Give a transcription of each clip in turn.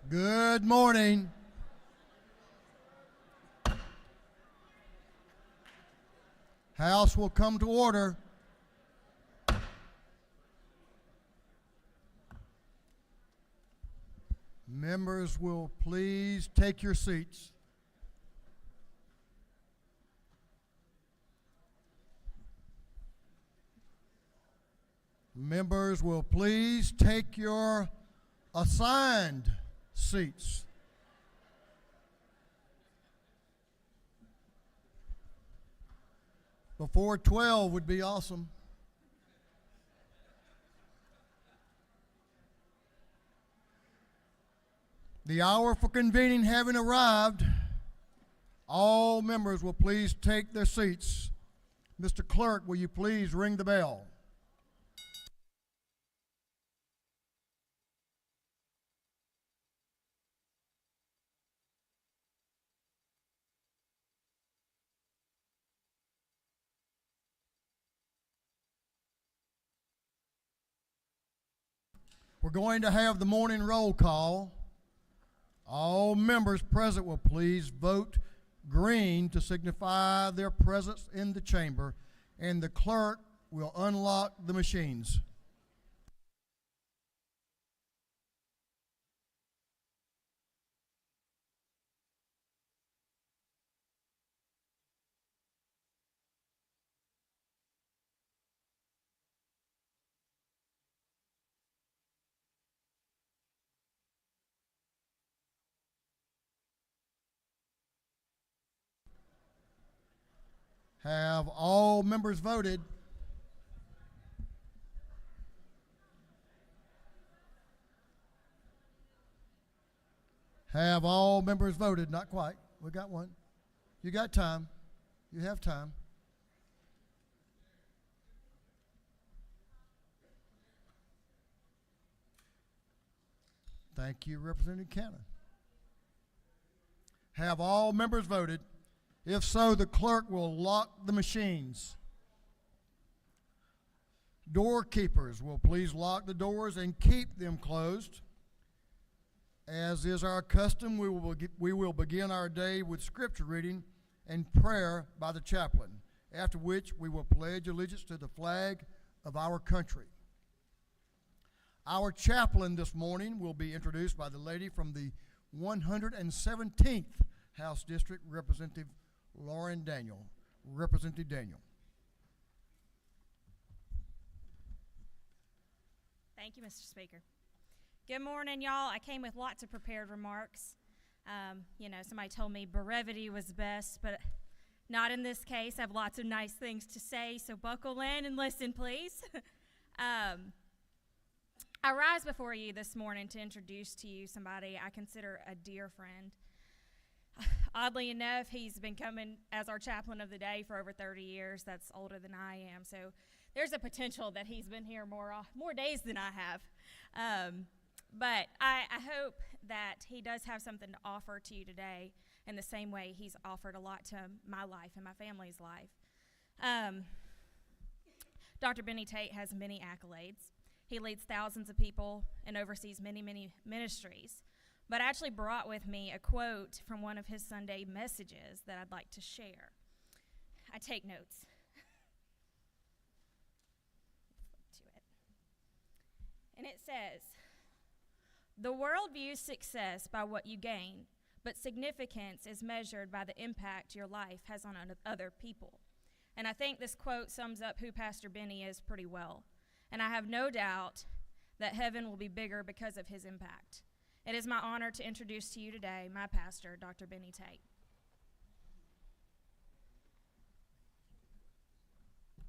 Good morning. House will come to order. Members will please take your seats. Members will please take your assigned seats. Before 12 would be awesome. The hour for convening having arrived, all members will please take their seats. Mr. Clerk, will you please ring the bell? We're going to have the morning roll call. All members present will please vote green to signify their presence in the chamber, and the clerk will unlock the machines. Have all members voted? Have all members voted? Not quite. We got one. You got time. You have time. Thank you, Representative Cannon. Have all members voted? If so, the clerk will lock the machines. Doorkeepers will please lock the doors and keep them closed. As is our custom, we will begin our day with scripture reading and prayer by the chaplain, after which we will pledge allegiance to the flag of our country. Our chaplain this morning will be introduced by the lady from the 117th House District, Representative Lauren Daniel. Representative Daniel. Thank you, Mr. Speaker. Good morning, y'all. I came with lots of prepared remarks. Somebody told me brevity was best, but not in this case. I have lots of nice things to say, so buckle in and listen, please. I rise before you this morning to introduce to you somebody I consider a dear friend. Oddly enough, he's been coming as our chaplain of the day for over 30 years. That's older than I am, so there's a potential that he's been here more days than I have. But I hope that he does have something to offer to you today in the same way he's offered a lot to my life and my family's life. Dr. Benny Tate has many accolades. He leads thousands of people and oversees many, many ministries. But I actually brought with me a quote from one of his Sunday messages that I'd like to share. I take notes. To it. And it says, "The world views success by what you gain, but significance is measured by the impact your life has on other people." And I think this quote sums up who Pastor Benny is pretty well. And I have no doubt that heaven will be bigger because of his impact. It is my honor to introduce to you today my pastor, Dr. Benny Tate.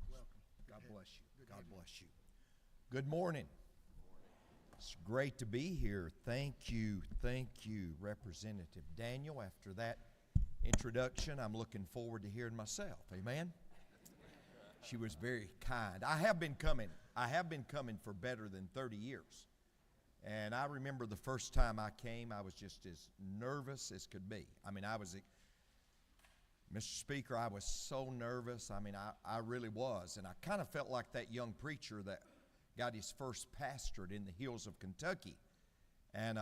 Welcome. God bless you. God bless you. Good morning. It's great to be here. Thank you, Representative Daniel. After that introduction, I'm looking forward to hearing myself. Amen? She was very kind. I have been coming for better than 30 years. And I remember the first time I came, I was just as nervous as could be. Mr. Speaker, I was so nervous. I really was. And I kind of felt like that young preacher that got his first pastorate in the hills of Kentucky. And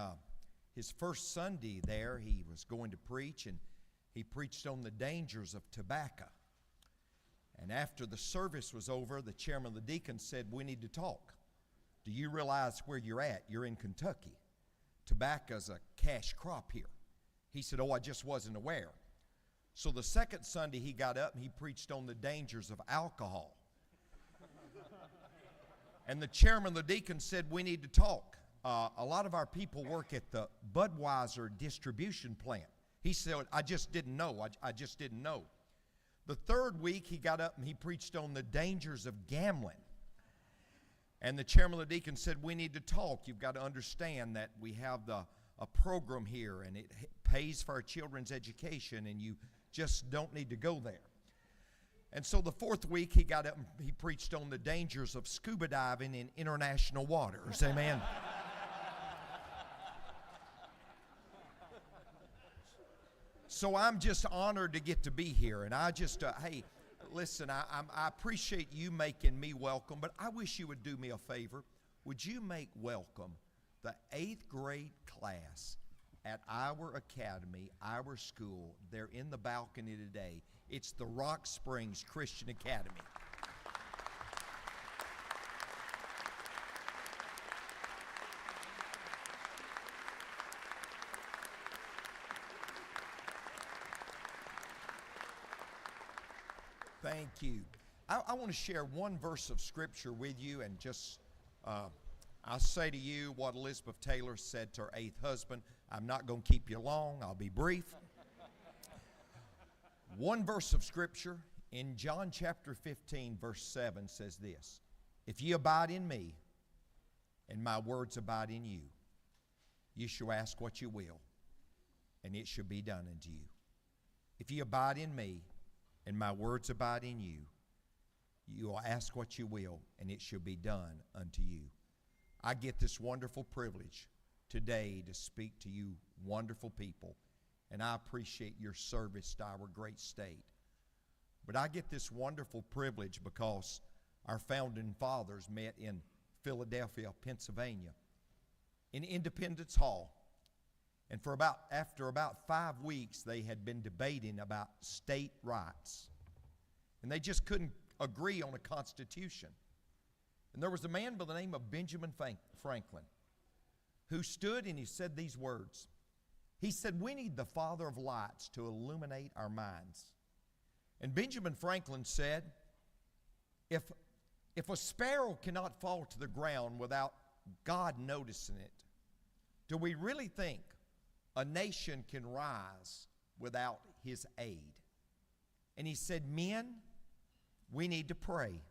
his first Sunday there, he was going to preach, and he preached on the dangers of tobacco. And after the service was over, the chairman of the deacons said, "We need to talk. Do you realize where you're at? You're in Kentucky. Tobacco's a cash crop here." He said, "Oh, I just wasn't aware." So the second Sunday he got up and he preached on the dangers of alcohol. And the chairman of the deacons said, "We need to talk. A lot of our people work at the Budweiser distribution plant." He said, "I just didn't know. I just didn't know." The third week, he got up and he preached on the dangers of gambling. And the chairman of the deacons said, "We need to talk. You've got to understand that we have a program here, and it pays for our children's education, and you just don't need to go there." And so the fourth week, he got up and he preached on the dangers of scuba diving in international waters. Amen. So I'm just honored to get to be here, and I just, hey, listen, I appreciate you making me welcome, but I wish you would do me a favor. Would you make welcome the 8th grade class at our academy, our school? They're in the balcony today. It's the Rock Springs Christian Academy. Thank you. I want to share one verse of Scripture with you, and just I say to you what Elizabeth Taylor said to her 8th husband. I'm not going to keep you long. I'll be brief. One verse of Scripture in John chapter 15, verse 7 says this: "If ye abide in me, and my words abide in you, ye shall ask what you will, and it shall be done unto you." If ye abide in me, and my words abide in you, you will ask what you will, and it shall be done unto you. I get this wonderful privilege today to speak to you wonderful people, and I appreciate your service to our great state. But I get this wonderful privilege because our founding fathers met in Philadelphia, Pennsylvania, in Independence Hall. And after about 5 weeks, they had been debating about state rights. And they just couldn't agree on a constitution. And there was a man by the name of Benjamin Franklin who stood and he said these words. He said, "We need the Father of lights to illuminate our minds." And Benjamin Franklin said, if a sparrow cannot fall to the ground without God noticing it, do we really think a nation can rise without his aid? And he said, "Men, we need to pray."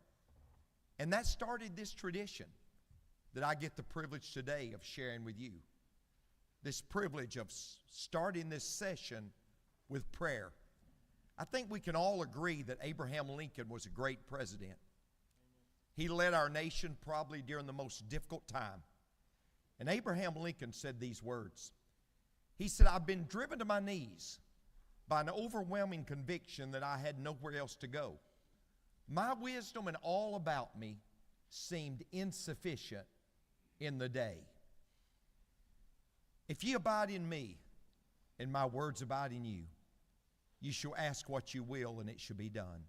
And that started this tradition that I get the privilege today of sharing with you. This privilege of starting this session with prayer. I think we can all agree that Abraham Lincoln was a great president. He led our nation probably during the most difficult time. And Abraham Lincoln said these words. He said, "I've been driven to my knees by an overwhelming conviction that I had nowhere else to go. My wisdom and all about me seemed insufficient in the day. If ye abide in me, and my words abide in you, you shall ask what you will, and it shall be done."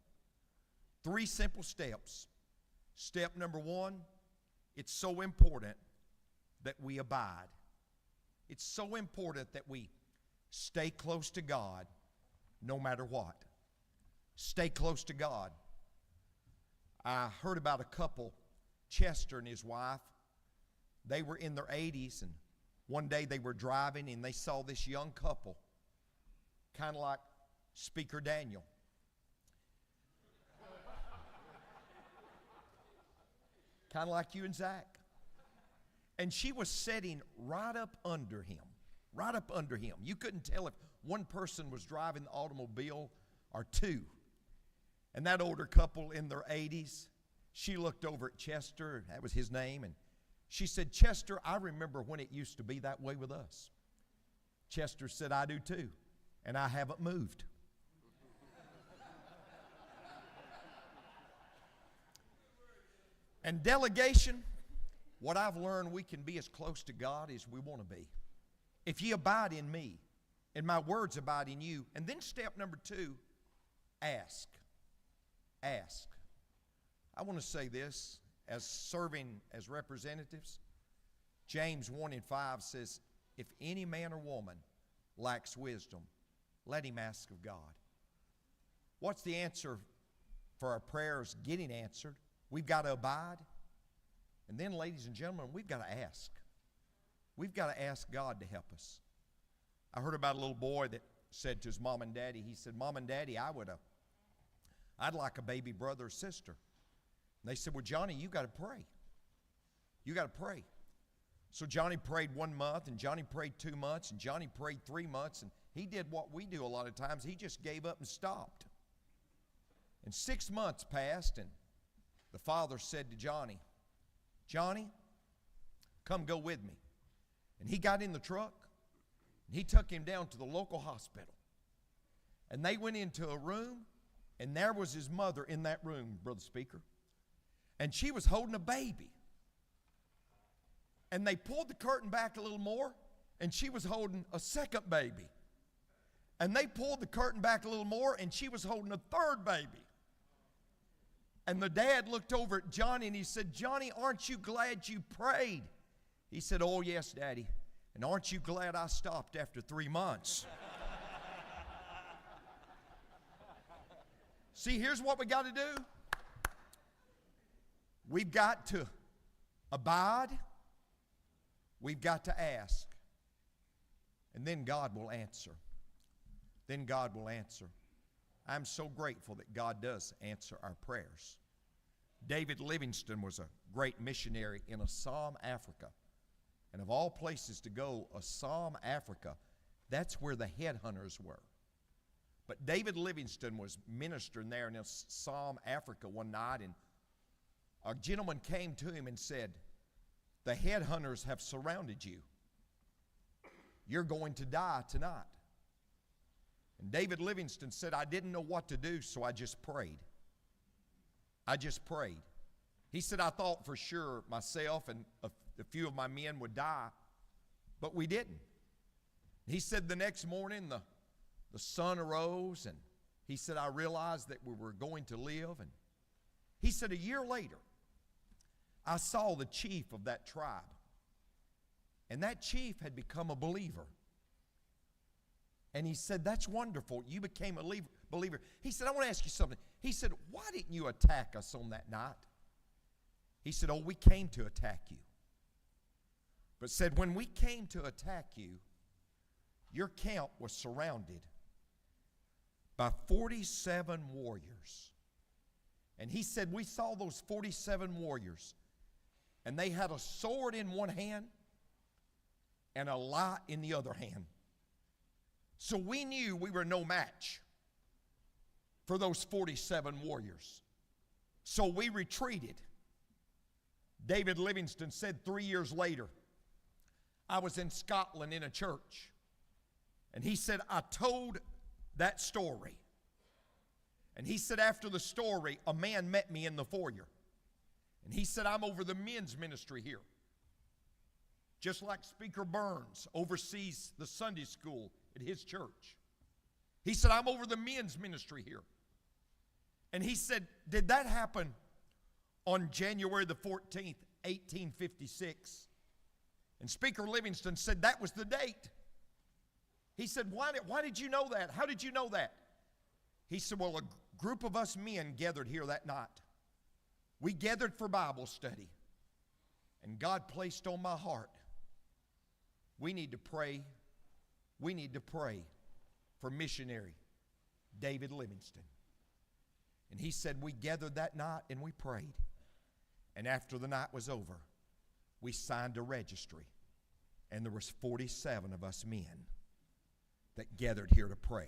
3 simple steps. Step number 1, it's so important that we abide. It's so important that we stay close to God no matter what. Stay close to God. I heard about a couple, Chester and his wife. They were in their 80s, and one day they were driving and they saw this young couple, kind of like Speaker Daniel. Kind of like you and Zach. And she was sitting right up under him. Right up under him. You couldn't tell if one person was driving the automobile or two. And that older couple in their 80s, she looked over at Chester, that was his name, and she said, "Chester, I remember when it used to be that way with us." Chester said, "I do too, and I haven't moved." And delegation, what I've learned, we can be as close to God as we want to be. If ye abide in me, and my words abide in you. And then step number 2, ask. Ask. I want to say this, as serving as representatives, James 1:5 says, if any man or woman lacks wisdom, let him ask of God. What's the answer for our prayers getting answered? We've got to abide. And then, ladies and gentlemen, we've got to ask. We've got to ask God to help us. I heard about a little boy that said to his mom and daddy, he said, Mom and Daddy, I'd like a baby brother or sister. And they said, well, Johnny, you got to pray. You got to pray. So Johnny prayed 1 month, and Johnny prayed 2 months, and Johnny prayed 3 months, and he did what we do a lot of times. He just gave up and stopped. And 6 months passed, and the father said to Johnny, Johnny, come go with me. And he got in the truck, and he took him down to the local hospital. And they went into a room, and there was his mother in that room, Brother Speaker. And she was holding a baby. And they pulled the curtain back a little more, and she was holding a second baby. And they pulled the curtain back a little more, and she was holding a third baby. And the dad looked over at Johnny, and he said, Johnny, aren't you glad you prayed? He said, oh, yes, Daddy. And aren't you glad I stopped after 3 months? See, here's what we got to do. We've got to abide. We've got to ask. And then God will answer. Then God will answer. I'm so grateful that God does answer our prayers. David Livingstone was a great missionary in Assam, Africa. And of all places to go, Assam, Africa, that's where the headhunters were. But David Livingstone was ministering there in Assam, Africa one night, and a gentleman came to him and said, the headhunters have surrounded you. You're going to die tonight. And David Livingstone said, I didn't know what to do, so I just prayed. I just prayed. He said, I thought for sure myself and a few of my men would die, but we didn't. He said the next morning the sun arose, and he said, I realized that we were going to live. And he said, a year later, I saw the chief of that tribe, and that chief had become a believer. And he said, that's wonderful. You became a believer. He said, I want to ask you something. He said, why didn't you attack us on that night? He said, oh, we came to attack you. But said, when we came to attack you, your camp was surrounded by 47 warriors. And he said, we saw those 47 warriors, and they had a sword in one hand and a light in the other hand. So we knew we were no match for those 47 warriors. So we retreated. David Livingstone said 3 years later, I was in Scotland in a church, and he said, I told that story. And he said, after the story, a man met me in the foyer. And he said, I'm over the men's ministry here. Just like Speaker Burns oversees the Sunday school at his church. He said, I'm over the men's ministry here. And he said, did that happen on January the 14th, 1856? And Speaker Livingstone said, that was the date. He said, why did you know that? How did you know that? He said, well, a group of us men gathered here that night. We gathered for Bible study. And God placed on my heart, we need to pray for missionary David Livingstone. And he said, we gathered that night and we prayed. And after the night was over, we signed a registry. And there was 47 of us men that gathered here to pray.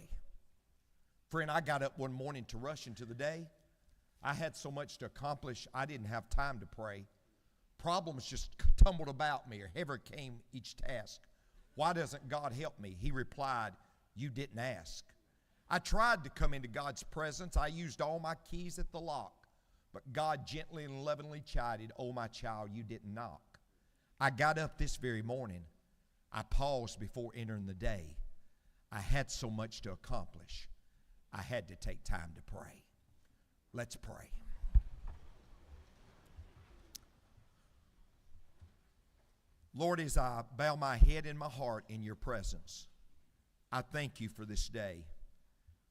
Friend, I got up one morning to rush into the day. I had so much to accomplish, I didn't have time to pray. Problems just tumbled about me, or ever came each task. Why doesn't God help me? He replied, you didn't ask. I tried to come into God's presence. I used all my keys at the lock. But God gently and lovingly chided, oh, my child, you didn't knock. I got up this very morning I paused before entering the day. I had so much to accomplish. I had to take time to pray. Let's pray. Lord, as I bow my head and my heart in your presence, I thank you for this day.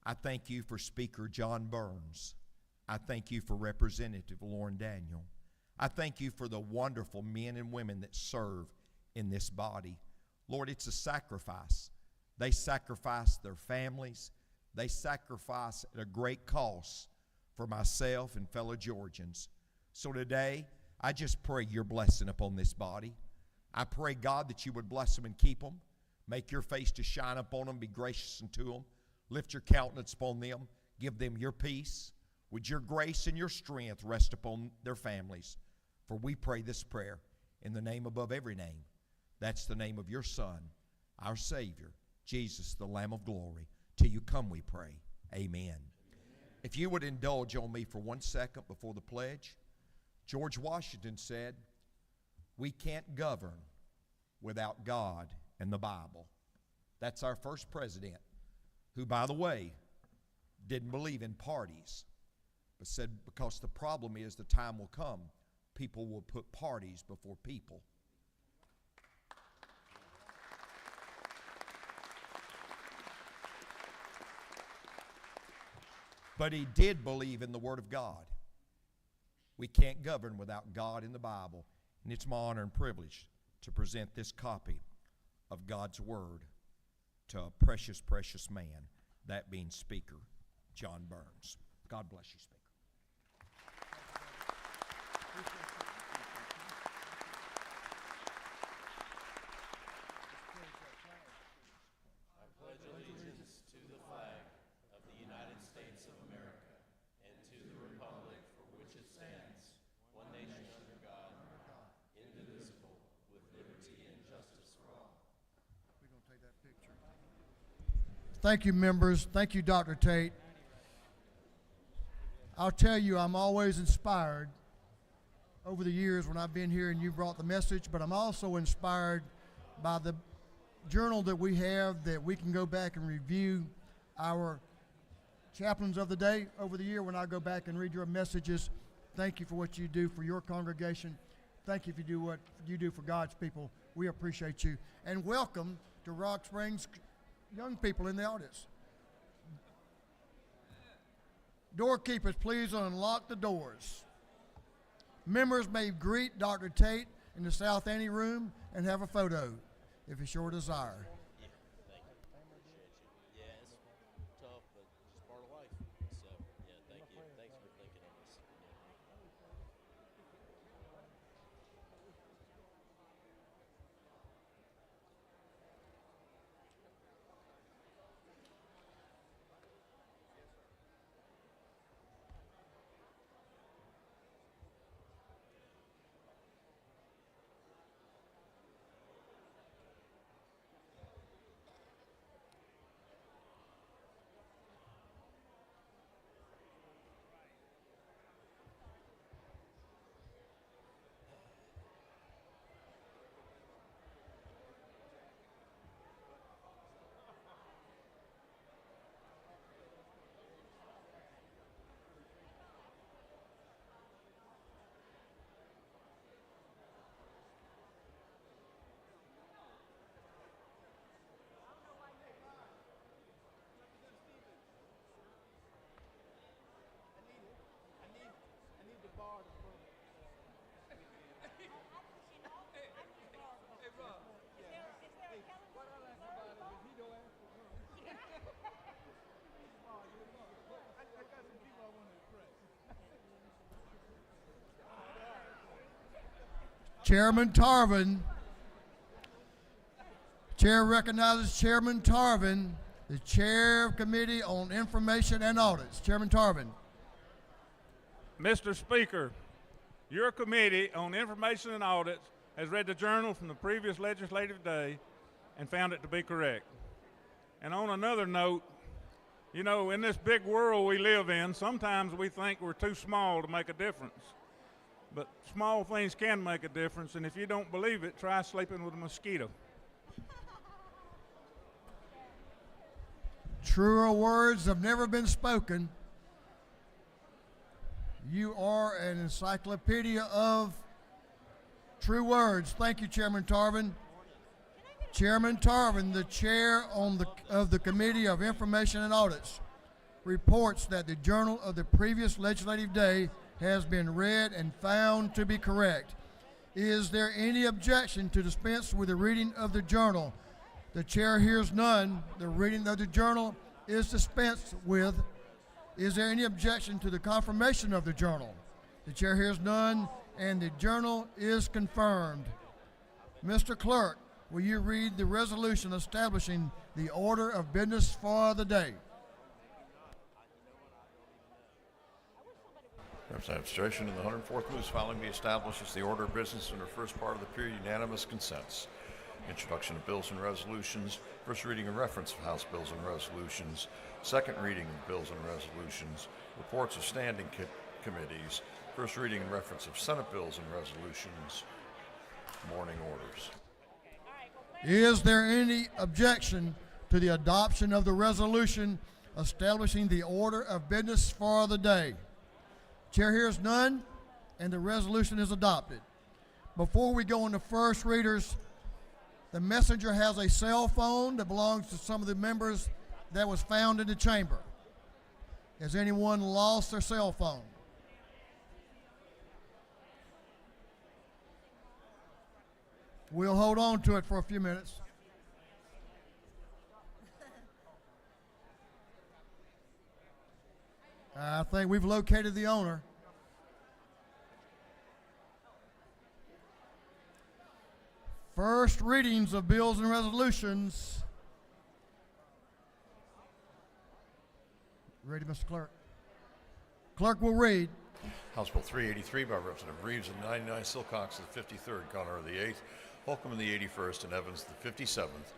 I thank you for Speaker John Burns. I thank you for Representative Lauren Daniel. I thank you for the wonderful men and women that serve in this body. Lord, it's a sacrifice. They sacrifice their families. They sacrifice at a great cost for myself and fellow Georgians. So today, I just pray your blessing upon this body. I pray, God, that you would bless them and keep them. Make your face to shine upon them. Be gracious unto them. Lift your countenance upon them. Give them your peace. Would your grace and your strength rest upon their families? For we pray this prayer in the name above every name. That's the name of your Son, our Savior, Jesus, the Lamb of glory. Till you come, we pray. Amen. If you would indulge on me for 1 second before the pledge. George Washington said, we can't govern without God and the Bible. That's our first president, who, by the way, didn't believe in parties, but said because the problem is the time will come, people will put parties before people. But he did believe in the Word of God. We can't govern without God and the Bible. And it's my honor and privilege to present this copy of God's Word to a precious, precious man, that being Speaker John Burns. God bless you, Speaker. Thank you, members. Thank you, Dr. Tate. I'll tell you, I'm always inspired over the years when I've been here and you brought the message, but I'm also inspired by the journal that we have that we can go back and review our chaplains of the day over the year. When I go back and read your messages, thank you for what you do for your congregation. Thank you for what you do for God's people. We appreciate you. And welcome to Rock Springs young people in the audience. Doorkeepers, please unlock the doors. Members may greet Dr. Tate in the South Annie room and have a photo if it's your desire. Yeah, thank you. Appreciate you. Yeah, it's tough, but it's part of life. So, yeah, thank you. Thanks for thinking of us. Chairman Tarvin. Chair recognizes Chairman Tarvin, the Chair of Committee on Information and Audits. Chairman Tarvin. Mr. Speaker, your Committee on Information and Audits has read the journal from the previous legislative day and found it to be correct. And on another note, you know, in this big world we live in, sometimes we think we're too small to make a difference. But small things can make a difference, and if you don't believe it, try sleeping with a mosquito. Truer words have never been spoken. You are an encyclopedia of true words. Thank you, Chairman Tarvin. Chairman Tarvin, the chair of the Committee of Information and Audits, reports that the journal of the previous legislative day has been read and found to be correct. Is there any objection to dispense with the reading of the journal? The chair hears none. The reading of the journal is dispensed with. Is there any objection to the confirmation of the journal? The chair hears none, and the journal is confirmed. Mr. Clerk, will you read the resolution establishing the order of business for the day? Representative Strachan, in the 104th Moose filing be established as the order of business in the first part of the period, unanimous consents. Introduction of bills and resolutions, first reading and reference of House bills and resolutions, second reading of bills and resolutions, reports of standing committees, first reading and reference of Senate bills and resolutions, morning orders. Is there any objection to the adoption of the resolution establishing the order of business for the day? Chair hears none, and the resolution is adopted. Before we go into first readers, the messenger has a cell phone that belongs to some of the members that was found in the chamber. Has anyone lost their cell phone? We'll hold on to it for a few minutes. I think we've located the owner. First readings of bills and resolutions. Ready, Mr. Clerk? Clerk will read. House Bill 383 by Representative Reeves and 99, Silcox the 53rd, Connor the 8th, Holcomb the 81st, and Evans the 57th.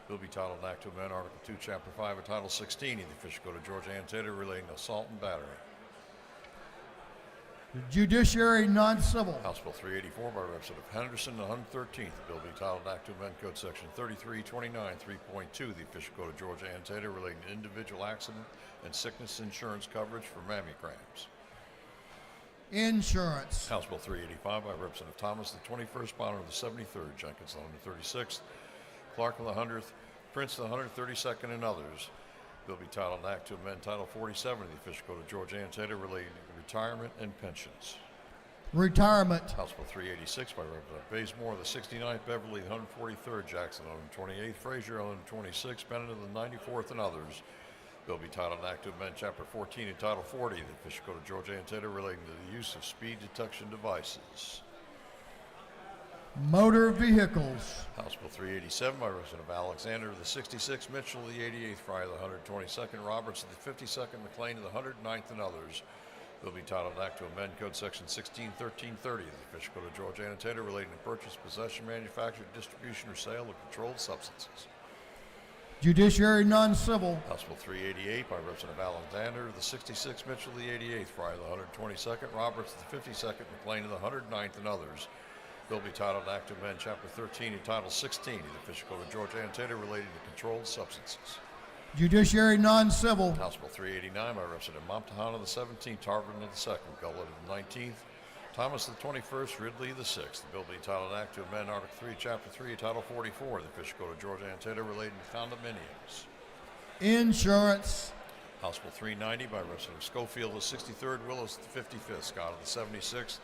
Bill be titled Act to amend Article 2, Chapter 5 of Title 16 of the Official Code of Georgia Ann Taylor relating to assault and battery. Judiciary non-civil. House Bill 384 by Representative Henderson, the 113th. The bill be titled Act to amend Code Section 3329, 3.2 of the Official Code of Georgia Ann Taylor relating to individual accident and sickness insurance coverage for mammograms. Insurance. House Bill 385 by Representative Thomas, the 21st, Bonner the 73rd, Jenkins the 136th, Clark the 100th, Prince the 132nd, and others. Bill be titled Act to amend Title 47 of the Official Code of Georgia Ann Taylor relating to retirement and pensions. Retirement. House Bill 386 by Representative Bazemore, the 69th, Beverly the 143rd, Jackson the 128th, Frazier the 126th, Bennett the 94th, and others. Bill be titled Act to amend Chapter 14 and Title 40 of the Official Code of Georgia Ann Taylor relating to the use of speed detection devices. Motor vehicles. House Bill 387 by Representative Alexander the 66th, Mitchell the 88th, Fryer the 122nd, Roberts the 52nd, McLean the 109th, and others. Bill be titled Act to amend Code Section 161330 of the Official Code of Georgia Ann Taylor relating to purchase, possession, manufacture, distribution, or sale of controlled substances. Judiciary non-civil. House Bill 388 by Representative Alexander the 66th, Mitchell the 88th, Fryer the 122nd, Roberts the 52nd, McLean the 109th, and others. Bill be titled Act to amend Chapter 13 and Title 16 of the Official Code of Georgia Ann Taylor relating to controlled substances. Judiciary non-civil. House Bill 389 by Representative Montahana the 17th, Tarvin the 2nd, Gullet the 19th, Thomas the 21st, Ridley the 6th. The bill be titled Act to amend Article 3, Chapter 3, Title 44 of the Official Code of Georgia Ann Taylor relating to condominiums. Insurance. House Bill 390 by Representative Schofield the 63rd, Willis the 55th, Scott the 76th,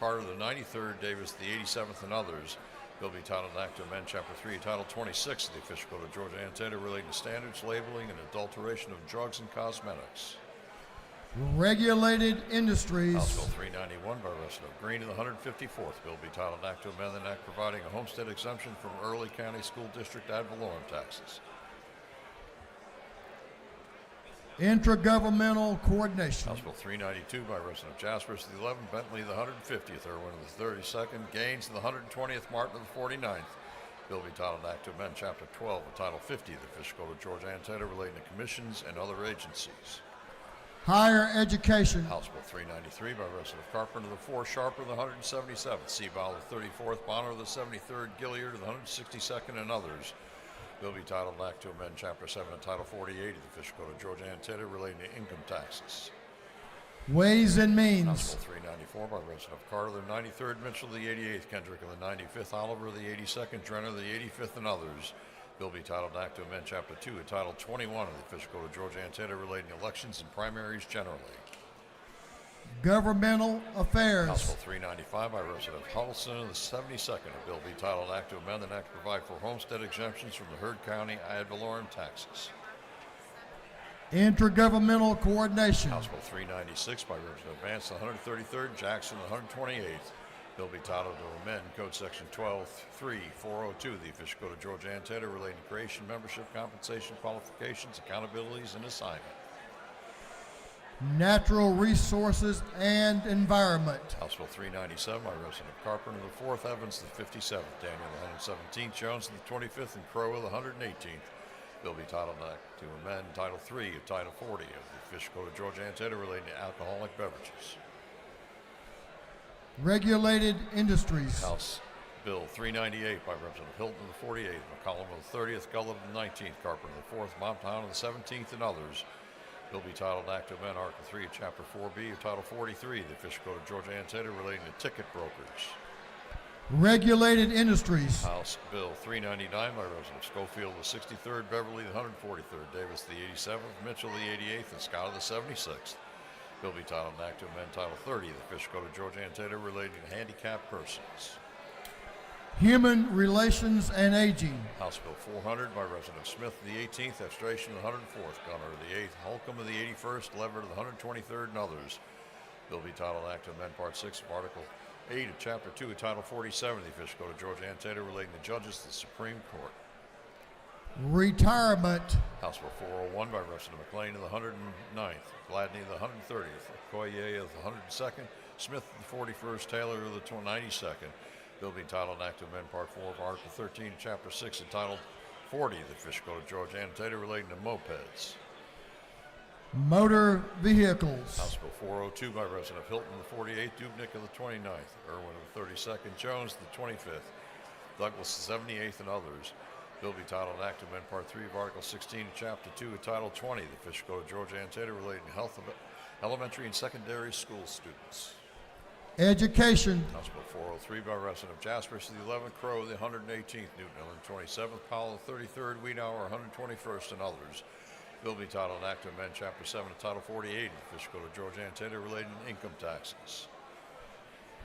Carter the 93rd, Davis the 87th, and others. Bill be titled Act to amend Chapter 3, Title 26 of the Official Code of Georgia Ann Taylor relating to standards, labeling, and adulteration of drugs and cosmetics. Regulated industries. House Bill 391 by Representative Green of the 154th. Bill be titled Act to amend the Act providing a homestead exemption from Early County School District ad valorem taxes. Intergovernmental coordination. House Bill 392 by Representative Jaspers the 11th, Bentley the 150th, Irwin the 32nd, Gaines the 120th, Martin the 49th. Bill be titled Act to amend Chapter 12 of Title 50 of the Official Code of Georgia Ann Taylor relating to commissions and other agencies. Higher education. House Bill 393 by Representative Carpenter the 4th, Sharper the 177th, Seabow the 34th, Bonner the 73rd, Gilliard the 162nd, and others. Bill be titled Act to amend Chapter 7 and Title 48 of the Official Code of Georgia Antietam relating to income taxes. Ways and Means. House Bill 394 by resident of Carter, the 93rd, Mitchell, the 88th, Kendrick, and the 95th, Oliver, the 82nd, Drenner, the 85th, and others. Bill be titled Act to amend Chapter 2 and Title 21 of the Official Code of Georgia Antietam relating to elections and primaries generally. Governmental Affairs. House Bill 395 by resident of Huddleston, and the 72nd. A bill be titled Act to amend and Act to provide for homestead exemptions from the Heard County ad valorem taxes. Intergovernmental Coordination. House Bill 396 by representative Vance, the 133rd, Jackson, the 128th. Bill be titled to amend Code Section 12.3.402 of the Official Code of Georgia Antietam relating to creation, membership, compensation, qualifications, accountabilities, and assignment. Natural Resources and Environment. House Bill 397 by resident of Carpenter, the 4th, Evans, the 57th, Daniel, the 117th, Jones, the 25th, and Crowe, the 118th. Bill be titled Act to amend Title 3 of Title 40 of the Official Code of Georgia Antietam relating to alcoholic beverages. Regulated Industries. House Bill 398 by Representative Hilton of the 48th, McCollum of the 30th, Gullett of the 19th, Carpenter of the 4th, Momptown of the 17th, and others. Bill be titled Act to amend Article 3 of Chapter 4B of Title 43 of the Official Code of Georgia Antietam relating to ticket brokers. Regulated Industries. House Bill 399 by Representative Schofield of the 63rd, Beverly the 143rd, Davis the 87th, Mitchell the 88th, and Scott of the 76th. Bill be titled Act to amend Title 30 of the Official Code of Georgia Antietam relating to handicapped persons. Human Relations and Aging. House Bill 400 by Representative Smith of the 18th, Abstration of the 104th, Gunner of the 8th, Holcomb of the 81st, Leverett of the 123rd, and others. Bill be titled Act to amend Part 6 of Article 8 of Chapter 2 of Title 47 of the Official Code of Georgia Antietam relating to judges of the Supreme Court. Retirement. House Bill 401 by Representative McLean of the 109th, Gladney of the 130th, Okoye of the 102nd, Smith of the 41st, Taylor of the 92nd. Bill be titled Act to amend Part 4 of Article 13 of Chapter 6 and Title 40 of the Official Code of Georgia Antietam relating to mopeds. Motor Vehicles. House Bill 402 by Representative Hilton of the 48th, Dubnik of the 29th, Irwin of the 32nd, Jones of the 25th, Douglas the 78th, and others. Bill be titled Act to amend Part 3 of Article 16 of Chapter 2 of Title 20 of the Official Code of Georgia Antietam relating to health of elementary and secondary school students. Education. House Bill 403 by Representative Jaspers of the 11th, Crowe of the 118th, Newton of the 27th, Powell of the 33rd, Wiedauer 121st, and others. Bill be titled Act to amend Chapter 7 of Title 48 of the Official Code of Georgia Antietam relating to income taxes.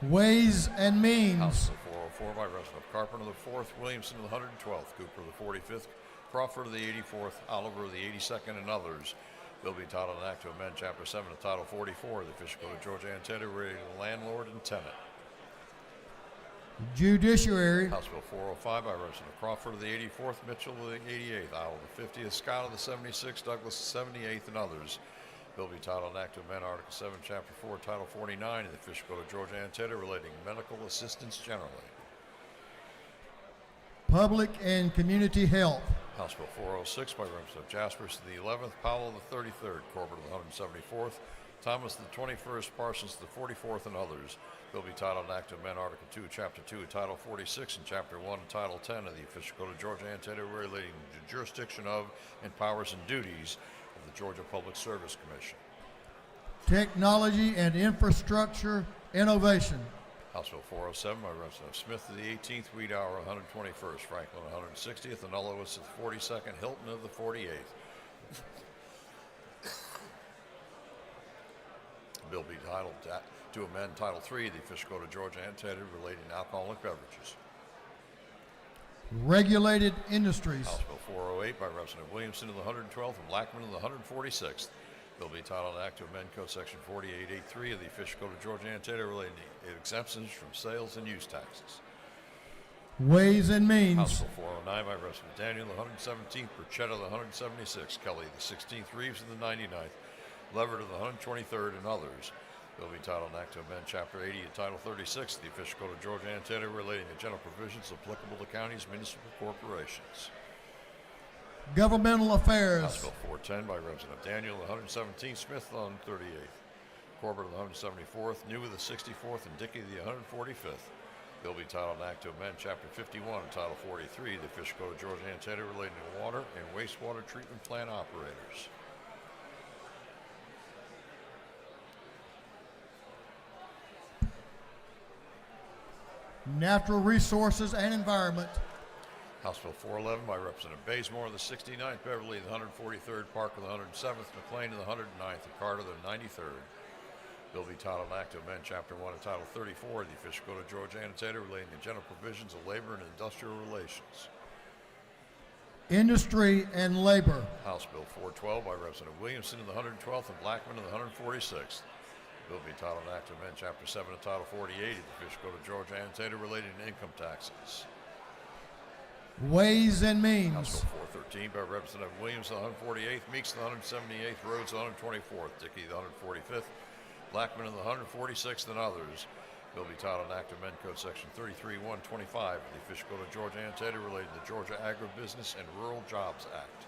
Ways and Means. House Bill 404 by Representative Carpenter of the 4th, Williamson of the 112th, Cooper of the 45th, Crawford of the 84th, Oliver of the 82nd, and others. Bill be titled Act to amend Chapter 7 of Title 44 of the Official Code of Georgia Antietam relating to landlord and tenant. Judiciary. House Bill 405 by Representative Crawford of the 84th, Mitchell of the 88th, Owl of the 50th, Scott of the 76th, Douglas of the 78th, and others. Bill be titled Act to amend Article 7, Chapter 4, Title 49 of the Official Code of Georgia Antietam relating to medical assistance generally. Public and Community Health. House Bill 406 by Representative Jaspers of the 11th, Powell of the 33rd, Corbett of the 174th, Thomas of the 21st, Parsons of the 44th, and others. Bill be titled Act to amend Article 2, Chapter 2 of Title 46 and Chapter 1 of Title 10 of the Official Code of Georgia Antietam relating to jurisdiction of and powers and duties of the Georgia Public Service Commission. Technology and Infrastructure Innovation. House Bill 407 by Representative Smith of the 18th, Wiedauer 121st, Franklin 160th, and Ullowitz of the 42nd, Hilton of the 48th. Bill be titled to amend Title 3 of the Official Code of Georgia Antietam relating to alcoholic beverages. Regulated Industries. House Bill 408 by Representative Williamson of the 112th and Blackman of the 146th. Bill be titled Act to amend Code Section 4883 of the Official Code of Georgia Antietam relating to exemptions from sales and use taxes. Ways and Means. House Bill 409 by Representative Daniel, the 117th, Burchetta, the 176th, Kelly, the 16th, Reeves of the 99th, Leverett of the 123rd, and others. Bill be titled Act to amend Chapter 80 of Title 36 of the Official Code of Georgia Antietam relating to general provisions applicable to counties, municipal corporations. Governmental Affairs. House Bill 410 by Representative Daniel, the 117th, Smith, the 138th, Corbett, the 174th, New of the 64th, and Dickey, the 145th. Bill be titled an act to amend Chapter 51 and Title 43 of the Official Code of Georgia and Territory relating to water and wastewater treatment plant operators. Natural Resources and Environment. House Bill 411 by Representative Bazemore of the 69th, Beverly the 143rd, Parker the 107th, McLean of the 109th, and Carter the 93rd. Bill be titled an act to amend Chapter 1 and Title 34 of the Official Code of Georgia and Territory relating to general provisions of labor and industrial relations. Industry and Labor. House Bill 412 by Representative Williamson of the 112th and Blackman of the 146th. Bill be titled an act to amend Chapter 7 and Title 48 of the Official Code of Georgia and Territory relating to income taxes. Ways and House Means. Bill 413 by Representative Williams, the 148th, Meeks, the 178th, Rhodes, the 124th, Dickey, the 145th, Blackman, the 146th, and others. Bill be titled an act to amend Code Section 33-125 of the Official Code of Georgia and Territory related to the Georgia Agribusiness and Rural Jobs Act.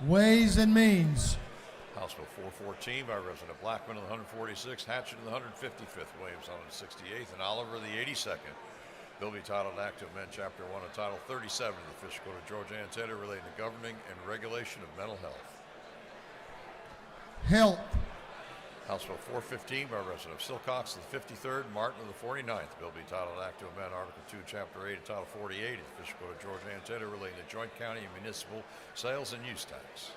Ways and Means. House Bill 414 by Representative Blackman of the 146th, Hatchett of the 155th, Williams on the 68th, and Oliver the 82nd. Bill be titled an act to amend Chapter 1 and Title 37 of the Official Code of Georgia and Territory relating to governing and regulation of mental health. Health. House Bill 415 by Representative Silcox of the 53rd, Martin of the 49th. Bill be titled an act to amend Article 2, Chapter 8 of Title 48 of the Official Code of Georgia and Territory relating to joint county and municipal sales and use tax.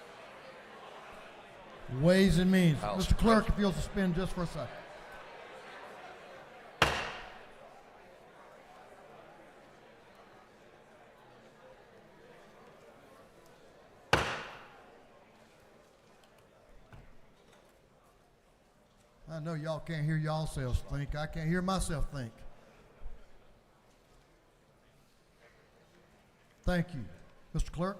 Ways and Means. House Mr. Clerk, if you'll suspend just for a second. I know y'all can't hear y'all selves think. I can't hear myself think. Thank you. Mr. Clerk?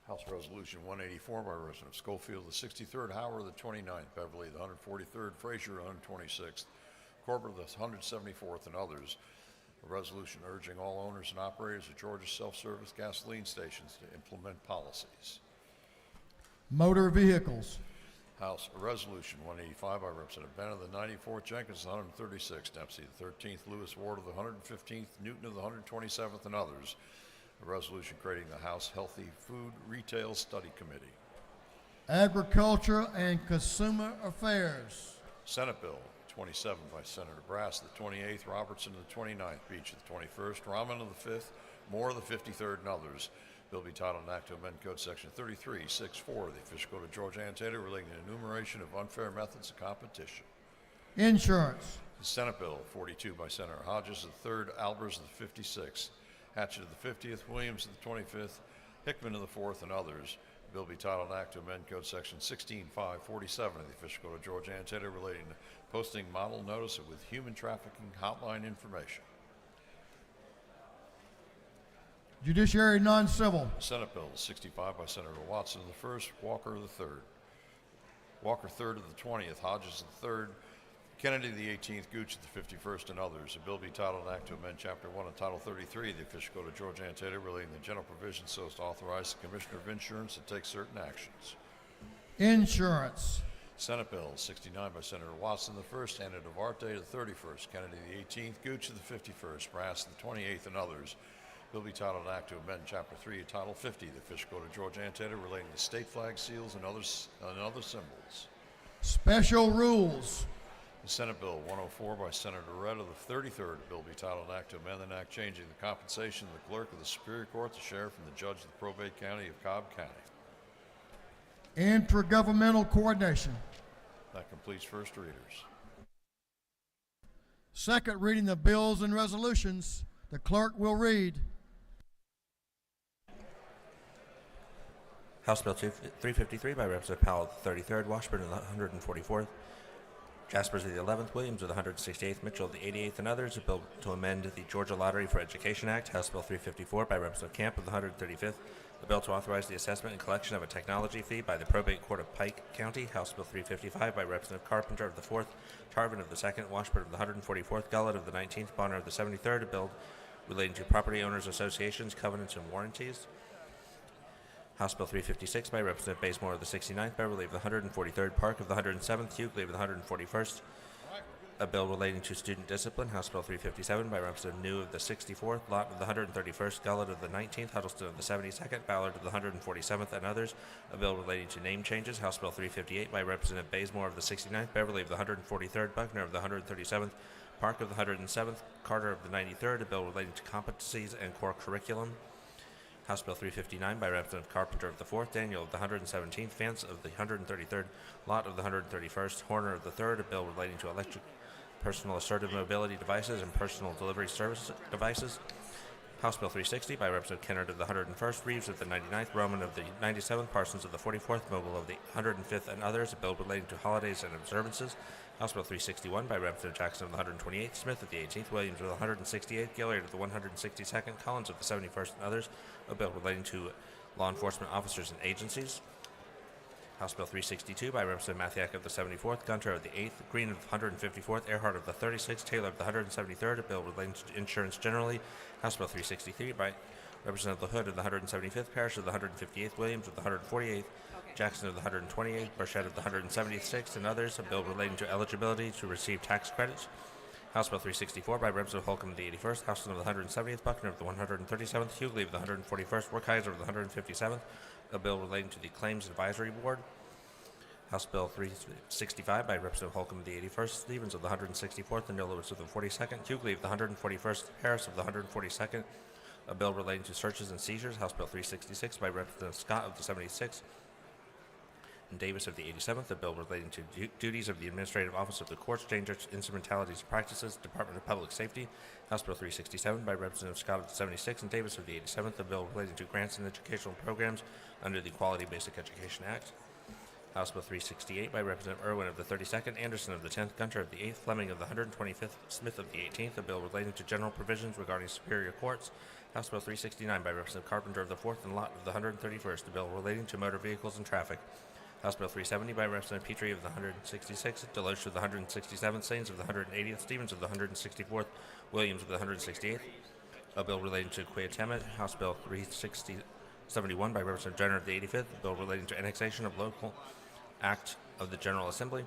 House Resolution 184 by Representative Schofield, the 63rd, Howard, the 29th, Beverly, the 143rd, Frazier, the 126th, Corbett, the 174th, and others. A resolution urging all owners and operators of Georgia self-service gasoline stations to implement policies. Motor Vehicles. House Resolution 185 by Representative Bennett of the 94th, Jenkins, the 136th, Dempsey, the 13th, Lewis, Ward of the 115th, Newton of the 127th, and others. A resolution creating the House Healthy Food Retail Study Committee. Agriculture and Consumer Affairs. Senate Bill 27 by Senator Brass, the 28th, Robertson of the 29th, Beach of the 21st, Rahman of the 5th, Moore of the 53rd, and others. Bill be titled an act to amend Code Section 33-64 of the Official Code of Georgia and Territory relating to enumeration of unfair methods of competition. Insurance. Senate Bill 42 by Senator Hodges of the 3rd, Albers of the 56th, Hatchett of the 50th, Williams of the 25th, Hickman of the 4th, and others. Bill be titled an act to amend Code Section 16547 of the Official Code of Georgia and Territory relating to posting model notice with human trafficking hotline information. Judiciary Non-Civil. Senate Bill 65 by Senator Watson of the 1st, Walker of the 3rd, Walker 3rd of the 20th, Hodges of the 3rd, Kennedy of the 18th, Gooch of the 51st, and others. A bill be titled an act to amend Chapter 1 and Title 33 of the Official Code of Georgia and Territory relating to general provisions so as to authorize the Commissioner of Insurance to take certain actions. Insurance. Senate Bill 69 by Senator Watson the 1st, Anna Duarte of the 31st, Kennedy of the 18th, Gooch of the 51st, Brass of the 28th, and others. Bill be titled an act to amend Chapter 3 of Title 50 of the Official Code of Georgia and Territory relating to state flag seals and other symbols. Special Rules. Senate Bill 104 by Senator Redd of the 33rd. A bill be titled an act to amend an act changing the compensation of the clerk of the Superior Court, the sheriff, and the judge of the probate county of Cobb County. Intergovernmental Coordination. That completes first readers. Second reading of bills and resolutions. The clerk will read. House Bill 353 by Representative Powell of the 33rd, Washburn of the 144th, Jaspers of the 11th, Williams of the 168th, Mitchell of the 88th, and others. A bill to amend the Georgia Lottery for Education Act. House Bill 354 by Representative Camp of the 135th. A bill to authorize the assessment and collection of a technology fee by the Probate Court of Pike County. House Bill 355 by Representative Carpenter of the 4th, Tarvin of the 2nd, Washburn of the 144th, Gullett of the 19th, Bonner of the 73rd. A bill relating to property owners associations, covenants, and warranties. House Bill 356 by Representative Bazemore of the 69th, Beverly of the 143rd, Park of the 107th, Hughley of the 141st. A bill relating to student discipline, House Bill 357 by Representative New of the 64th, Lott of the 131st, Gullett of the 19th, Huddleston of the 72nd, Ballard of the 147th, and others. A bill relating to name changes, House Bill 358 by Representative Bazemore of the 69th, Beverly of the 143rd, Buckner of the 137th, Park of the 107th, Carter of the 93rd. A bill relating to competencies and core curriculum, House Bill 359 by Representative Carpenter of the 4th, Daniel of the 117th, Vance of the 133rd, Lott of the 131st, Horner of the 3rd. A bill relating to electric personal assertive mobility devices and personal delivery service devices. House Bill 360 by Representative Kennard of the 101st, Reeves of the 99th, Roman of the 97th, Parsons of the 44th, Mogul of the 105th, and others. A bill relating to holidays and observances. House Bill 361 by Representative Jackson of the 128th, Smith of the 18th, Williams of the 168th, Gilliard of the 162nd, Collins of the 71st, and others. A bill relating to law enforcement officers and agencies. House Bill 362 by Representative Mathiak of the 74th, Gunter of the 8th, Green of the 154th, Earhart of the 36th, Taylor of the 173rd. A bill relating to insurance generally. House Bill 363 by Representative LaHood of the 175th, Parrish of the 158th, Williams of the 148th, Jackson of the 128th, Burchett of the 176th, and others. A bill relating to eligibility to receive tax credits. House Bill 364 by Representative Holcomb of the 81st, Houston of the 170th, Buckner of the 137th, Hughley of the 141st, Werkheiser of the 157th. A bill relating to the Claims Advisory Board. House Bill 365 by Representative Holcomb of the 81st, Stevens of the 164th, and Nilowitz of the 42nd, Hughley of the 141st, Harris of the 142nd. A bill relating to searches and seizures, House Bill 366 by Representative Scott of the 76th, and Davis of the 87th. A bill relating to duties of the Administrative Office of the Courts, Dangerous Instrumentalities and Practices, Department of Public Safety. House Bill 367 by Representative Scott of the 76th and Davis of the 87th. A bill relating to grants and educational programs under the Quality Basic Education Act. House Bill 368 by Representative Irwin of the 32nd, Anderson of the 10th, Gunter of the 8th, Fleming of the 125th, Smith of the 18th. A bill relating to general provisions regarding superior courts. House Bill 369 by Representative Carpenter of the 4th and Lott of the 131st. A bill relating to motor vehicles and traffic. House Bill 370 by Representative Petrie of the 166th, Deloche of the 167th, Sains of the 180th, Stevens of the 164th, Williams of the 168th. A bill relating to Quiatemet. House Bill 371 by Representative Jenner of the 85th. A bill relating to annexation of local Act of the General Assembly.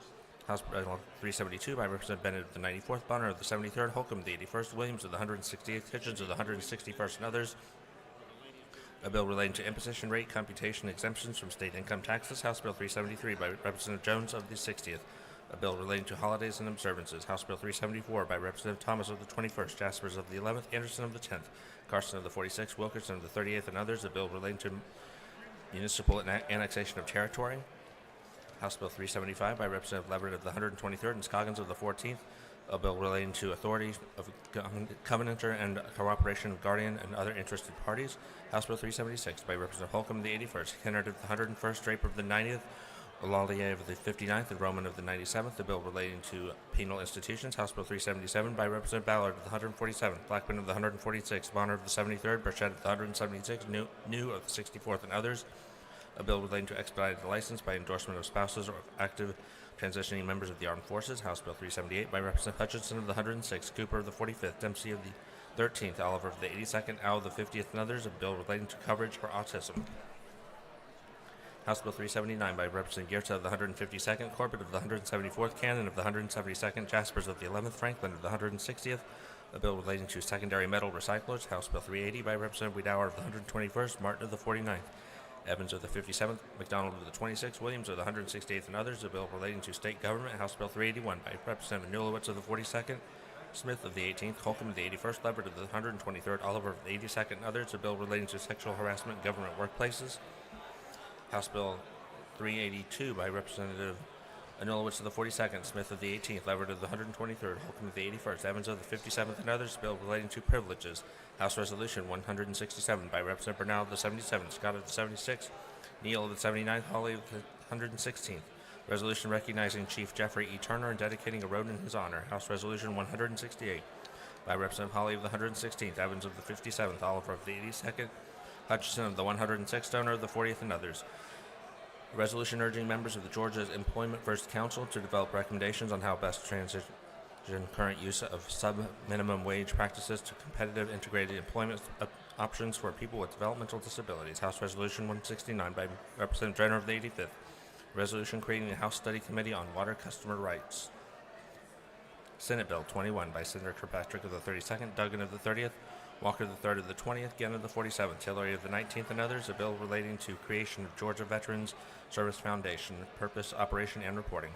House Bill 372 by Representative Bennett of the 94th, Bonner of the 73rd, Holcomb of the 81st, Williams of the 168th, Hitchens of the 161st, and others. A bill relating to imposition rate computation exemptions from state income taxes. House Bill 373 by Representative Jones of the 60th. A bill relating to holidays and observances. House Bill 374 by Representative Thomas of the 21st, Jaspers of the 11th, Anderson of the 10th, Carson of the 46th, Wilkerson of the 38th, and others. A bill relating to municipal annexation of territory. House Bill 375 by Representative Leverett of the 123rd and Scoggins of the 14th. A bill relating to authority of covenanter and cooperation of guardian and other interested parties. House Bill 376 by Representative Holcomb of the 81st, Kennard of the 101st, Draper of the 90th, Lallier of the 59th, and Roman of the 97th. A bill relating to penal institutions. House Bill 377 by Representative Ballard of the 147th, Blackman of the 146th, Bonner of the 73rd, Burchett of the 176th, New of the 64th, and others. A bill relating to expedited license by endorsement of spouses or active transitioning members of the armed forces. House Bill 378 by Representative Hutchinson of the 106th, Cooper of the 45th, Dempsey of the 13th, Oliver of the 82nd, Owl of the 50th, and others. A bill relating to coverage for autism. House Bill 379 by Representative Gierta of the 152nd, Corbett of the 174th, Cannon of the 172nd, Jaspers of the 11th, Franklin of the 160th. A bill relating to secondary metal recyclers. House Bill 380 by Representative Wiedauer of the 121st, Martin of the 49th, Evans of the 57th, McDonald of the 26th, Williams of the 168th, and others. A bill relating to state government. House Bill 381 by Representative Nulowitz of the 42nd, Smith of the 18th, Holcomb of the 81st, Leverett of the 123rd, Oliver of the 82nd, and others. A bill relating to sexual harassment in government workplaces. House Bill 382 by Representative Anulowitz of the 42nd, Smith of the 18th, Leverett of the 123rd, Holcomb of the 81st, Evans of the 57th, and others. Bill relating to privileges. House Resolution 167 by Representative Bernal of the 77th, Scott of the 76th, Neal of the 79th, Hawley of the 116th. Resolution recognizing Chief Jeffrey E. Turner and dedicating a road in his honor. House Resolution 168 by Representative Hawley of the 116th, Evans of the 57th, Oliver of the 82nd, Hutchinson of the 106th, Stoner of the 40th, and others. A resolution urging members of the Georgia Employment First Council to develop recommendations on how best to transition current use of sub-minimum wage practices to competitive integrated employment Options for People with Developmental Disabilities, House Resolution 169 by Representative Drenner of the 85th. Resolution creating a House Study Committee on Water Customer Rights. Senate Bill 21 by Senator Kirkpatrick of the 32nd, Duggan of the 30th, Walker of the 3rd of the 20th, Gann of the 47th, Hillary of the 19th, and others. A bill relating to creation of Georgia Veterans Service Foundation, purpose, operation, and reporting.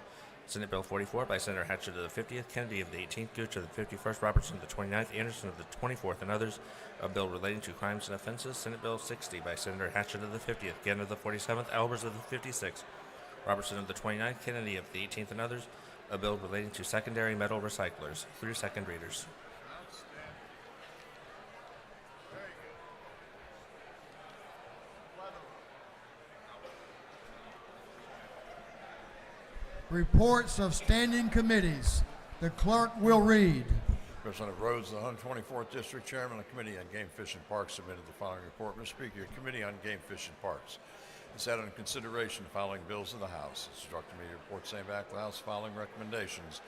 Senate Bill 44 by Senator Hatchett of the 50th, Kennedy of the 18th, Gooch of the 51st, Robertson of the 29th, Anderson of the 24th, and others. A bill relating to crimes and offenses. Senate Bill 60 by Senator Hatchett of the 50th, Gann of the 47th, Albers of the 56th, Robertson of the 29th, Kennedy of the 18th, and others. A bill relating to secondary metal recyclers. 3 second readers. Reports of standing committees. The clerk will read. Representative Rhodes, the 124th District Chairman of the Committee on Game, Fish, and Parks, submitted the following report. Mr. Speaker, your Committee on Game, Fish, and Parks has had under consideration the following bills in the House. It's instructed me to report same back to the House following recommendations.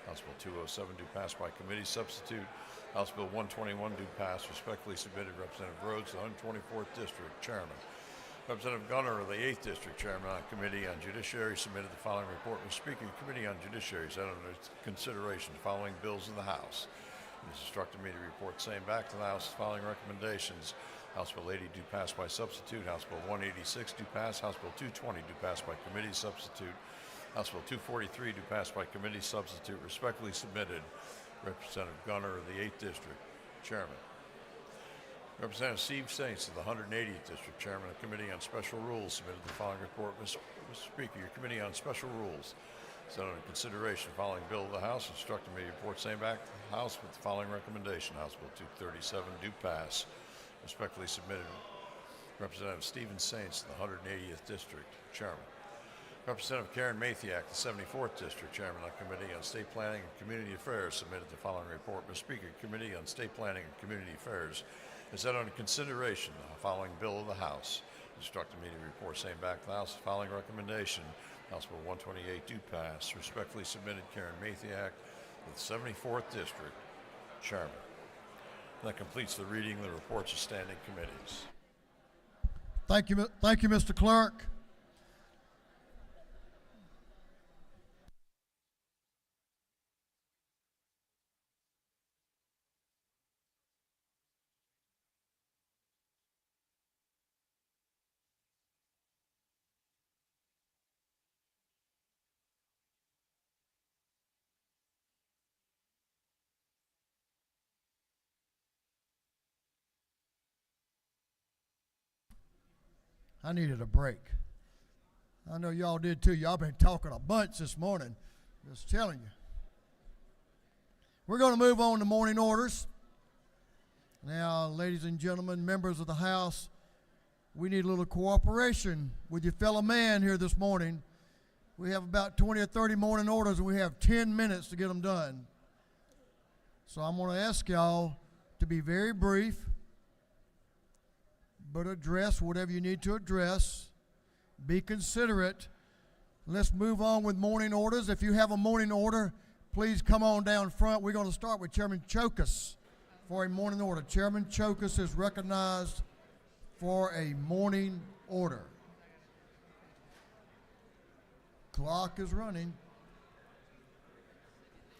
House Bill 207 do pass by committee substitute. House Bill 121 do pass. Respectfully submitted, Representative Rhodes, the 124th District Chairman. Representative Gunner of the 8th District Chairman on Committee on Judiciary submitted the following report. Mr. Speaker, your Committee on Judiciary has had under consideration the following bills in the House. It has instructed me to report same back to the House following recommendations. House Bill 80 do pass by substitute. House Bill 186 do pass. House Bill 220 do pass by committee substitute. House Bill 243 do pass by committee substitute. Respectfully submitted, Representative Gunner of the 8th District Chairman. Representative Steve Saints of the 180th District Chairman of the Committee on Special Rules submitted the following report. Mr. Speaker, your Committee on Special Rules is under consideration following bill of the House. Instructed me to report same back to the House with the following recommendation. House Bill 237 do pass. Respectfully submitted, Representative Stephen Saints of the 180th District Chairman. Representative Karen Mathiak, the 74th District Chairman of the Committee on State Planning and Community Affairs, submitted the following report. Mr. Speaker, Committee on State Planning and Community Affairs is that under consideration the following bill of the House. Instructed me to report same back to the House. The following recommendation. House Bill 128 do pass. Respectfully submitted, Karen Mathiak, the 74th District Chairman. That completes the reading of the reports of standing committees. Thank you, Mr. Clerk. I needed a break. I know y'all did too. Y'all been talking a bunch this morning. Just telling you. We're going to move on to morning orders. Now, ladies and gentlemen, members of the House, we need a little cooperation with your fellow man here this morning. We have about 20 or 30 morning orders, and we have 10 minutes to get them done. So I'm going to ask y'all to be very brief, but address whatever you need to address. Be considerate. Let's move on with morning orders. If you have a morning order, please come on down front. We're going to start with Chairman Chokus for a morning order. Chairman Chokus is recognized for a morning order. Clock is running.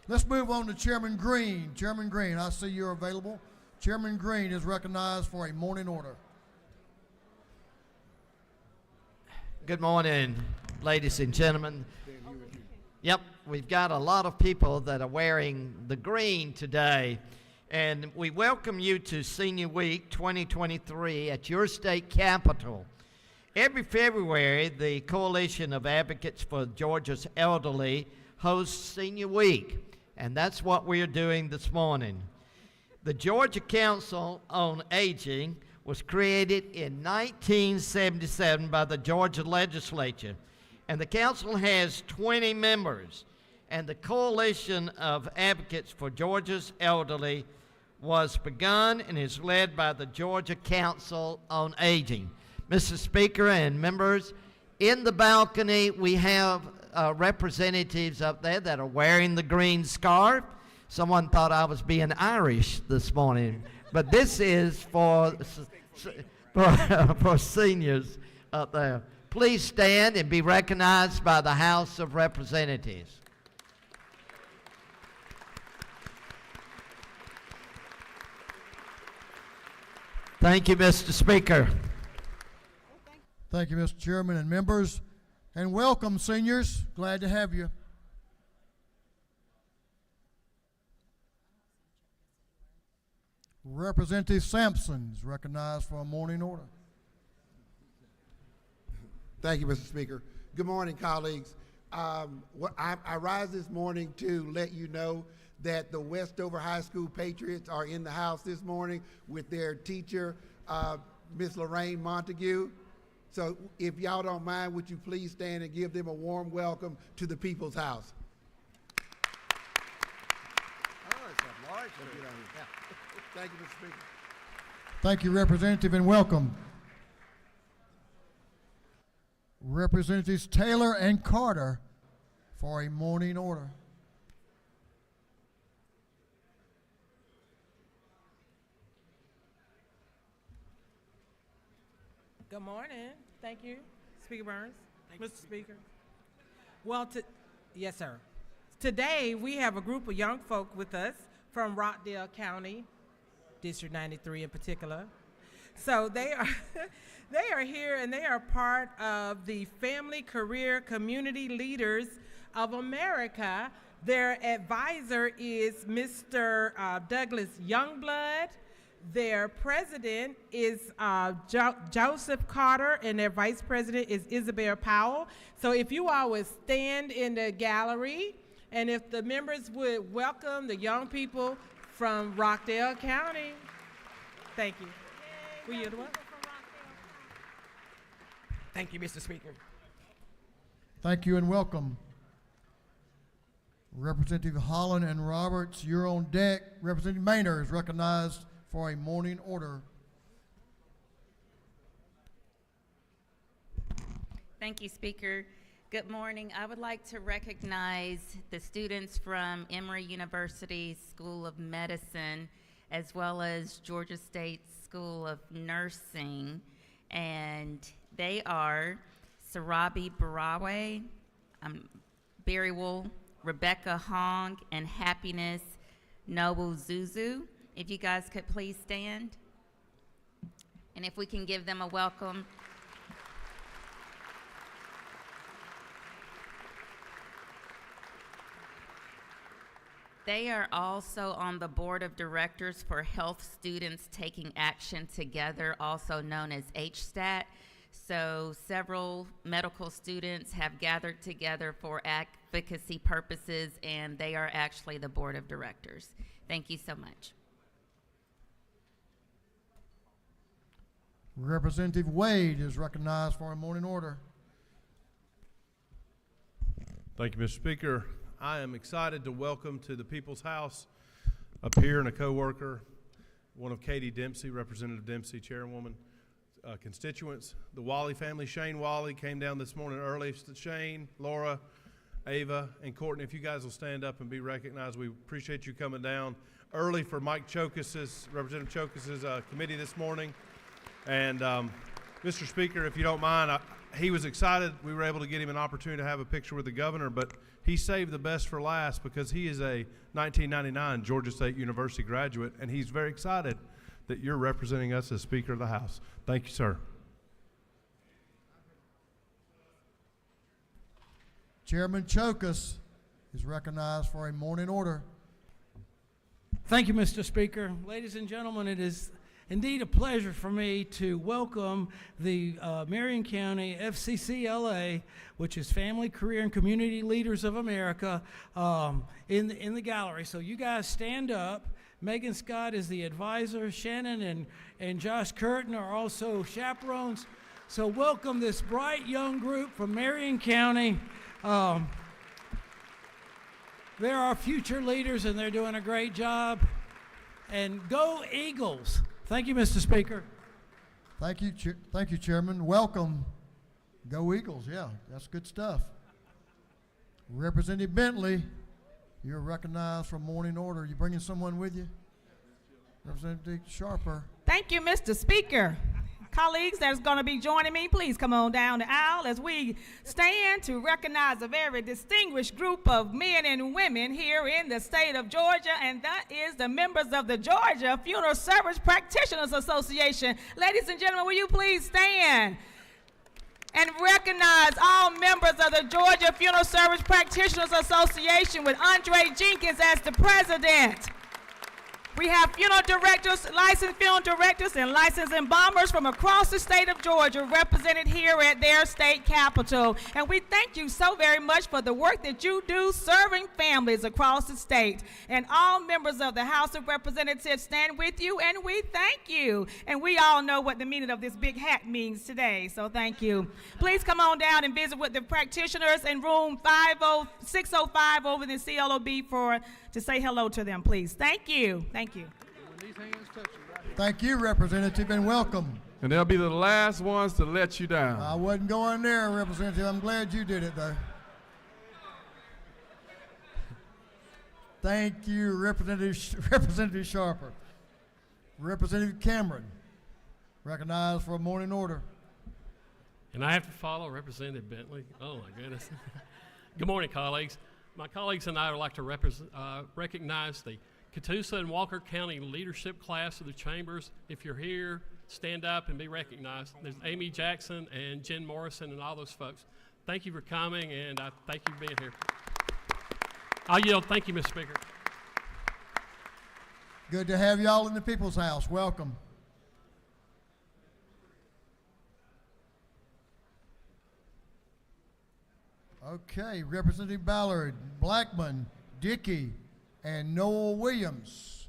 Let's move on to Chairman Green. Chairman Green, I see you're available. Chairman Green is recognized for a morning order. Good morning, ladies and gentlemen. Yep, we've got a lot of people that are wearing the green today, and we welcome you to Senior Week 2023 at your state capitol. Every February, the Coalition of Advocates for Georgia's Elderly hosts Senior Week, and that's what we're doing this morning. The Georgia Council on Aging was created in 1977 by the Georgia legislature, and the council has 20 members, and the Coalition of Advocates for Georgia's Elderly was begun and is led by the Georgia Council on Aging. Mr. Speaker and members, in the balcony we have representatives up there that are wearing the green scarf. Someone thought I was being Irish this morning but this is for for seniors up there. Please stand and be recognized by the House of Representatives. Thank you, Mr. Speaker. Thank you, Mr. Chairman and members, and welcome, seniors. Glad to have you. Representative Sampson is recognized for a morning order. Thank you, Mr. Speaker. Good morning, colleagues. I rise this morning to let you know that the Westover High School Patriots are in the house this morning with their teacher, Miss Lorraine Montague. So if y'all don't mind, would you please stand and give them a warm welcome to the People's House. Thank you, Mr. Speaker. Thank you, Representative, and welcome. Representatives Taylor and Carter for a morning order. Good morning. Thank you, Speaker Burns. Mr. Speaker. Well, yes, sir. Today, we have a group of young folk with us from Rockdale County, District 93 in particular. So they are, they are here and they are part of the Family Career Community Leaders of America. Their advisor is Mr. Douglas Youngblood. Their president is Joseph Carter, and their vice president is Isabel Powell. So if you all would stand in the gallery, and if the members would welcome the young people from Rockdale County. Thank you. Will you do what? Thank you, Mr. Speaker. Thank you and welcome. Representative Holland and Roberts, you're on deck. Representative Maynard is recognized for a morning order. Thank you, Speaker. Good morning. I would like to recognize the students from Emory University School of Medicine, as well as Georgia State School of Nursing, and they are Sarabi Barawe, Berrywool, Rebecca Hong, and Happiness Noble Zuzu. If you guys could please stand, and if we can give them a welcome. They are also on the board of directors for Health Students Taking Action Together, also known as HSTAT. So several medical students have gathered together for advocacy purposes, and they are actually the board of directors. Thank you so much. Representative Wade is recognized for a morning order. Thank you, Mr. Speaker. I am excited to welcome to the People's House up here and a co-worker, one of Katie Dempsey, Representative Dempsey, Chairwoman, constituents. The Wally family, Shane Wally, came down this morning early. Shane, Laura, Ava, and Courtney, if you guys will stand up and be recognized, we appreciate you coming down early for Mike Chokas's, Representative Chokas's committee this morning. And Mr. Speaker, if you don't mind, he was excited we were able to get him an opportunity to have a picture with the governor, but he saved the best for last because he is a 1999 Georgia State University graduate, and he's very excited that you're representing us as Speaker of the House. Thank you, sir. Chairman Chokas is recognized for a morning order. Thank you, Mr. Speaker. Ladies and gentlemen, it is indeed a pleasure for me to welcome the Marion County FCCLA, which is Family, Career, and Community Leaders of America, in the gallery. So you guys stand up. Megan Scott is the advisor. Shannon and Josh Curtin are also chaperones. So welcome this bright young group from Marion County. They're our future leaders, and they're doing a great job. And go Eagles! Thank you, Mr. Speaker. Thank you, Chairman. Welcome. Go Eagles, yeah, that's good stuff. Representative Bentley, you're recognized for morning order. You bringing someone with you? Representative Sharper. Thank you, Mr. Speaker. Colleagues that's going to be joining me, please come on down the aisle as we stand to recognize a very distinguished group of men and women here in the state of Georgia, and that is the members of the Georgia Funeral Service Practitioners Association. Ladies and gentlemen, will you please stand and recognize all members of the Georgia Funeral Service Practitioners Association with Andre Jenkins as the president. We have funeral directors, licensed funeral directors, and licensed embalmers from across the state of Georgia represented here at their state capitol. And we thank you so very much for the work that you do serving families across the state. And all members of the House of Representatives stand with you, and we thank you. And we all know what the meaning of this big hat means today, so thank you. Please come on down and visit with the practitioners in room 605 over in the CLOB to say hello to them, please. Thank you. Thank you. Thank you, Representative, and welcome. And they'll be the last ones to let you down. I wasn't going there, Representative. I'm glad you did it, though. Thank you, Representative Sharper. Representative Cameron, recognized for a morning order. And I have to follow Representative Bentley. Oh, my goodness. Good morning, colleagues. My colleagues and I would like to recognize the Catoosa and Walker County leadership class of the chambers. If you're here, stand up and be recognized. There's Amy Jackson and Jen Morrison and all those folks. Thank you for coming, and I thank you for being here. I'll yield. Thank you, Mr. Speaker. Good to have y'all in the People's House. Welcome. Okay, Representative Ballard, Blackman, Dickey, and Noel Williams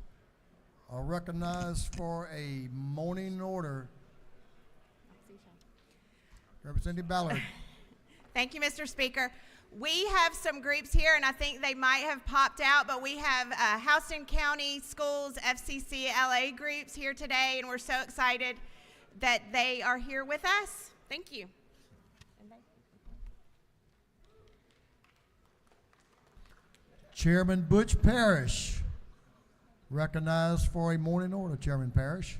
are recognized for a morning order. Representative Ballard. Thank you, Mr. Speaker. We have some groups here, and I think they might have popped out, but we have Houston County Schools FCCLA groups here today, and we're so excited that they are here with us. Thank you. Chairman Butch Parrish, recognized for a morning order. Chairman Parrish.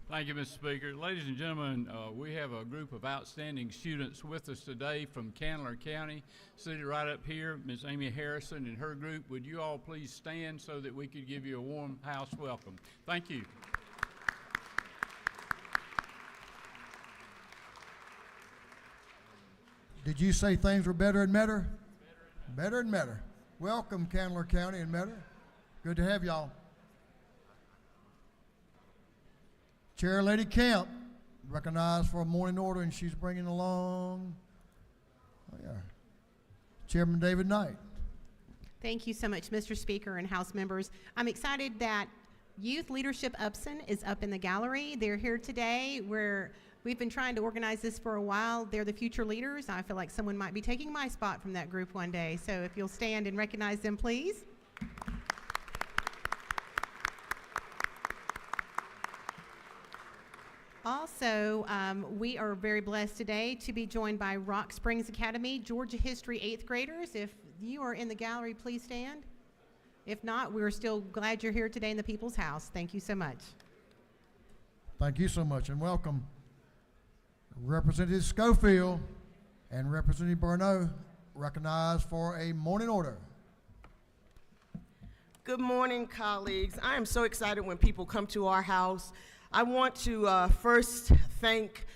Thank you, Mr. Speaker. Ladies and gentlemen, we have a group of outstanding students with us today from Candler County, seated right up here. Ms. Amy Harrison and her group, would you all please stand so that we could give you a warm house welcome? Thank you. Did you say things were better and better? Better and better. Welcome, Candler County and Metter. Good to have y'all. Chair Lady Camp, recognized for a morning order, and she's bringing along, Chairman David Knight. Thank you so much, Mr. Speaker and House members. I'm excited that Youth Leadership Upson is up in the gallery. They're here today. We've been trying to organize this for a while. They're the future leaders. I feel like someone might be taking my spot from that group one day. So if you'll stand and recognize them, please. Also, we are very blessed today to be joined by Rock Springs Academy Georgia History 8th graders. If you are in the gallery, please stand. If not, we're still glad you're here today in the People's House. Thank you so much. Thank you so much, and welcome. Representative Schofield and Representative Burnett, recognized for a morning order. Good morning, colleagues. I am so excited when people come to our house. I want to first thank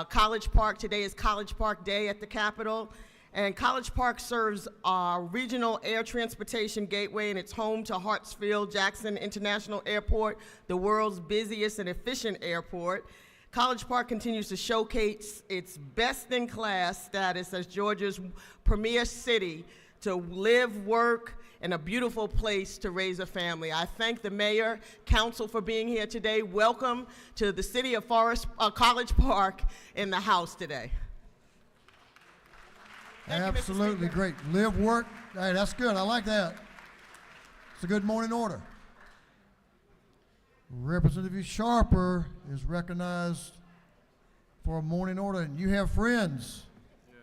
College Park. Today is College Park Day at the Capitol. And College Park serves our regional air transportation gateway, and it's home to Hartsfield-Jackson International Airport, the world's busiest and efficient airport. College Park continues to showcase its best-in-class status as Georgia's premier city to live, work, and a beautiful place to raise a family. I thank the mayor, council for being here today. Welcome to the city of College Park in the House today. Absolutely great. Live, work. Hey, that's good. I like that. It's a good morning order. Representative Sharper is recognized for a morning order, and you have friends. Yes.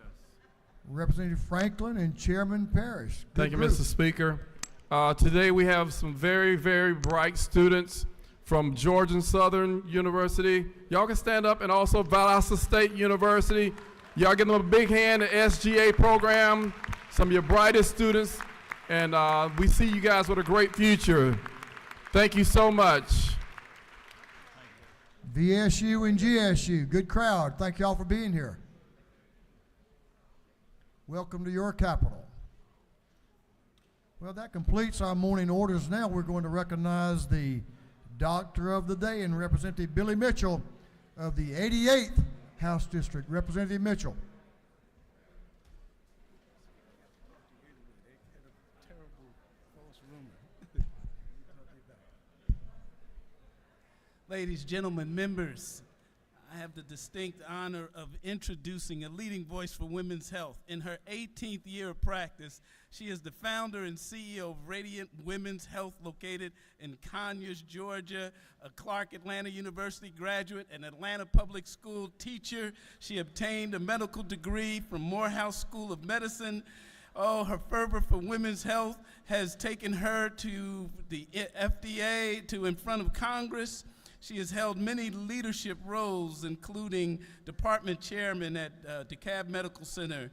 Representative Franklin and Chairman Parrish. Thank you, Mr. Speaker. Today we have some very, very bright students from Georgia Southern University. Y'all can stand up, and also Valdosta State University. Y'all give them a big hand, the SGA program, some of your brightest students, and we see you guys with a great future. Thank you so much. VSU and GSU, good crowd. Thank y'all for being here. Welcome to your capital. Well, that completes our morning orders. Now we're going to recognize the Doctor of the Day and Representative Billy Mitchell of the 88th House District. Representative Mitchell. Ladies, gentlemen, members, I have the distinct honor of introducing a leading voice for women's health. In her 18th year of practice, she is the founder and CEO of Radiant Women's Health, located in Conyers, Georgia, a Clark Atlanta University graduate, an Atlanta Public School teacher. She obtained a medical degree from Morehouse School of Medicine. Oh, her fervor for women's health has taken her to the FDA, to in front of Congress. She has held many leadership roles, including department chairman at DeKalb Medical Center,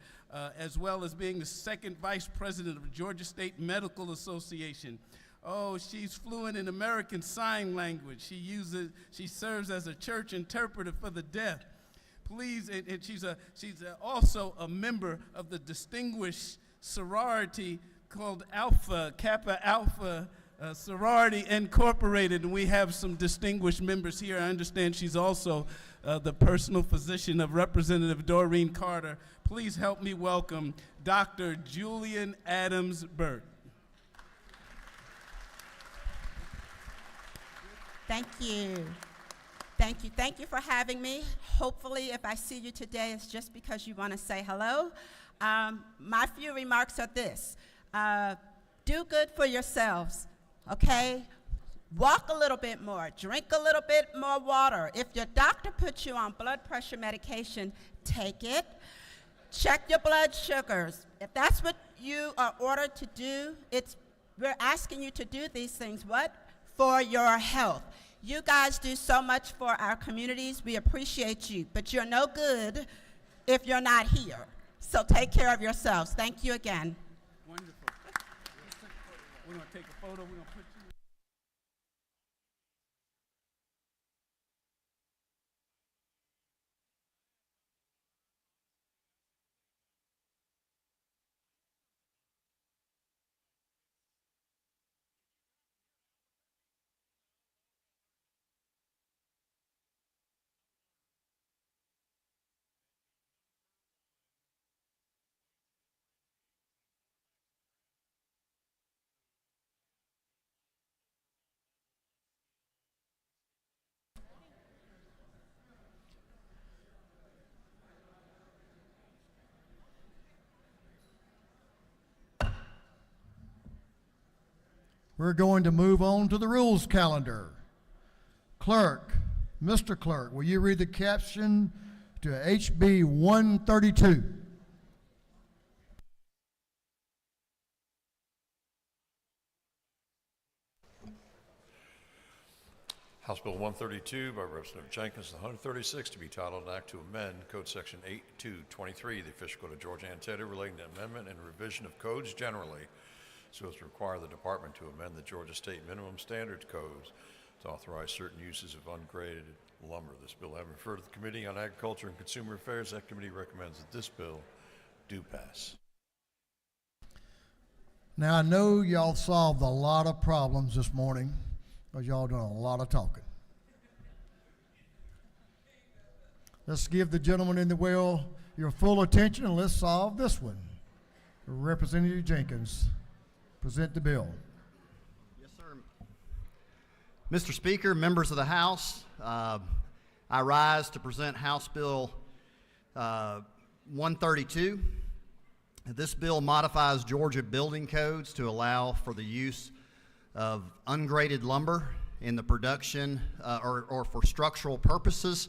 as well as being the second vice president of Georgia State Medical Association. Oh, she's fluent in American Sign Language. She serves as a church interpreter for the deaf. Please, and she's also a member of the distinguished sorority called Kappa Alpha Sorority Incorporated, and we have some distinguished members here. I understand she's also the personal physician of Representative Doreen Carter. Please help me welcome Dr. Julian Adams Burt. Thank you. Thank you. Thank you for having me. Hopefully, if I see you today, it's just because you want to say hello. My few remarks are this. Do good for yourselves. Okay? Walk a little bit more. Drink a little bit more water. If your doctor puts you on blood pressure medication, take it. Check your blood sugars. If that's what you are ordered to do, we're asking you to do these things, what? For your health. You guys do so much for our communities. We appreciate you, but you're no good if you're not here. So take care of yourselves. Thank you again. Wonderful. We're going to take a photo. We're going to put you. We're going to move on to the rules calendar. Clerk, Mr. Clerk, will you read the caption to HB 132? House Bill 132 by Representative Jenkins, the 136 to be titled an act to amend Code Section 8223, the official code of Georgia Antietam, relating to amendment and revision of codes generally, so as to require the department to amend the Georgia State Minimum Standards Codes to authorize certain uses of ungraded lumber. This bill having referred to the Committee on Agriculture and Consumer Affairs, that committee recommends that this bill do pass. Now, I know y'all solved a lot of problems this morning because y'all done a lot of talking. Let's give the gentleman in the well your full attention and let's solve this one. Representative Jenkins, present the bill. Yes, sir. Mr. Speaker, members of the House, I rise to present House Bill 132. This bill modifies Georgia building codes to allow for the use of ungraded lumber in the production or for structural purposes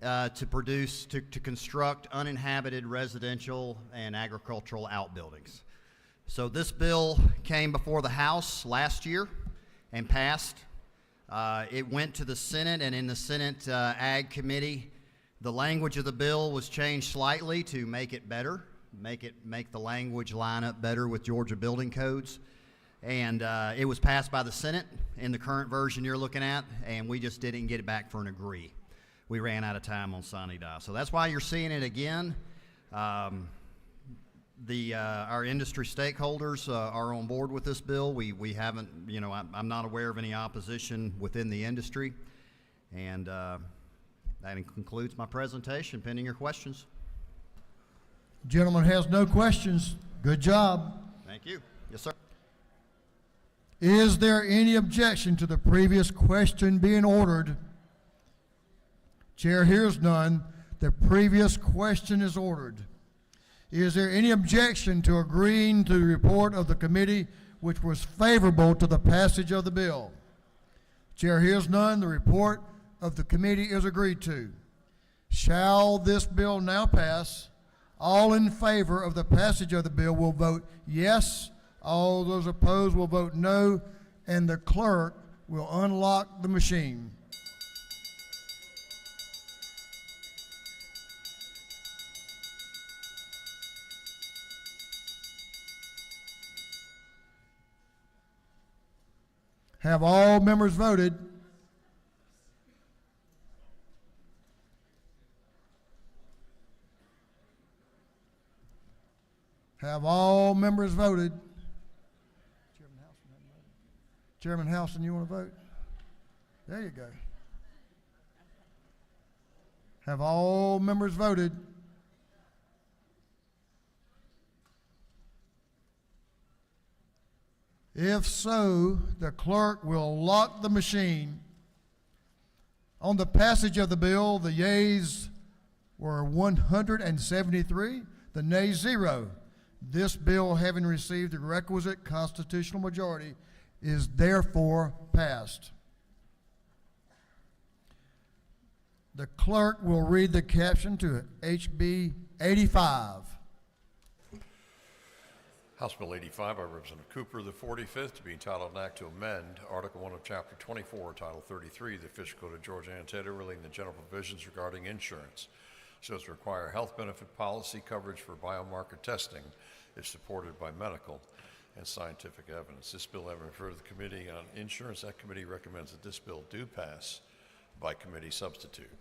to construct uninhabited residential and agricultural outbuildings. So this bill came before the House last year and passed. It went to the Senate, and in the Senate Ag Committee, the language of the bill was changed slightly to make it better, make the language line up better with Georgia building codes. And it was passed by the Senate in the current version you're looking at, and we just didn't get it back for an agree. We ran out of time on sine die. So that's why you're seeing it again. Our industry stakeholders are on board with this bill. We haven't, I'm not aware of any opposition within the industry. And that concludes my presentation, pending your questions. Gentleman has no questions. Good job. Thank you. Yes, sir. Is there any objection to the previous question being ordered? Chair hears none. The previous question is ordered. Is there any objection to agreeing to the report of the committee which was favorable to the passage of the bill? Chair hears none. The report of the committee is agreed to. Shall this bill now pass? All in favor of the passage of the bill will vote yes. All those opposed will vote no, and the clerk will unlock the machine. Have all members voted? Have all members voted? Chairman Houston, you want to vote? There you go. Have all members voted? If so, the clerk will lock the machine. On the passage of the bill, the yeas were 173, the nays 0. This bill, having received the requisite constitutional majority, is therefore passed. The clerk will read the caption to HB 85. House Bill 85 by Representative Cooper, the 45th, to be entitled an act to amend Article 1 of Chapter 24, Title 33 of the Official Code of Georgia Antietam relating to general provisions regarding insurance, so as to require health benefit policy coverage for biomarker testing if supported by medical and scientific evidence. This bill having referred to the Committee on Insurance, that committee recommends that this bill do pass by committee substitute.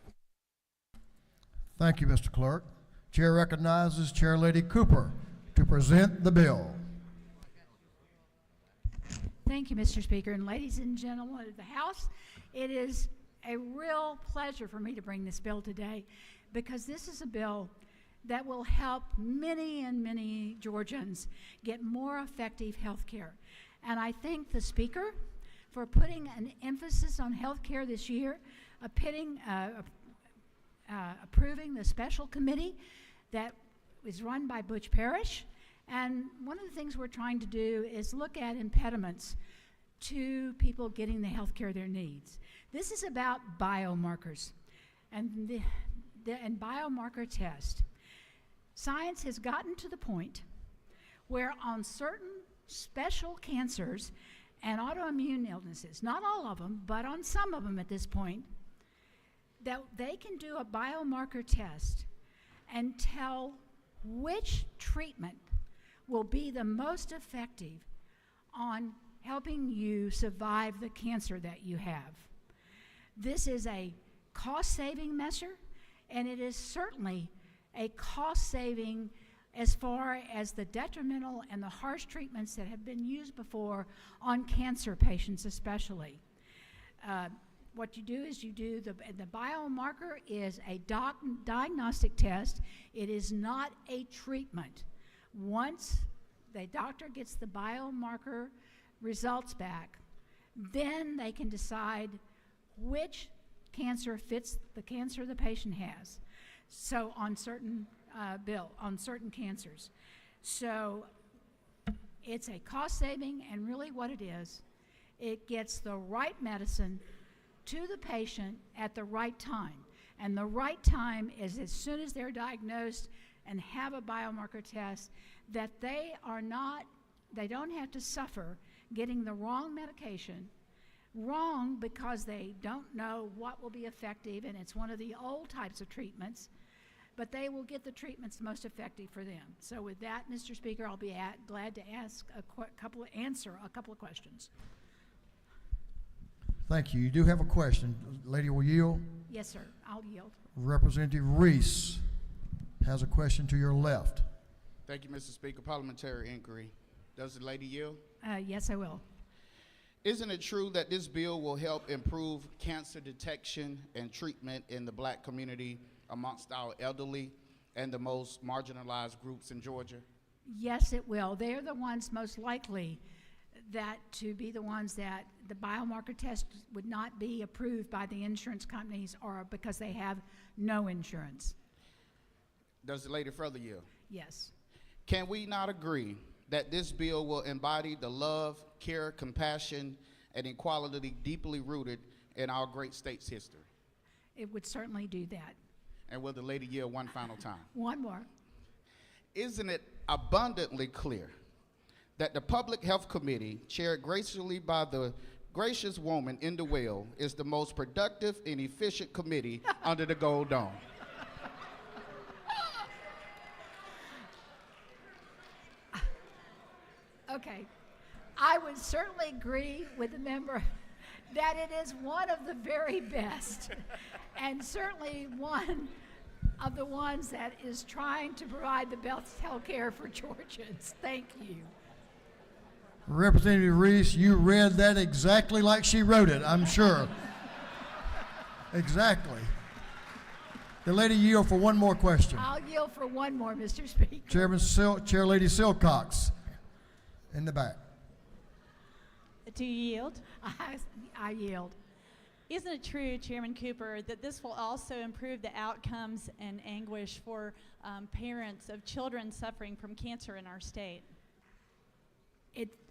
Thank you, Mr. Clerk. Chair recognizes Chair Lady Cooper to present the bill. Thank you, Mr. Speaker. And ladies and gentlemen of the House, it is a real pleasure for me to bring this bill today, because this is a bill that will help many and many Georgians get more effective health care. And I thank the Speaker for putting an emphasis on health care this year, approving the special committee that is run by Butch Parrish. And one of the things we're trying to do is look at impediments to people getting the health care their needs. This is about biomarkers and and biomarker test. Science has gotten to the point where on certain special cancers and autoimmune illnesses, not all of them, but on some of them at this point, that they can do a biomarker test and tell which treatment will be the most effective on helping you survive the cancer that you have. This is a cost-saving measure, and it is certainly a cost-saving as far as the detrimental and the harsh treatments that have been used before on cancer patients especially. What you do is the biomarker is a diagnostic test. It is not a treatment. Once the doctor gets the biomarker results back, then they can decide which cancer fits the cancer the patient has. So on certain on certain cancers. So it's a cost saving, and really what it is, it gets the right medicine to the patient at the right time. And the right time is as soon as they're diagnosed and have a biomarker test, that they are not they don't have to suffer getting the wrong medication, wrong because they don't know what will be effective, and it's one of the old types of treatments, but they will get the treatments most effective for them. So with that, Mr. Speaker, I'll be glad to answer a couple of questions. Thank you. You do have a question. Lady will yield. Yes, sir. I'll yield. Representative Reese has a question to your left. Thank you, Mr. Speaker. Parliamentary inquiry. Does the lady yield? Yes, I will. Isn't it true that this bill will help improve cancer detection and treatment in the black community amongst our elderly and the most marginalized groups in Georgia? Yes, it will. They're the ones most likely that to be the ones that the biomarker test would not be approved by the insurance companies or because they have no insurance. Does the lady further yield? Yes. Can we not agree that this bill will embody the love, care, compassion, and equality deeply rooted in our great state's history? It would certainly do that. And will the lady yield one final time? One more. Isn't it abundantly clear that the Public Health Committee, chaired graciously by the gracious woman in the well, is the most productive and efficient committee under the Gold Dome? Okay. I would certainly agree with the member that it is one of the very best and certainly one of the ones that is trying to provide the best health care for Georgians. Thank you. Representative Reese, you read that exactly like she wrote it, I'm sure. Exactly. The lady yield for one more question. I'll yield for one more, Mr. Speaker. Chair Lady Silcox in the back. Do you yield? I yield. Isn't it true, Chairman Cooper, that this will also improve the outcomes and anguish for parents of children suffering from cancer in our state?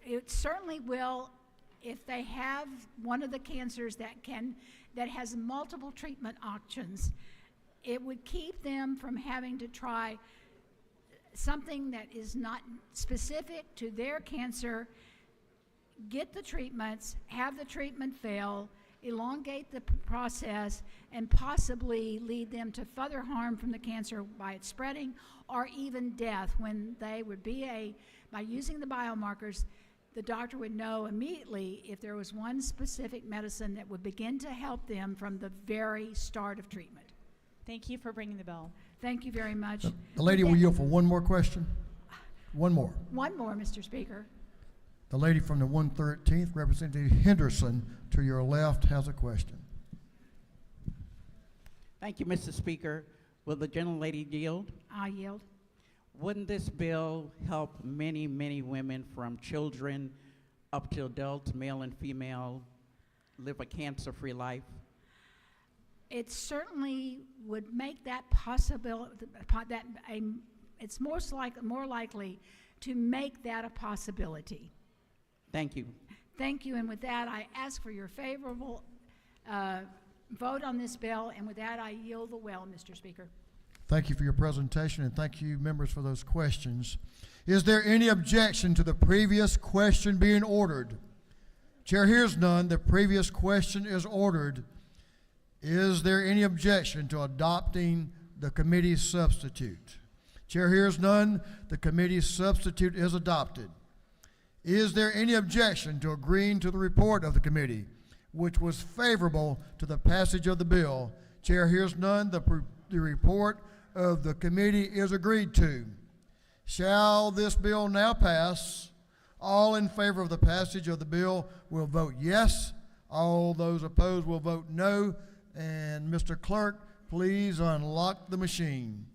It certainly will if they have one of the cancers that has multiple treatment options. It would keep them from having to try something that is not specific to their cancer, get the treatments, have the treatment fail, elongate the process, and possibly lead them to further harm from the cancer by its spreading or even death when they would be by using the biomarkers, the doctor would know immediately if there was one specific medicine that would begin to help them from the very start of treatment. Thank you for bringing the bill. Thank you very much. The lady will yield for one more question. One more. One more, Mr. Speaker. The lady from the 113th, Representative Henderson, to your left, has a question. Thank you, Mr. Speaker. Will the gentlelady yield? I'll yield. Wouldn't this bill help many, many women from children up to adults, male and female, live a cancer-free life? It certainly would make that possibility, it's more likely to make that a possibility. Thank you. Thank you, and with that, I ask for your favorable vote on this bill, and with that, I yield the well, Mr. Speaker. Thank you for your presentation, and thank you, members, for those questions. Is there any objection to the previous question being ordered? Chair hears none. The previous question is ordered. Is there any objection to adopting the committee's substitute? Chair hears none. The committee's substitute is adopted. Is there any objection to agreeing to the report of the committee, which was favorable to the passage of the bill? Chair hears none. The report of the committee is agreed to. Shall this bill now pass? All in favor of the passage of the bill will vote yes. All those opposed will vote no. And Mr. Clerk, please unlock the machine.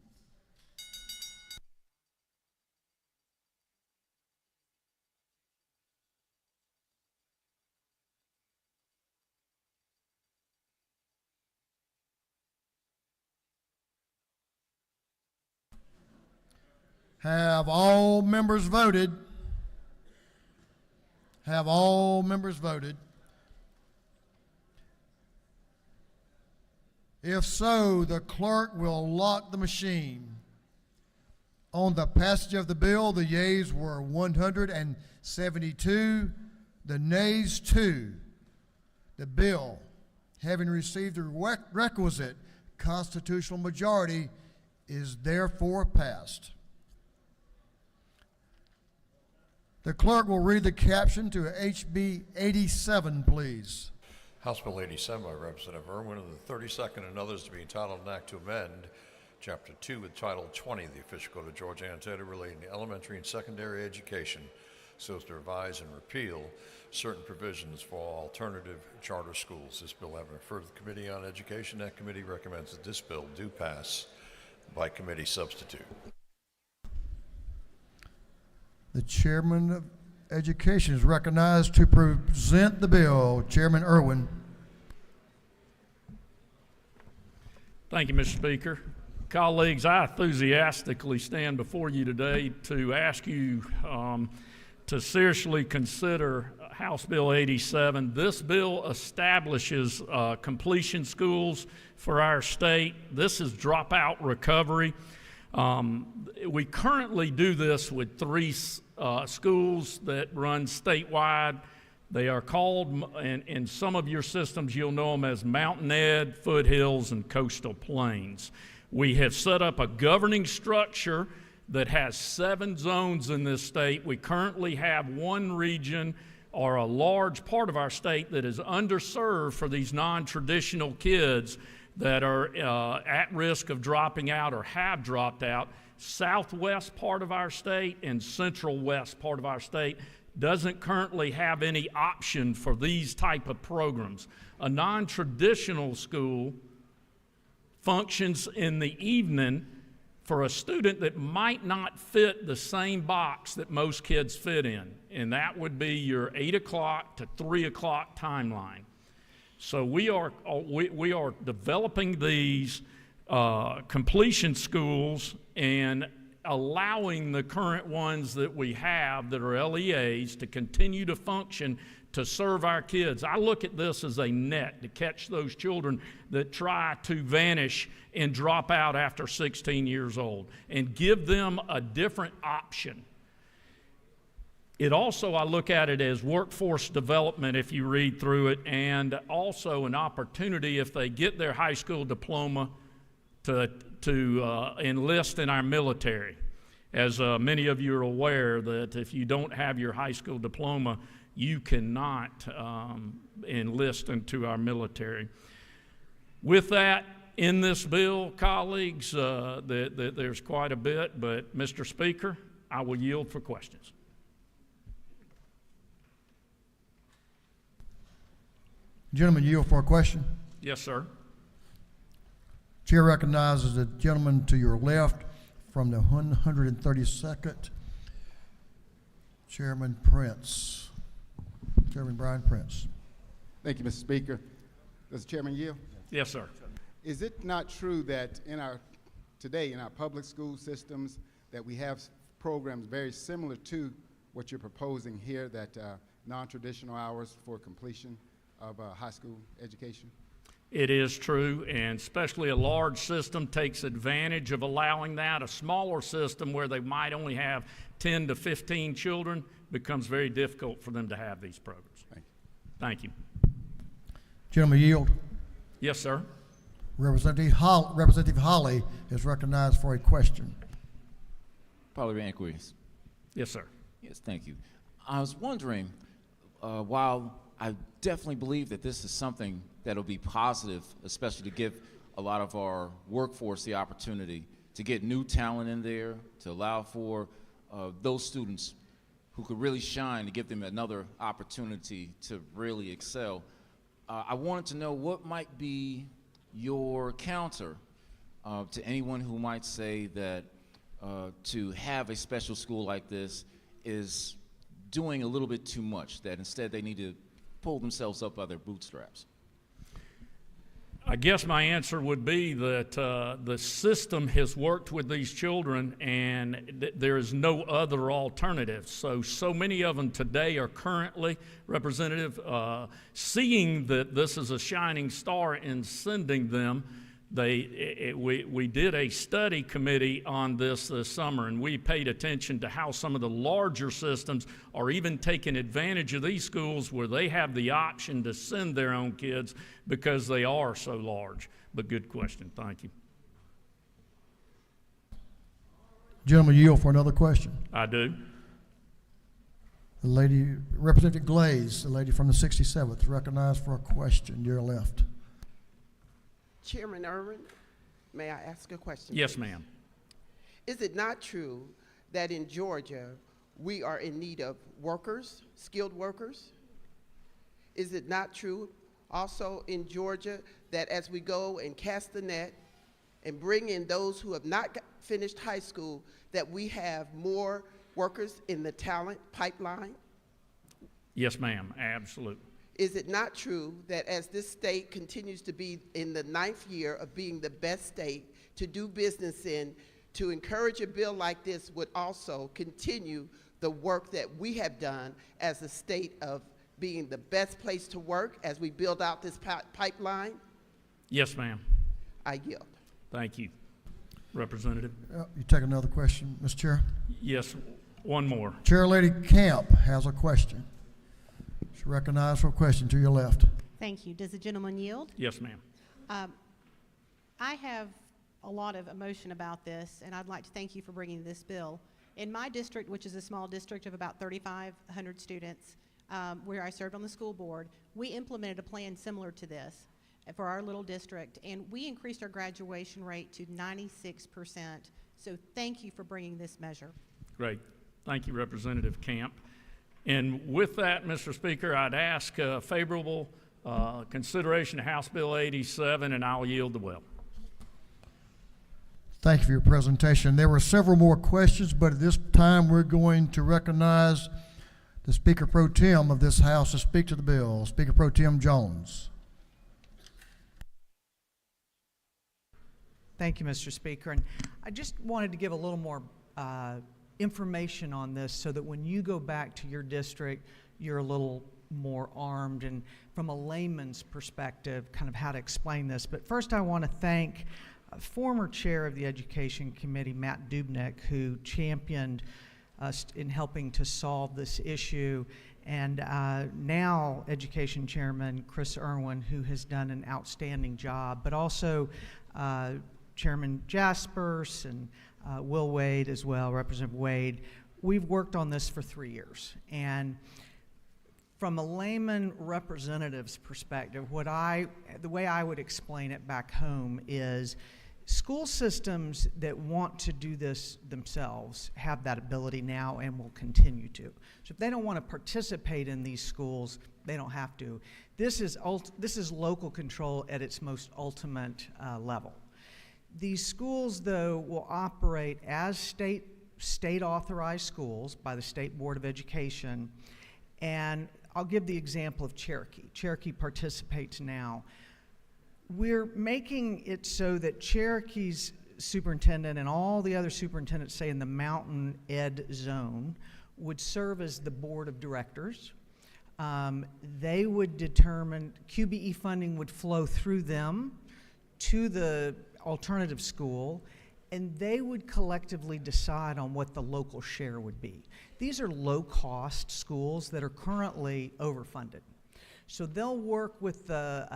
Have all members voted? Have all members voted? If so, the clerk will lock the machine. On the passage of the bill, the yeas were 172, the nays 2. The bill, having received the requisite constitutional majority, is therefore passed. The clerk will read the caption to HB 87, please. House Bill 87 by Representative Irwin of the 32nd and others to be entitled an act to amend Chapter 2 with Title 20 of the Official Code of Georgia Annotated relating to elementary and secondary education so as to revise and repeal certain provisions for alternative charter schools. This bill having referred to the Committee on Education, that committee recommends that this bill do pass by committee substitute. The Chairman of Education is recognized to present the bill. Chairman Irwin. Thank you, Mr. Speaker. Colleagues, I enthusiastically stand before you today to ask you to seriously consider House Bill 87. This bill establishes completion schools for our state. This is dropout recovery. We currently do this with 3 schools that run statewide. They are called, in some of your systems, you'll know them as Mountain Ed, Foothills, and Coastal Plains. We have set up a governing structure that has 7 zones in this state. We currently have 1 region or a large part of our state that is underserved for these non-traditional kids that are at risk of dropping out or have dropped out. Southwest part of our state and central west part of our state doesn't currently have any option for these type of programs. A non-traditional school functions in the evening for a student that might not fit the same box that most kids fit in, and that would be your 8 o'clock to 3 o'clock timeline. So we are developing these completion schools and allowing the current ones that we have that are LEAs to continue to function to serve our kids. I look at this as a net to catch those children that try to vanish and drop out after 16 years old and give them a different option. It also, I look at it as workforce development if you read through it, and also an opportunity if they get their high school diploma to enlist in our military. As many of you are aware that if you don't have your high school diploma, you cannot enlist into our military. With that, in this bill, colleagues, there's quite a bit, but Mr. Speaker, I will yield for questions. Gentleman yield for a question. Yes, sir. Chair recognizes the gentleman to your left from the 132nd, Chairman Prince. Chairman Brian Prince. Thank you, Mr. Speaker. Does the Chairman yield? Yes, sir. Is it not true that today in our public school systems that we have programs very similar to what you're proposing here, that non-traditional hours for completion of high school education? It is true, and especially a large system takes advantage of allowing that. A smaller system where they might only have 10 to 15 children becomes very difficult for them to have these programs. Thank you. Gentleman yield. Yes, sir. Representative Holly is recognized for a question. Parliamentary inquiries. Yes, sir. Yes, thank you. I was wondering, while I definitely believe that this is something that'll be positive, especially to give a lot of our workforce the opportunity to get new talent in there, to allow for those students who could really shine, to give them another opportunity to really excel. I wanted to know what might be your counter to anyone who might say that to have a special school like this is doing a little bit too much, that instead they need to pull themselves up by their bootstraps. I guess my answer would be that the system has worked with these children and there is no other alternative. So many of them today are currently, Representative, seeing that this is a shining star and sending them We did a study committee on this summer, and we paid attention to how some of the larger systems are even taking advantage of these schools where they have the option to send their own kids because they are so large. But good question. Thank you. Gentleman yield for another question. I do. The lady, Representative Glaze, the lady from the 67th, recognized for a question to your left. Chairman Irwin, may I ask a question? Yes, please? ma'am. Is it not true that in Georgia we are in need of workers, skilled workers? Is it not true also in Georgia that as we go and cast the net and bring in those who have not finished high school, that we have more workers in the talent pipeline? Yes, ma'am, absolutely. Is it not true that as this state continues to be in the 9th year of being the best state to do business in, to encourage a bill like this would also continue the work that we have done as a state of being the best place to work as we build out this pipeline? Yes, ma'am. I yield. Thank you. Representative? You take another question, Mr. Chair? Yes, one more. Chair Lady Camp has a question. She's recognized for a question to your left. Thank you. Does the gentleman yield? Yes, ma'am. I have a lot of emotion about this, and I'd like to thank you for bringing this bill. In my district, which is a small district of about 3,500 students, where I served on the school board, we implemented a plan similar to this for our little district, and we increased our graduation rate to 96%. So thank you for bringing this measure. Great. Thank you, Representative Camp. And with that, Mr. Speaker, I'd ask favorable consideration of House Bill 87, and I'll yield the will. Thank you for your presentation. There were several more questions, but at this time we're going to recognize the Speaker Pro Tem of this House to speak to the bill. Speaker Pro Tem Jones. Thank you, Mr. Speaker. And I just wanted to give a little more information on this so that when you go back to your district, you're a little more armed and from a layman's perspective, kind of how to explain this. But first I want to thank former chair of the Education Committee, Matt Dubnik, who championed us in helping to solve this issue, and now Education Chairman Chris Irwin, who has done an outstanding job, but also Chairman Jaspers and Will Wade as well, Representative Wade. We've worked on this for 3 years, and from a layman representative's perspective, the way I would explain it back home is school systems that want to do this themselves have that ability now and will continue to. So if they don't want to participate in these schools, they don't have to. This is local control at its most ultimate level. These schools, though, will operate as state-authorized schools by the State Board of Education, and I'll give the example of Cherokee. Cherokee participates now. We're making it so that Cherokee's superintendent and all the other superintendents, say in the Mountain Ed Zone, would serve as the board of directors. They would determine, QBE funding would flow through them to the alternative school, and they would collectively decide on what the local share would be. These are low-cost schools that are currently overfunded. So they'll work with the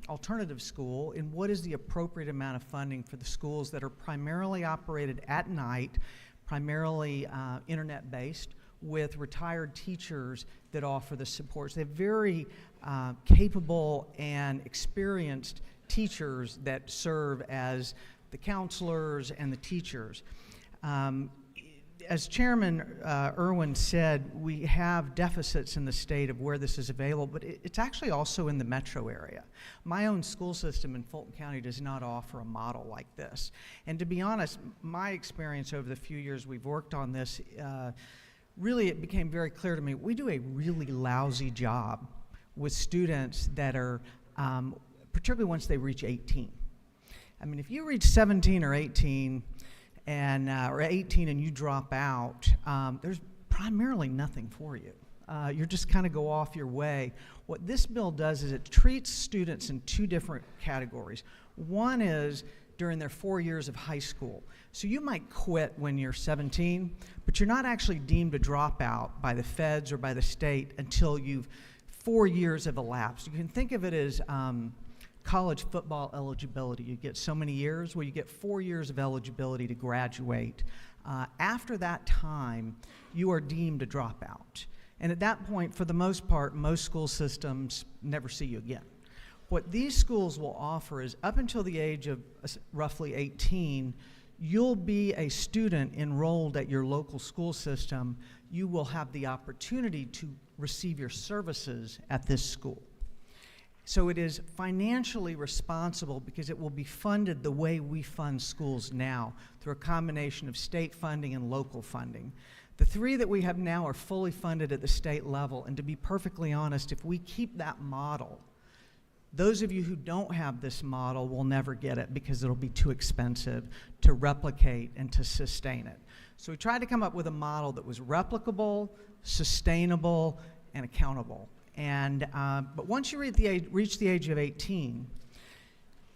alternative school in what is the appropriate amount of funding for the schools that are primarily operated at night, primarily internet-based, with retired teachers that offer the supports. They have very capable and experienced teachers that serve as the counselors and the teachers. As Chairman Irwin said, we have deficits in the state of where this is available, but it's actually also in the metro area. My own school system in Fulton County does not offer a model like this. And to be honest, my experience over the few years we've worked on this, really it became very clear to me, we do a really lousy job with students that are, particularly once they reach 18. I mean, if you reach 17 or 18, or 18 and you drop out, there's primarily nothing for you. you're just kind of go off your way. What this bill does is it treats students in two different categories. One is during their 4 years of high school. So you might quit when you're 17, but you're not actually deemed a dropout by the feds or by the state until 4 years have elapsed. You can think of it as college football eligibility. You get so many years, well, you get 4 years of eligibility to graduate. After that time, you are deemed a dropout. And at that point, for the most part, most school systems never see you again. What these schools will offer is up until the age of roughly 18, you'll be a student enrolled at your local school system. You will have the opportunity to receive your services at this school. So it is financially responsible because it will be funded the way we fund schools now, through a combination of state funding and local funding. The three that we have now are fully funded at the state level, and to be perfectly honest, if we keep that model, those of you who don't have this model will never get it because it'll be too expensive to replicate and to sustain it. So we tried to come up with a model that was replicable, sustainable, and accountable. And, but once you reach the age of 18,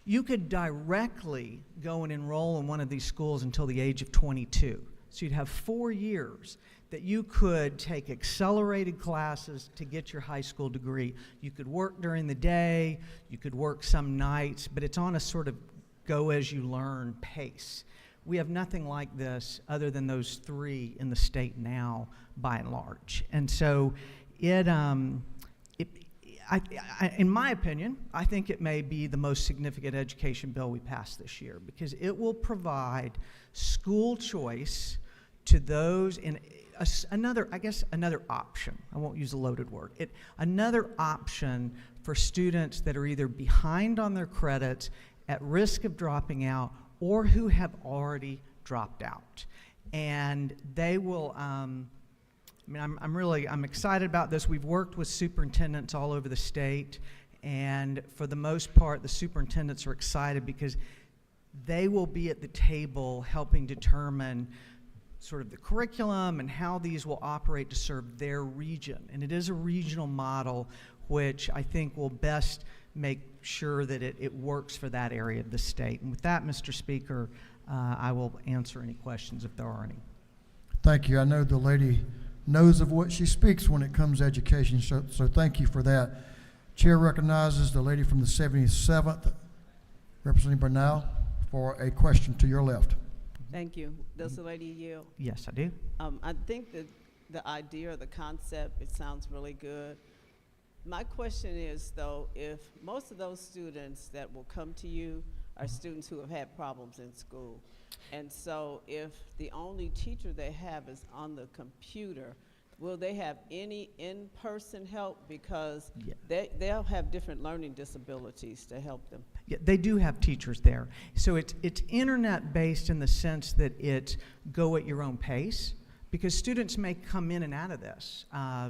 you could directly go and enroll in one of these schools until the age of 22. So you'd have 4 years that you could take accelerated classes to get your high school degree. You could work during the day, you could work some nights, but it's on a sort of go-as-you-learn pace. We have nothing like this other than those three in the state now, by and large. And so in my opinion, I think it may be the most significant education bill we passed this year because it will provide school choice to those in another option. I won't use a loaded word. Another option for students that are either behind on their credits, at risk of dropping out, or who have already dropped out. And they will, I'm excited about this. We've worked with superintendents all over the state, and for the most part, the superintendents are excited because they will be at the table helping determine sort of the curriculum and how these will operate to serve their region. And it is a regional model which I think will best make sure that it works for that area of the state. And with that, Mr. Speaker, I will answer any questions if there are any. Thank you. I know the lady knows of what she speaks when it comes to education, so thank you for that. Chair recognizes the lady from the 77th, Representative Bernal, for a question to your left. Thank you. Does the lady yield? Yes, I do. I think that the idea or the concept, it sounds really good. My question is, though, if most of those students that will come to you are students who have had problems in school, and so if the only teacher they have is on the computer, will they have any in-person help? Because they'll have different learning disabilities to help them. Yeah, they do have teachers there. So it's internet-based in the sense that it's go at your own pace, because students may come in and out of this.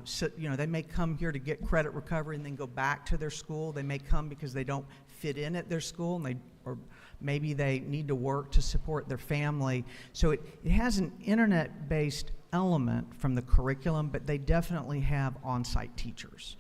So, they may come here to get credit recovery and then go back to their school. They may come because they don't fit in at their school, and or maybe they need to work to support their family. So it has an internet-based element from the curriculum, but they definitely have on-site teachers.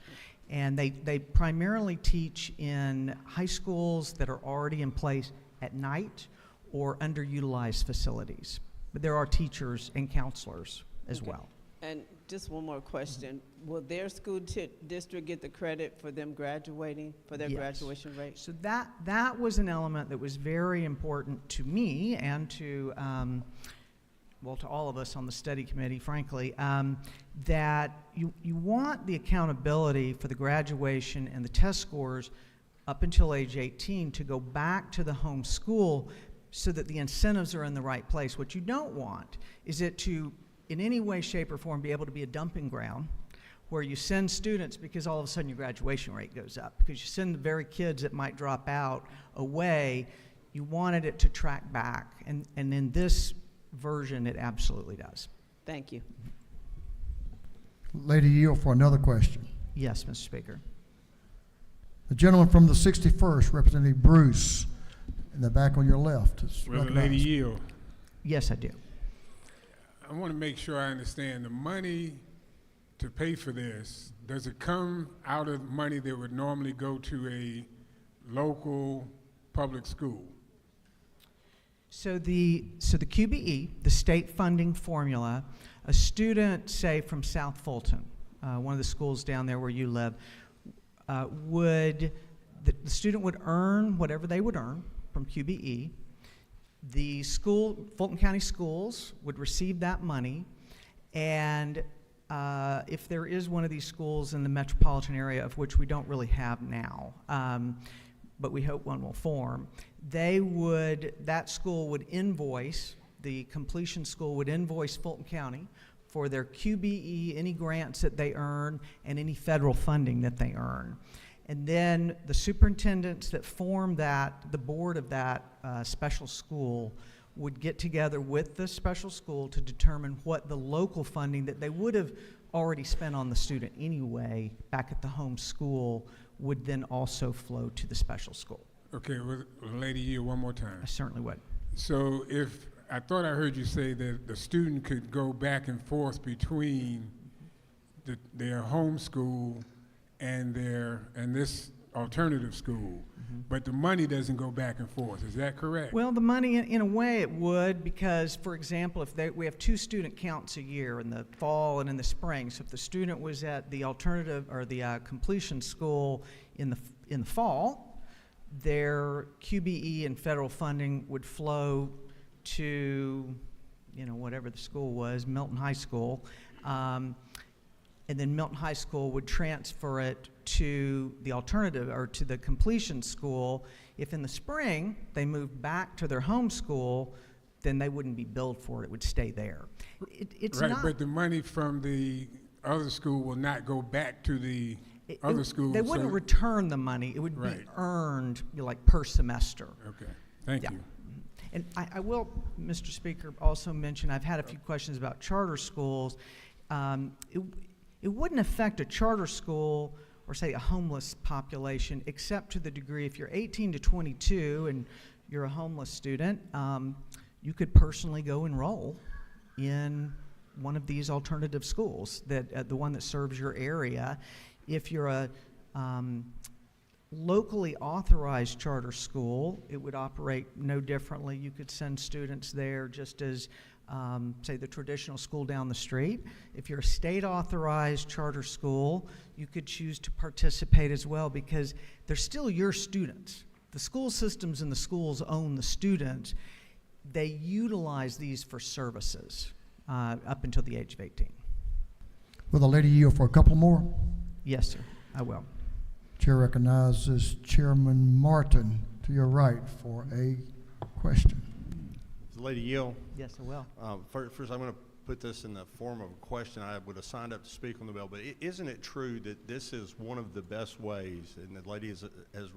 And they primarily teach in high schools that are already in place at night or underutilized facilities. But there are teachers and counselors as well. And just one more question. Will their school district get the credit for them graduating, for their graduation rate? So that was an element that was very important to me and to, to all of us on the study committee, frankly, that you want the accountability for the graduation and the test scores up until age 18 to go back to the home school so that the incentives are in the right place. What you don't want is it to, in any way, shape, or form, be able to be a dumping ground where you send students because all of a sudden your graduation rate goes up, because you send the very kids that might drop out away. You wanted it to track back, and in this version, it absolutely does. Thank you. Lady yield for another question. Yes, Mr. Speaker. The gentleman from the 61st, Representative Bruce, in the back on your left. Lady yield. Yes, I do. I want to make sure I understand the money to pay for this, does it come out of money that would normally go to a local public school? So the QBE, the state funding formula, a student, say from South Fulton, one of the schools down there where you live, the student would earn whatever they would earn from QBE. The school, Fulton County Schools, would receive that money, and if there is one of these schools in the metropolitan area, of which we don't really have now, but we hope one will form, that school would invoice, the completion school would invoice Fulton County for their QBE, any grants that they earn, and any federal funding that they earn. And then the superintendents that form the board of that special school would get together with the special school to determine what the local funding that they would have already spent on the student anyway back at the home school would then also flow to the special school. Okay, well, Lady Yield, one more time. I certainly would. So if, I thought I heard you say that the student could go back and forth between their home school and this alternative school, but the money doesn't go back and forth. Is that correct? Well, the money, in a way, it would, because, for example, if we have 2 student counts a year in the fall and in the spring. So if the student was at the alternative or the completion school in the fall, their QBE and federal funding would flow to, whatever the school was, Milton High School. And then Milton High School would transfer it to the alternative or to the completion school. If in the spring they moved back to their home school, then they wouldn't be billed for it. It would stay there. It's right, not, but the money from the other school will not go back to the other school. They wouldn't return the money. It would be earned like per semester. Okay, thank you. And I will, Mr. Speaker, also mention I've had a few questions about charter schools. It wouldn't affect a charter school or, say, a homeless population, except to the degree if you're 18 to 22 and you're a homeless student, you could personally go enroll in one of these alternative schools, the one that serves your area. If you're a locally authorized charter school, it would operate no differently. You could send students there just as say the traditional school down the street. If you're a state authorized charter school, you could choose to participate as well, because they're still your students. The school systems and the schools own the students. They utilize these for services up until the age of 18. Will the lady yield for a couple more? Yes, sir, I will. Chair recognizes Chairman Martin to your right for a question. Lady Yield? Yes, I will. First, I'm going to put this in the form of a question. I would have signed up to speak on the bill, but isn't it true that this is one of the best ways, and the lady has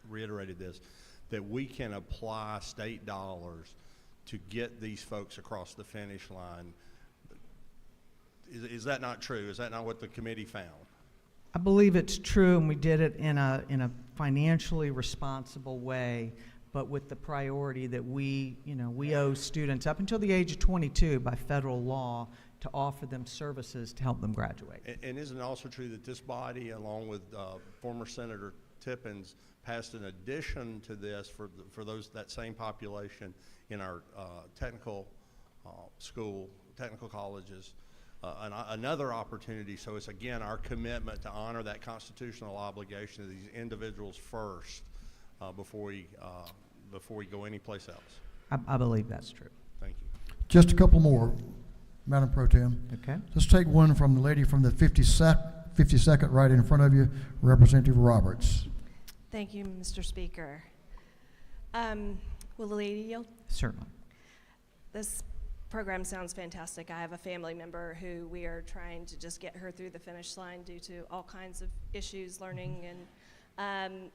reiterated this, that we can apply state dollars to get these folks across the finish line? Is that not true? Is that not what the committee found? I believe it's true, and we did it in a financially responsible way, but with the priority that we owe students up until the age of 22 by federal law to offer them services to help them graduate. And isn't it also true that this body, along with former Senator Tippins, passed an addition to this for that same population in our technical colleges, another opportunity? So it's again our commitment to honor that constitutional obligation of these individuals first before we go anyplace else. I believe that's true. Thank you. Just a couple more, Madam Pro Tem. Okay. Let's take one from the lady from the 52nd right in front of you, Representative Roberts. Thank you, Mr. Speaker. Will the lady yield? Certainly. This program sounds fantastic. I have a family member who we are trying to just get her through the finish line due to all kinds of issues, learning, and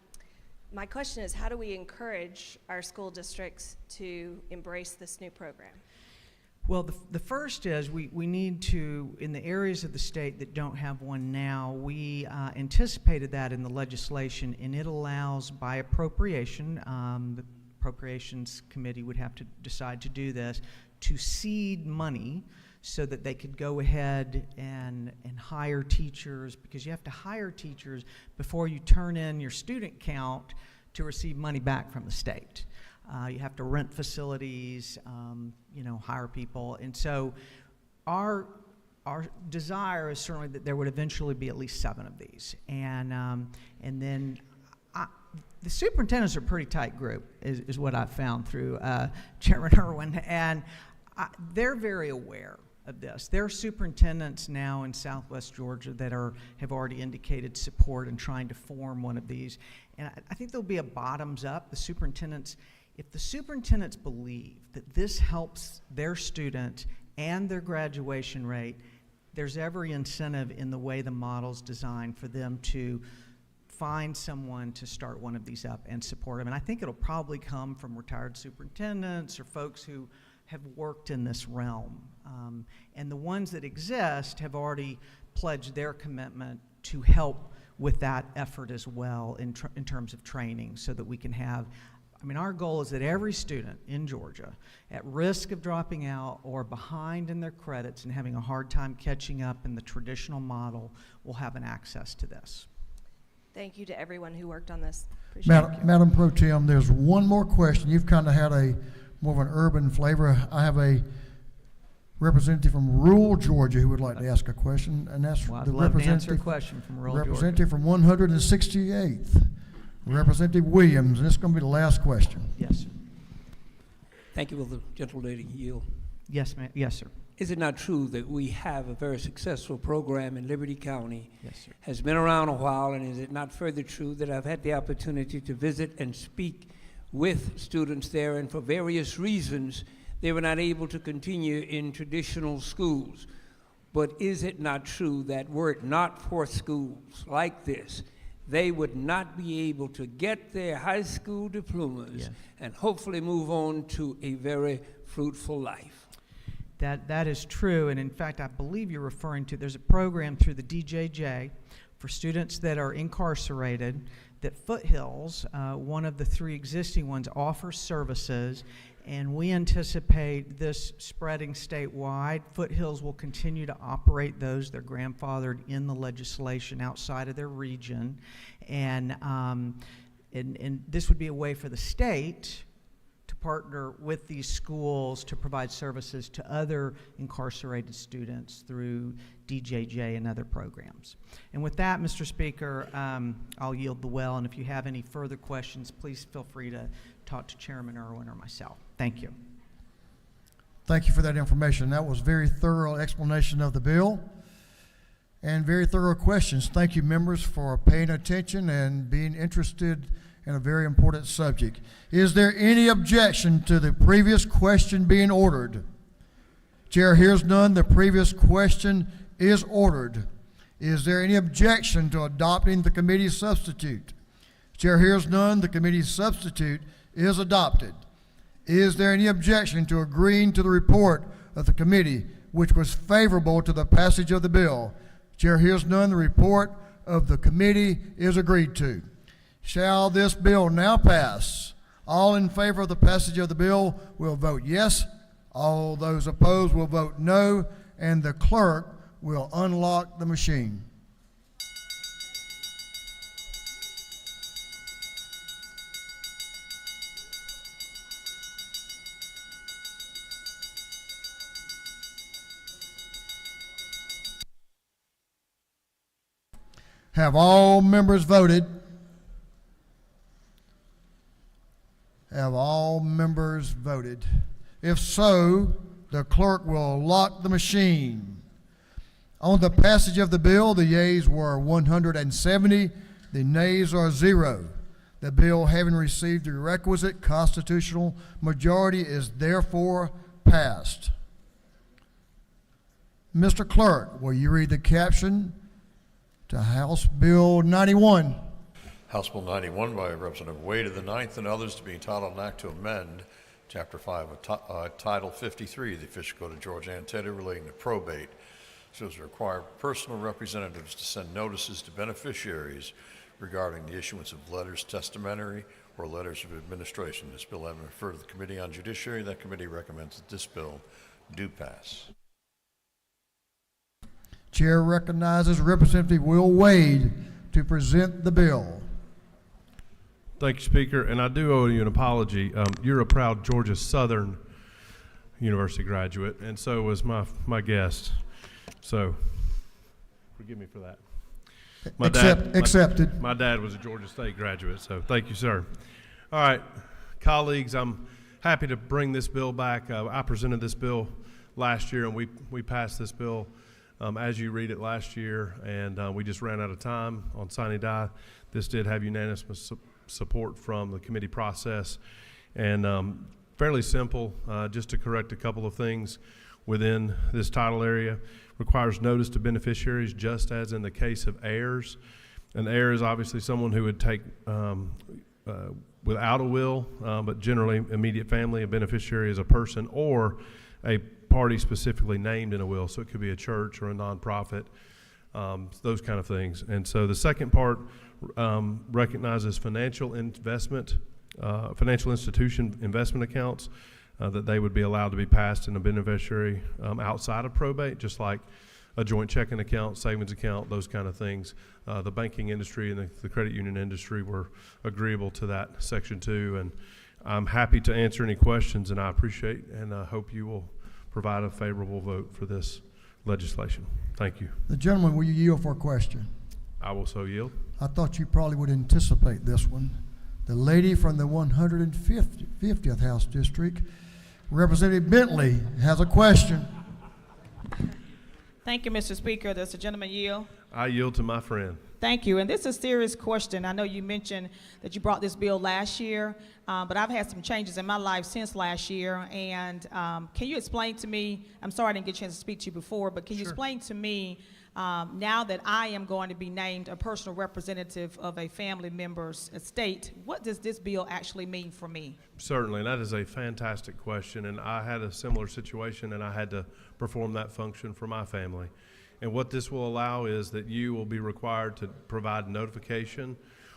my question is, how do we encourage our school districts to embrace this new program? Well, the first is we need to, in the areas of the state that don't have one now, we anticipated that in the legislation, and it allows by appropriation, the Appropriations Committee would have to decide to do this, to seed money so that they could go ahead and hire teachers, because you have to hire teachers before you turn in your student count to receive money back from the state. You have to rent facilities, hire people. And so our desire is certainly that there would eventually be at least 7 of these. And then the superintendents are a pretty tight group, is what I've found through Chairman Irwin. And they're very aware of this. There are superintendents now in Southwest Georgia that have already indicated support in trying to form one of these. And I think there'll be a bottoms up. If the superintendents believe that this helps their students and their graduation rate, there's every incentive in the way the model's designed for them to find someone to start one of these up and support them. And I think it'll probably come from retired superintendents or folks who have worked in this realm. And the ones that exist have already pledged their commitment to help with that effort as well in terms of training, so that we can have, our goal is that every student in Georgia at risk of dropping out or behind in their credits and having a hard time catching up in the traditional model will have an access to this. Thank you to everyone who worked on this. Appreciate it. Madam Pro Tem, there's one more question. You've kind of had more of an urban flavor. I have a representative from rural Georgia who would like to ask a question, and that's Well, I'd the love to answer a representative. question from rural Representative from 168th, Representative Williams, and this is going to be the last question. Yes, sir. Thank you. Will the gentlelady yield? Yes, ma'am. Yes, sir. Is it not true that we have a very successful program in Liberty County? Yes, sir. Has been around a while, and is it not further true that I've had the opportunity to visit and speak with students there, and for various reasons, they were not able to continue in traditional schools? But is it not true that were it not for schools like this, they would not be able to get their high school diplomas Yes. and hopefully move on to a very fruitful life? That is true, and in fact, I believe you're referring to, there's a program through the DJJ for students that are incarcerated that Foothills, one of the 3 existing ones, offers services, and we anticipate this spreading statewide. Foothills will continue to operate those. They're grandfathered in the legislation outside of their region, and this would be a way for the state to partner with these schools to provide services to other incarcerated students through DJJ and other programs. And with that, Mr. Speaker, I'll yield the well, and if you have any further questions, please feel free to talk to Chairman Irwin or myself. Thank you. Thank you for that information. That was very thorough explanation of the bill and very thorough questions. Thank you, members, for paying attention and being interested in a very important subject. Is there any objection to the previous question being ordered? Chair hears none. The previous question is ordered. Is there any objection to adopting the committee substitute? Chair hears none. The committee substitute is adopted. Is there any objection to agreeing to the report of the committee, which was favorable to the passage of the bill? Chair hears none. The report of the committee is agreed to. Shall this bill now pass? All in favor of the passage of the bill will vote yes. All those opposed will vote no, and the clerk will unlock the machine. Have all members voted? Have all members voted? If so, the clerk will lock the machine. On the passage of the bill, the yeas were 170, the nays are 0. The bill, having received the requisite constitutional majority, is therefore passed. Mr. Clerk, will you read the caption to House Bill 91? House Bill 91 by Representative Wade of the 9th and others to be entitled an act to amend Chapter 5 of Title 53 of the Official Code of Georgia Annotated relating to probate, so as to require personal representatives to send notices to beneficiaries regarding the issuance of letters testamentary or letters of administration. This bill having referred to the Committee on Judiciary, that committee recommends that this bill do pass. Chair recognizes Representative Will Wade to present the bill. Thank you, Speaker, and I do owe you an apology. You're a proud Georgia Southern University graduate, and so was my guest. So, forgive me for that. Accepted. My dad was a Georgia State graduate, so thank you, sir. All right, colleagues, I'm happy to bring this bill back. I presented this bill last year, and we passed this bill as you read it last year, and we just ran out of time on sine die. This did have unanimous support from the committee process, and fairly simple, just to correct a couple of things within this title area. Requires notice to beneficiaries, just as in the case of heirs. An heir is obviously someone who would take without a will, but generally immediate family. A beneficiary is a person or a party specifically named in a will, so it could be a church or a nonprofit, those kind of things. And so the second part recognizes financial institution investment accounts that they would be allowed to be passed in a beneficiary outside of probate, just like a joint checking account, savings account, those kind of things. The banking industry and the credit union industry were agreeable to that Section 2, and I'm happy to answer any questions, and I appreciate and hope you will provide a favorable vote for this legislation. Thank you. The gentleman, will you yield for a question? I will so yield. I thought you probably would anticipate this one. The lady from the 150th House District, Representative Bentley, has a question. Thank you, Mr. Speaker. Does the gentleman yield? I yield to my friend. Thank you. And this is a serious question. I know you mentioned that you brought this bill last year, but I've had some changes in my life since last year. And can you explain to me, I'm sorry I didn't get a chance to speak to you before, but can you explain to me, now that I am going to be named a personal representative of a family member's estate, what does this bill actually mean for me? Certainly, that is a fantastic question, and I had a similar situation, and I had to perform that function for my family. And what this will allow is that you will be required to provide notification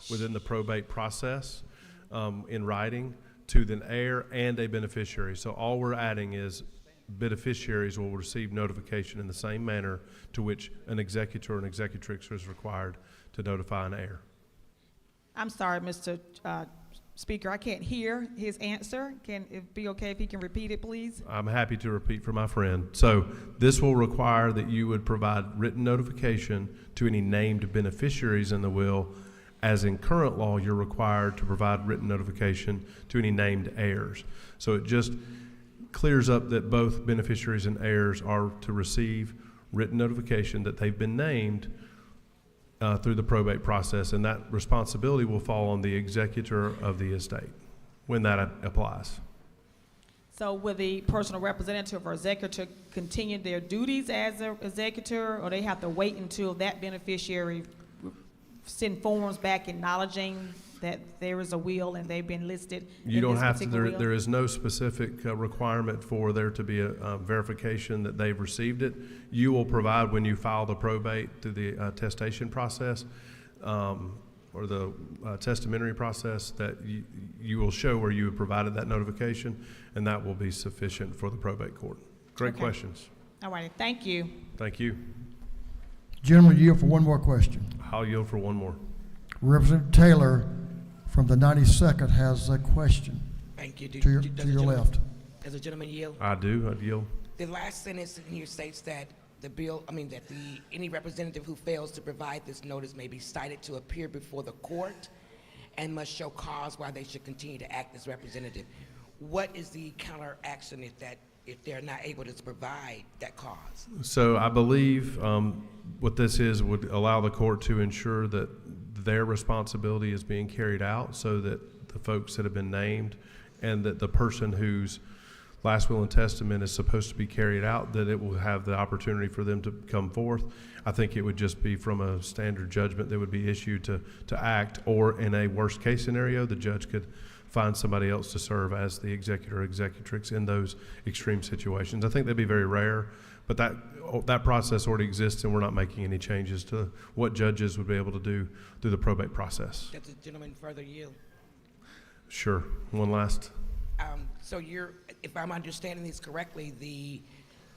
within the probate process in writing to the heir and a beneficiary. So all we're adding is beneficiaries will receive notification in the same manner to which an executor and executrix is required to notify an heir. I'm sorry, Mr. Speaker, I can't hear his answer. Can it be okay if he can repeat it, please? I'm happy to repeat for my friend. So this will require that you would provide written notification to any named beneficiaries in the will, as in current law you're required to provide written notification to any named heirs. So it just clears up that both beneficiaries and heirs are to receive written notification that they've been named through the probate process, and that responsibility will fall on the executor of the estate when that applies. So will the personal representative or executor continue their duties as an executor, or they have to wait until that beneficiary send forms back acknowledging that there is a will and they've been listed? You don't have to, there is no specific requirement for there to be a verification that they've received it. You will provide when you file the probate through the attestation process or the testamentary process that you will show where you have provided that notification, and that will be sufficient for the probate court. Great questions. All righty, thank you. Thank you. Gentleman, yield for one more question. I'll yield for one more. Representative Taylor from the 92nd has a question. Thank you. To your left. Does the gentleman yield? I do. I yield. The last sentence in here states that any representative who fails to provide this notice may be cited to appear before the court and must show cause why they should continue to act as representative. What is the counter action if they're not able to provide that cause? So I believe what this is would allow the court to ensure that their responsibility is being carried out, so that the folks that have been named and that the person whose last will and testament is supposed to be carried out, that it will have the opportunity for them to come forth. I think it would just be from a standard judgment that would be issued to act, or in a worst case scenario, the judge could find somebody else to serve as the executor or executrix in those extreme situations. I think that'd be very rare, but that process already exists, and we're not making any changes to what judges would be able to do through the probate process. Does the gentleman further yield? Sure. One last. So if I'm understanding this correctly, the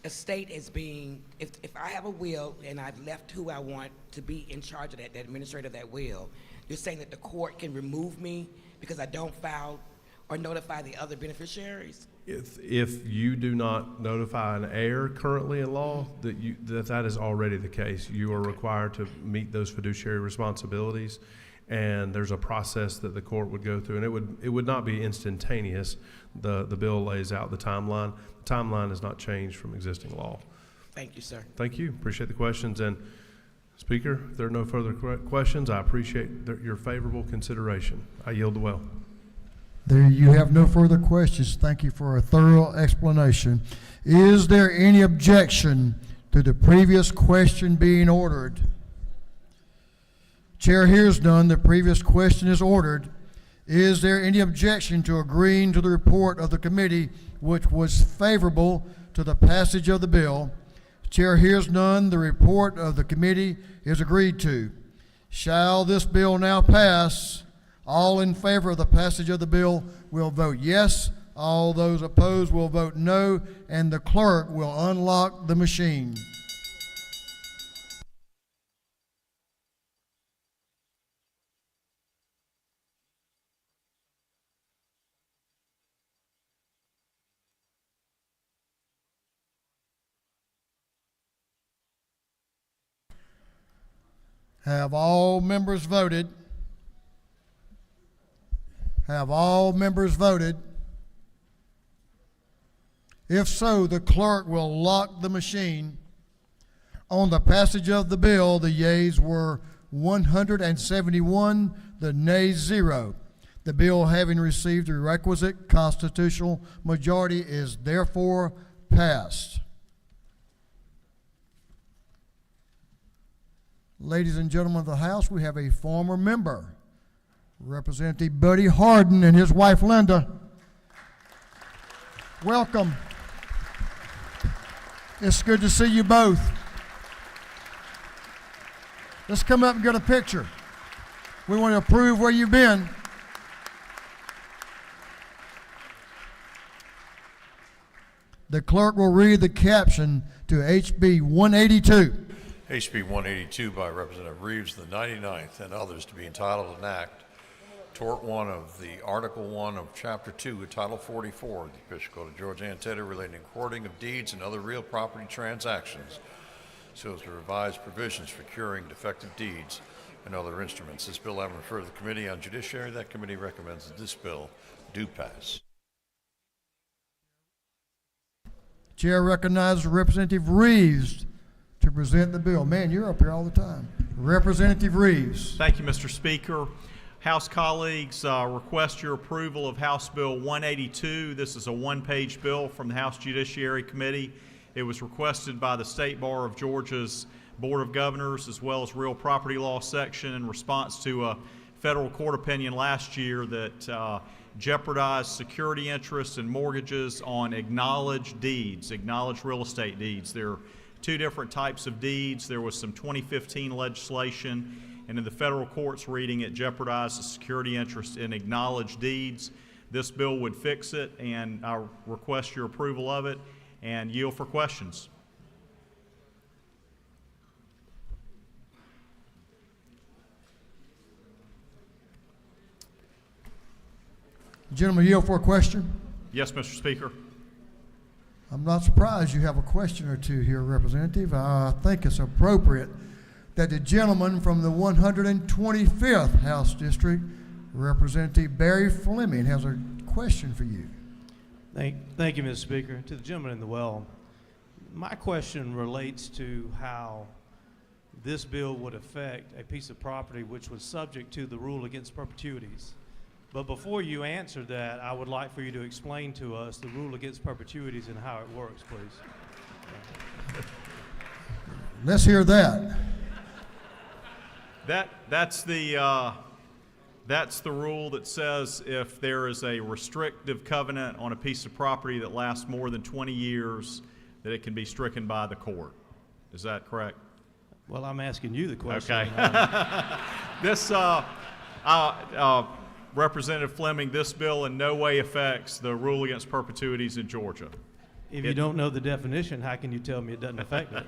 estate as being, if I have a will and I've left who I want to be in charge of that, the administrator of that will, you're saying that the court can remove me because I don't file or notify the other beneficiaries? If you do not notify an heir currently in law, that is already the case. You are required to meet those fiduciary responsibilities, and there's a process that the court would go through, and it would not be instantaneous. The bill lays out the timeline. The timeline has not changed from existing law. Thank you, sir. Thank you. Appreciate the questions. And Speaker, if there are no further questions, I appreciate your favorable consideration. I yield the well. There you have no further questions. Thank you for a thorough explanation. Is there any objection to the previous question being ordered? Chair hears none. The previous question is ordered. Is there any objection to agreeing to the report of the committee which was favorable to the passage of the bill? Chair hears none. The report of the committee is agreed to. Shall this bill now pass? All in favor of the passage of the bill will vote yes. All those opposed will vote no, and the clerk will unlock the machine. Have all members voted? Have all members voted? If so, the clerk will lock the machine. On the passage of the bill, the yeas were 171, the nays 0. The bill, having received the requisite constitutional majority, is therefore passed. Ladies and gentlemen of the House, we have a former member, Representative Buddy Harden and his wife Linda. Welcome. It's good to see you both. Let's come up and get a picture. We want to prove where you've been. The clerk will read the caption to HB 182. HB 182 by Representative Reeves, the 99th, and others to be entitled an act, tort 1 of the Article 1 of Chapter 2 of Title 44 of the Official Code of Georgia Antietam relating to recording of deeds and other real property transactions so as to revise provisions for curing defective deeds and other instruments. This bill having referred to the Committee on Judiciary, that committee recommends that this bill do pass. Chair recognizes Representative Reeves to present the bill. Man, you're up here all the time. Representative Reeves. Thank you, Mr. Speaker. House colleagues, request your approval of House Bill 182. This is a one-page bill from the House Judiciary Committee. It was requested by the State Bar of Georgia's Board of Governors as well as Real Property Law Section in response to a federal court opinion last year that jeopardized security interests and mortgages on acknowledged deeds, acknowledged real estate deeds. There are two different types of deeds. There was some 2015 legislation, and in the federal court's reading, it jeopardized the security interest in acknowledged deeds. This bill would fix it, and I request your approval of it and yield for questions. Gentleman, yield for a question. Yes, Mr. Speaker. I'm not surprised you have a question or two here, Representative. I think it's appropriate that the gentleman from the 125th House District, Representative Barry Fleming, has a question for you. Thank you, Mr. Speaker. To the gentleman in the well, my question relates to how this bill would affect a piece of property which was subject to the rule against perpetuities. But before you answer that, I would like for you to explain to us the rule against perpetuities and how it works, please. Let's hear that. That's the rule that says if there is a restrictive covenant on a piece of property that lasts more than 20 years, that it can be stricken by the court. Is that correct? Well, I'm asking you the question. Okay. This, Representative Fleming, this bill in no way affects the rule against perpetuities in Georgia. If you don't know the definition, how can you tell me it doesn't affect me?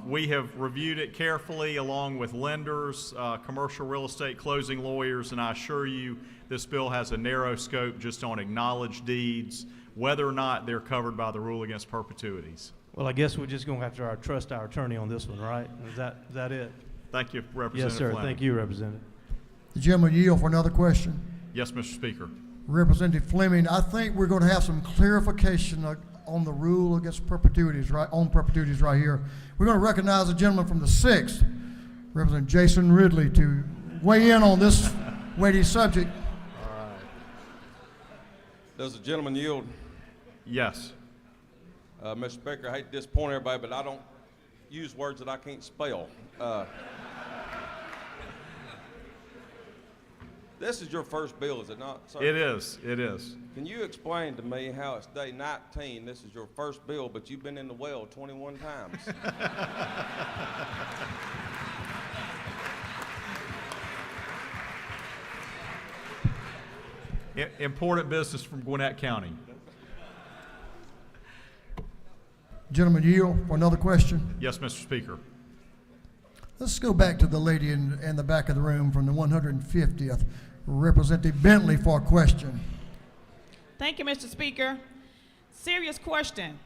We have reviewed it carefully along with lenders, commercial real estate closing lawyers, and I assure you this bill has a narrow scope just on acknowledged deeds, whether or not they're covered by the rule against perpetuities. Well, I guess we're just going to have to trust our attorney on this one, right? Is that it? Thank you, Representative Yes, sir. Fleming. Thank you, Representative. The gentleman yield for another question. Yes, Mr. Speaker. Representative Fleming, I think we're going to have some clarification on the rule against perpetuities, right, on perpetuities right here. We're going to recognize the gentleman from the 6th, Representative Jason Ridley, to weigh in on this weighty subject. All right. Does the gentleman yield? Yes. Mr. Speaker, I hate to disappoint everybody, but I don't use words that I can't spell. This is your first bill, is it not, sir? It is. It is. Can you explain to me how it's day 19, this is your first bill, but you've been in the well 21 times? Important business from Gwinnett County. Gentleman yield for another question. Yes, Mr. Speaker. Let's go back to the lady in the back of the room from the 150th, Representative Bentley, for a question. Thank you, Mr. Speaker. Serious question.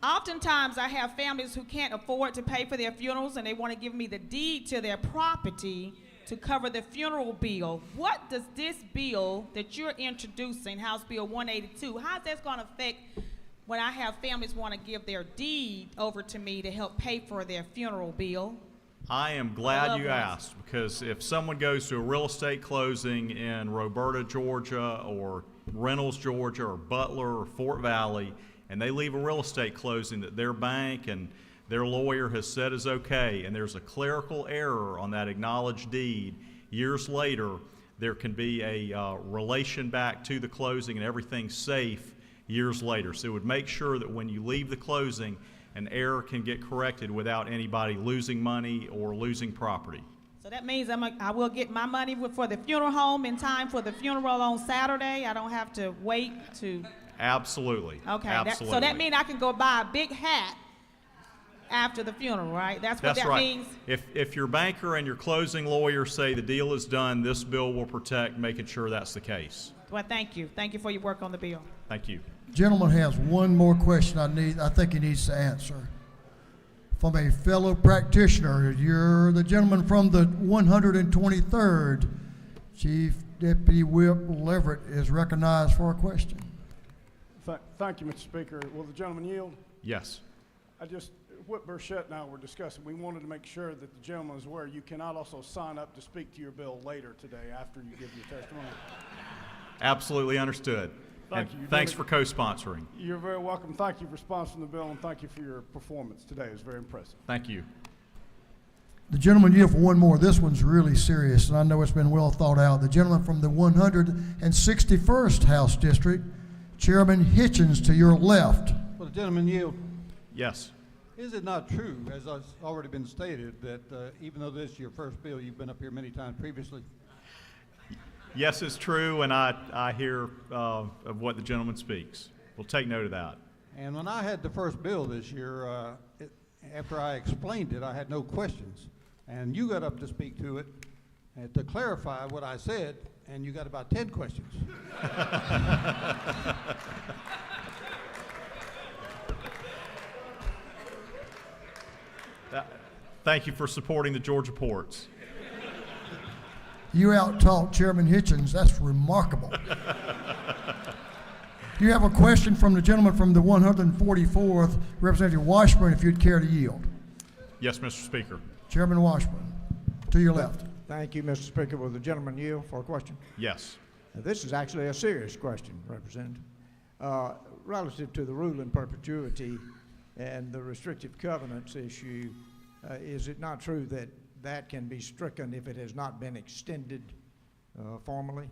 Oftentimes, I have families who can't afford to pay for their funerals, and they want to give me the deed to their property to cover the funeral bill. What does this bill that you're introducing, House Bill 182, how's that going to affect when I have families want to give their deed over to me to help pay for their funeral bill? I am glad you asked, because if someone goes to a real estate closing in Roberta, Georgia, or Reynolds, Georgia, or Butler, or Fort Valley, and they leave a real estate closing that their bank and their lawyer has said is okay, and there's a clerical error on that acknowledged deed, years later, there can be a relation back to the closing and everything's safe years later. So it would make sure that when you leave the closing, an error can get corrected without anybody losing money or losing property. So that means I will get my money for the funeral home in time for the funeral on Saturday? I don't have to wait to... Absolutely. Okay. Absolutely. So that means I can go buy a big hat after the funeral, right? That's what that right. means? If your banker and your closing lawyer say the deal is done, this bill will protect making sure that's the case. Well, thank you. Thank you for your work on the bill. Thank you. Gentleman has one more question I think he needs to answer. From a fellow practitioner, you're the gentleman from the 123rd. Chief Deputy Whip Leverett is recognized for a question. Thank you, Mr. Speaker. Will the gentleman yield? Yes. Whip Burchett and I were discussing, we wanted to make sure that the gentleman is aware you cannot also sign up to speak to your bill later today after you give your testimony. Absolutely understood. Thank you. Thanks for co-sponsoring. You're very welcome. Thank you for sponsoring the bill, and thank you for your performance today. It was very impressive. Thank you. The gentleman yield for one more. This one's really serious, and I know it's been well thought out. The gentleman from the 161st House District, Chairman Hitchens, to your left. Will the gentleman yield? Yes. Is it not true, as has already been stated, that even though this is your first bill, you've been up here many times previously? Yes, it's true, and I hear of what the gentleman speaks. We'll take note of that. And when I had the first bill this year, after I explained it, I had no questions. And you got up to speak to it to clarify what I said, and you got about 10 questions. Thank you for supporting the Georgia Ports. You out-talked Chairman Hitchens. That's remarkable. You have a question from the gentleman from the 144th, Representative Washburn, if you'd care to yield. Yes, Mr. Speaker. Chairman Washburn, to your left. Thank you, Mr. Speaker. Will the gentleman yield for a question? Yes. Now, this is actually a serious question, Representative. Relative to the rule in perpetuity and the restrictive covenants issue, is it not true that that can be stricken if it has not been extended formally?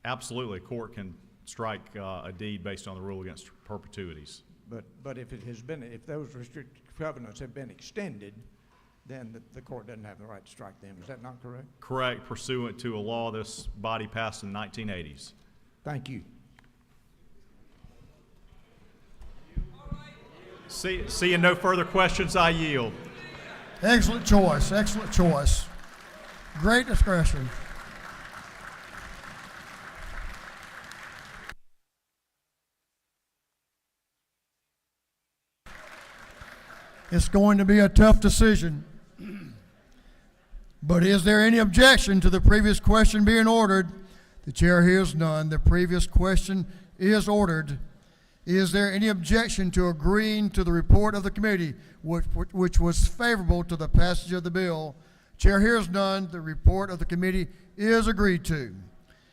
Absolutely. A court can strike a deed based on the rule against perpetuities. But if it has been, if those restrictive covenants have been extended, then the court doesn't have the right to strike them. Is that not correct? Correct, pursuant to a law this body passed in the 1980s. Thank you. Seeing no further questions, I yield. Excellent choice. Excellent choice. Great discretion. It's going to be a tough decision. But is there any objection to the previous question being ordered? The chair hears none. The previous question is ordered. Is there any objection to agreeing to the report of the committee, which was favorable to the passage of the bill? Chair hears none. The report of the committee is agreed to.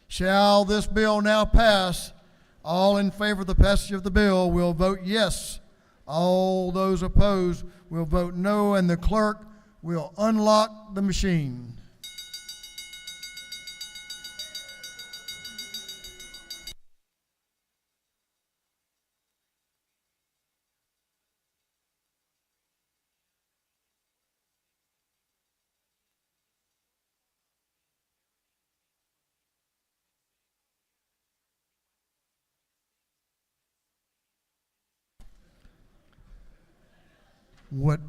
Shall this bill now pass? All in favor of the passage of the bill will vote yes. All those opposed will vote no, and the clerk will unlock the machine.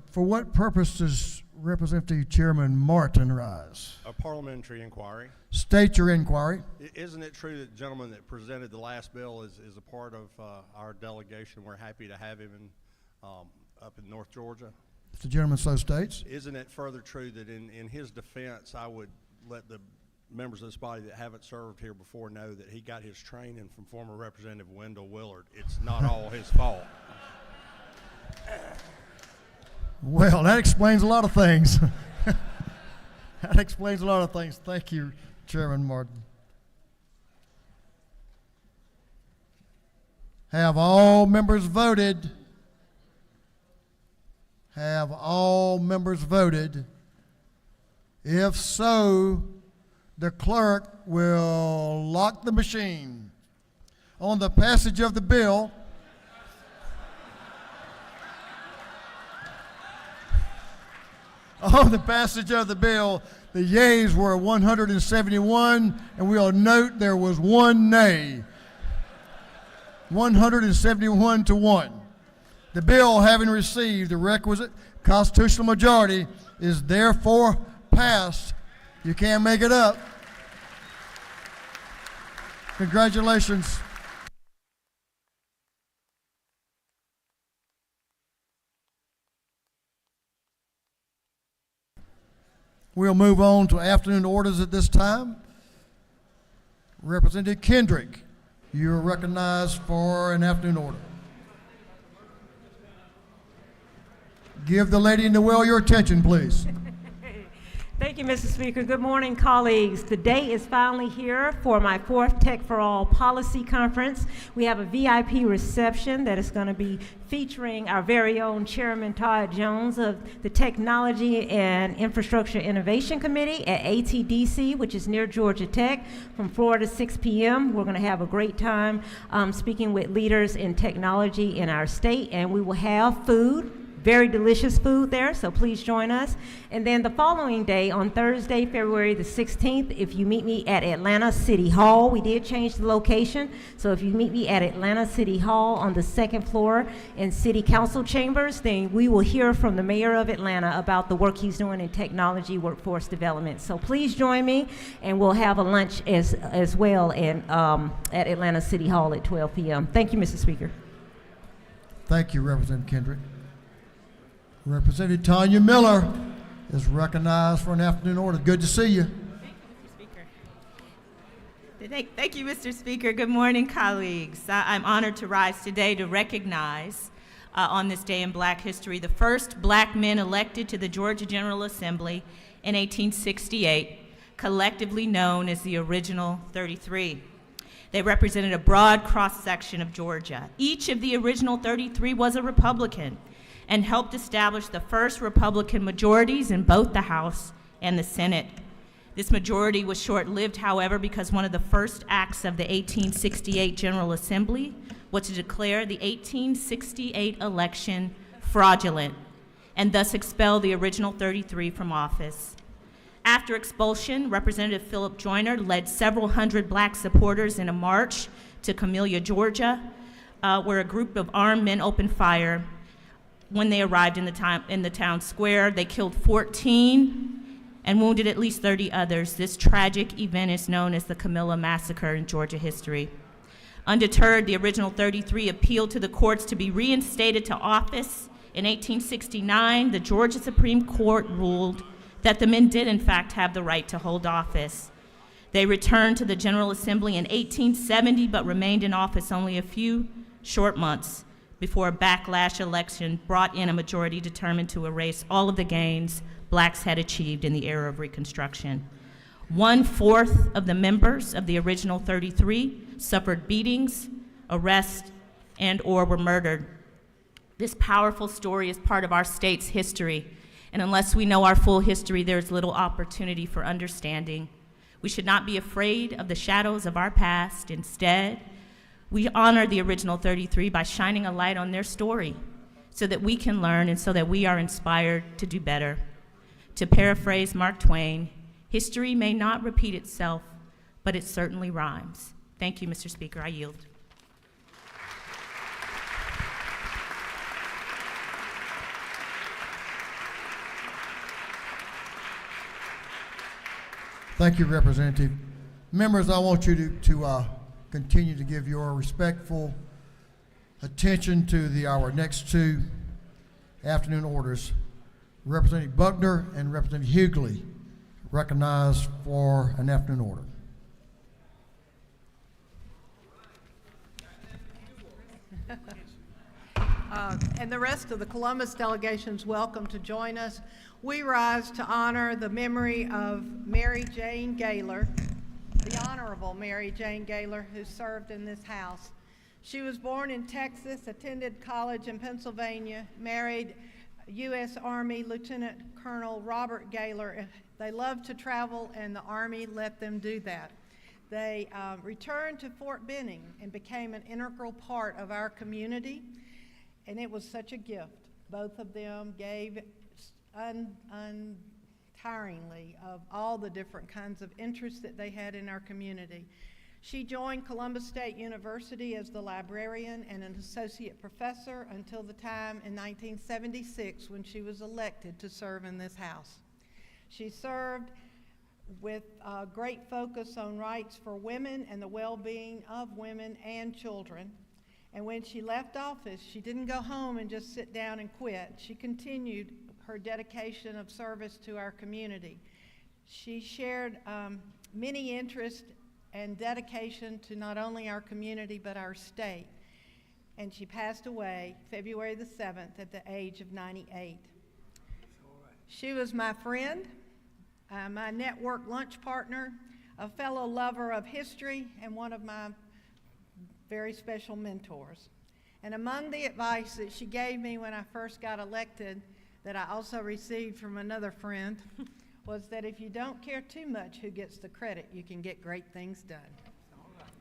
For what purpose does Representative Chairman Martin rise? A parliamentary inquiry. State your inquiry. Isn't it true that the gentleman that presented the last bill is a part of our delegation? We're happy to have him up in North Georgia. If the gentleman so states. Isn't it further true that in his defense, I would let the members of this body that haven't served here before know that he got his training from former Representative Wendell Willard. It's not all his fault. Well, that explains a lot of things. That explains a lot of things. Thank you, Chairman Martin. Have all members voted? Have all members voted? If so, the clerk will lock the machine. On the passage of the bill, on the passage of the bill, the yeas were 171, and we'll note there was one nay. 171 to 1. The bill, having received the requisite constitutional majority, is therefore passed. You can't make it up. Congratulations. We'll move on to afternoon orders at this time. Representative Kendrick, you're recognized for an afternoon order. Give the lady in the well your attention, please. Thank you, Mr. Speaker. Good morning, colleagues. The day is finally here for my 4th Tech for All Policy Conference. We have a VIP reception that is going to be featuring our very own Chairman Todd Jones of the Technology and Infrastructure Innovation Committee at ATDC, which is near Georgia Tech, from 4 to 6 p.m. We're going to have a great time speaking with leaders in technology in our state, and we will have food. Very delicious food there, so please join us. And then the following day, on Thursday, February the 16th, if you meet me at Atlanta City Hall, we did change the location, so if you meet me at Atlanta City Hall on the 2nd floor in City Council chambers, then we will hear from the Mayor of Atlanta about the work he's doing in technology workforce development. So please join me, and we'll have a lunch as well at Atlanta City Hall at 12 p.m. Thank you, Mr. Speaker. Thank you, Representative Kendrick. Representative Tanya Miller is recognized for an afternoon order. Good to see you. Thank you, Mr. Speaker. Good morning, colleagues. I'm honored to rise today to recognize on this day in Black history the first black men elected to the Georgia General Assembly in 1868, collectively known as the Original 33. They represented a broad cross-section of Georgia. Each of the Original 33 was a Republican and helped establish the first Republican majorities in both the House and the Senate. This majority was short-lived, however, because one of the first acts of the 1868 General Assembly was to declare the 1868 election fraudulent and thus expel the Original 33 from office. After expulsion, Representative Philip Joyner led several hundred black supporters in a march to Camellia, Georgia, where a group of armed men opened fire when they arrived in the town square. They killed 14 and wounded at least 30 others. This tragic event is known as the Camilla Massacre in Georgia history. Undeterred, the original 33 appealed to the courts to be reinstated to office. In 1869, the Georgia Supreme Court ruled that the men did in fact have the right to hold office. They returned to the General Assembly in 1870, but remained in office only a few short months before a backlash election brought in a majority determined to erase all of the gains blacks had achieved in the era of Reconstruction. 1/4 of the members of the original 33 suffered beatings, arrests, and/or were murdered. This powerful story is part of our state's history, and unless we know our full history, there is little opportunity for understanding. We should not be afraid of the shadows of our past. Instead, we honor the original 33 by shining a light on their story so that we can learn and so that we are inspired to do better. To paraphrase Mark Twain, history may not repeat itself, but it certainly rhymes. Thank you, Mr. Speaker. I yield. Thank you, Representative. Members, I want you to continue to give your respectful attention to our next two afternoon orders. Representative Buckner and Representative Hughley recognized for an afternoon order. And the rest of the Columbus delegation's welcome to join us. We rise to honor the memory of Mary Jane Gaylor, the Honorable Mary Jane Gaylor, who served in this House. She was born in Texas, attended college in Pennsylvania, married U.S. Army Lieutenant Colonel Robert Gaylor. They loved to travel, and the Army let them do that. They returned to Fort Benning and became an integral part of our community, and it was such a gift. Both of them gave untiringly of all the different kinds of interests that they had in our community. She joined Columbus State University as the librarian and an associate professor until the time in 1976 when she was elected to serve in this House. She served with a great focus on rights for women and the well-being of women and children. And when she left office, she didn't go home and just sit down and quit. She continued her dedication of service to our community. She shared many interests and dedication to not only our community but our state. And she passed away February the 7th at the age of 98. She was my friend, my network lunch partner, a fellow lover of history, and one of my very special mentors. And among the advice that she gave me when I first got elected, that I also received from another friend, was that if you don't care too much who gets the credit, you can get great things done.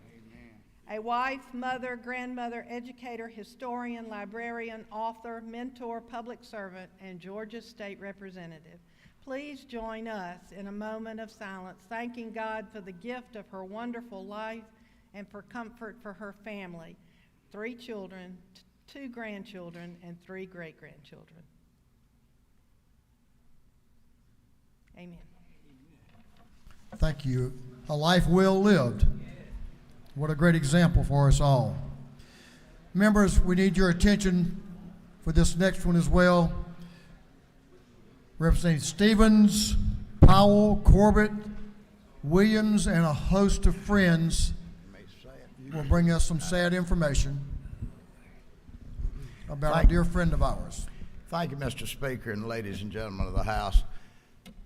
Amen. A wife, mother, grandmother, educator, historian, librarian, author, mentor, public servant, and Georgia State Representative. Please join us in a moment of silence, thanking God for the gift of her wonderful life and for comfort for her family, 3 children, 2 grandchildren, and 3 great-grandchildren. Amen. Thank you. A life well lived. What a great example for us all. Members, we need your attention for this next one as well. Representative Stevens, Powell, Corbett, Williams, and a host of friends will bring us some sad information about a dear friend of ours. Thank you, Mr. Speaker and ladies and gentlemen of the House.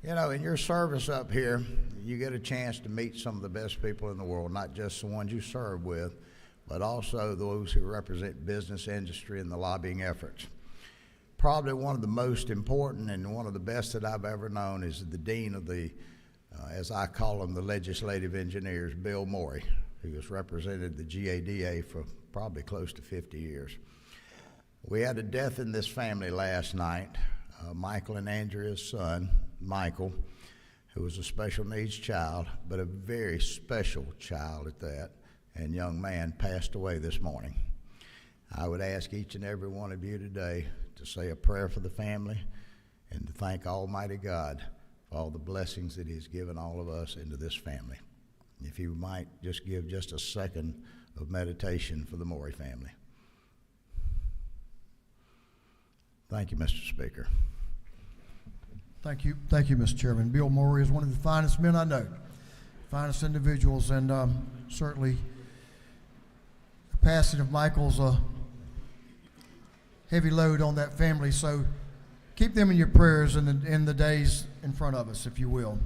You know, in your service up here, you get a chance to meet some of the best people in the world, not just the ones you serve with, but also those who represent business, industry, and the lobbying efforts. Probably one of the most important and one of the best that I've ever known is the Dean of the, as I call them, the legislative engineers, Bill Morey, who has represented the GADA for probably close to 50 years. We had a death in this family last night. Michael and Andrea's son, Michael, who was a special needs child, but a very special child at that, and young man passed away this morning. I would ask each and every one of you today to to say a prayer for the family and to thank Almighty God for all the blessings that He's given all of us into this family. If you might just give just a second of meditation for the Morey family. Thank you, Mr. Speaker. Thank you, Mr. Chairman. Bill Morey is one of the finest men I know, finest individuals, and certainly the passing of Michael's a heavy load on that family, so keep them in your prayers in the days in front of us, if you will.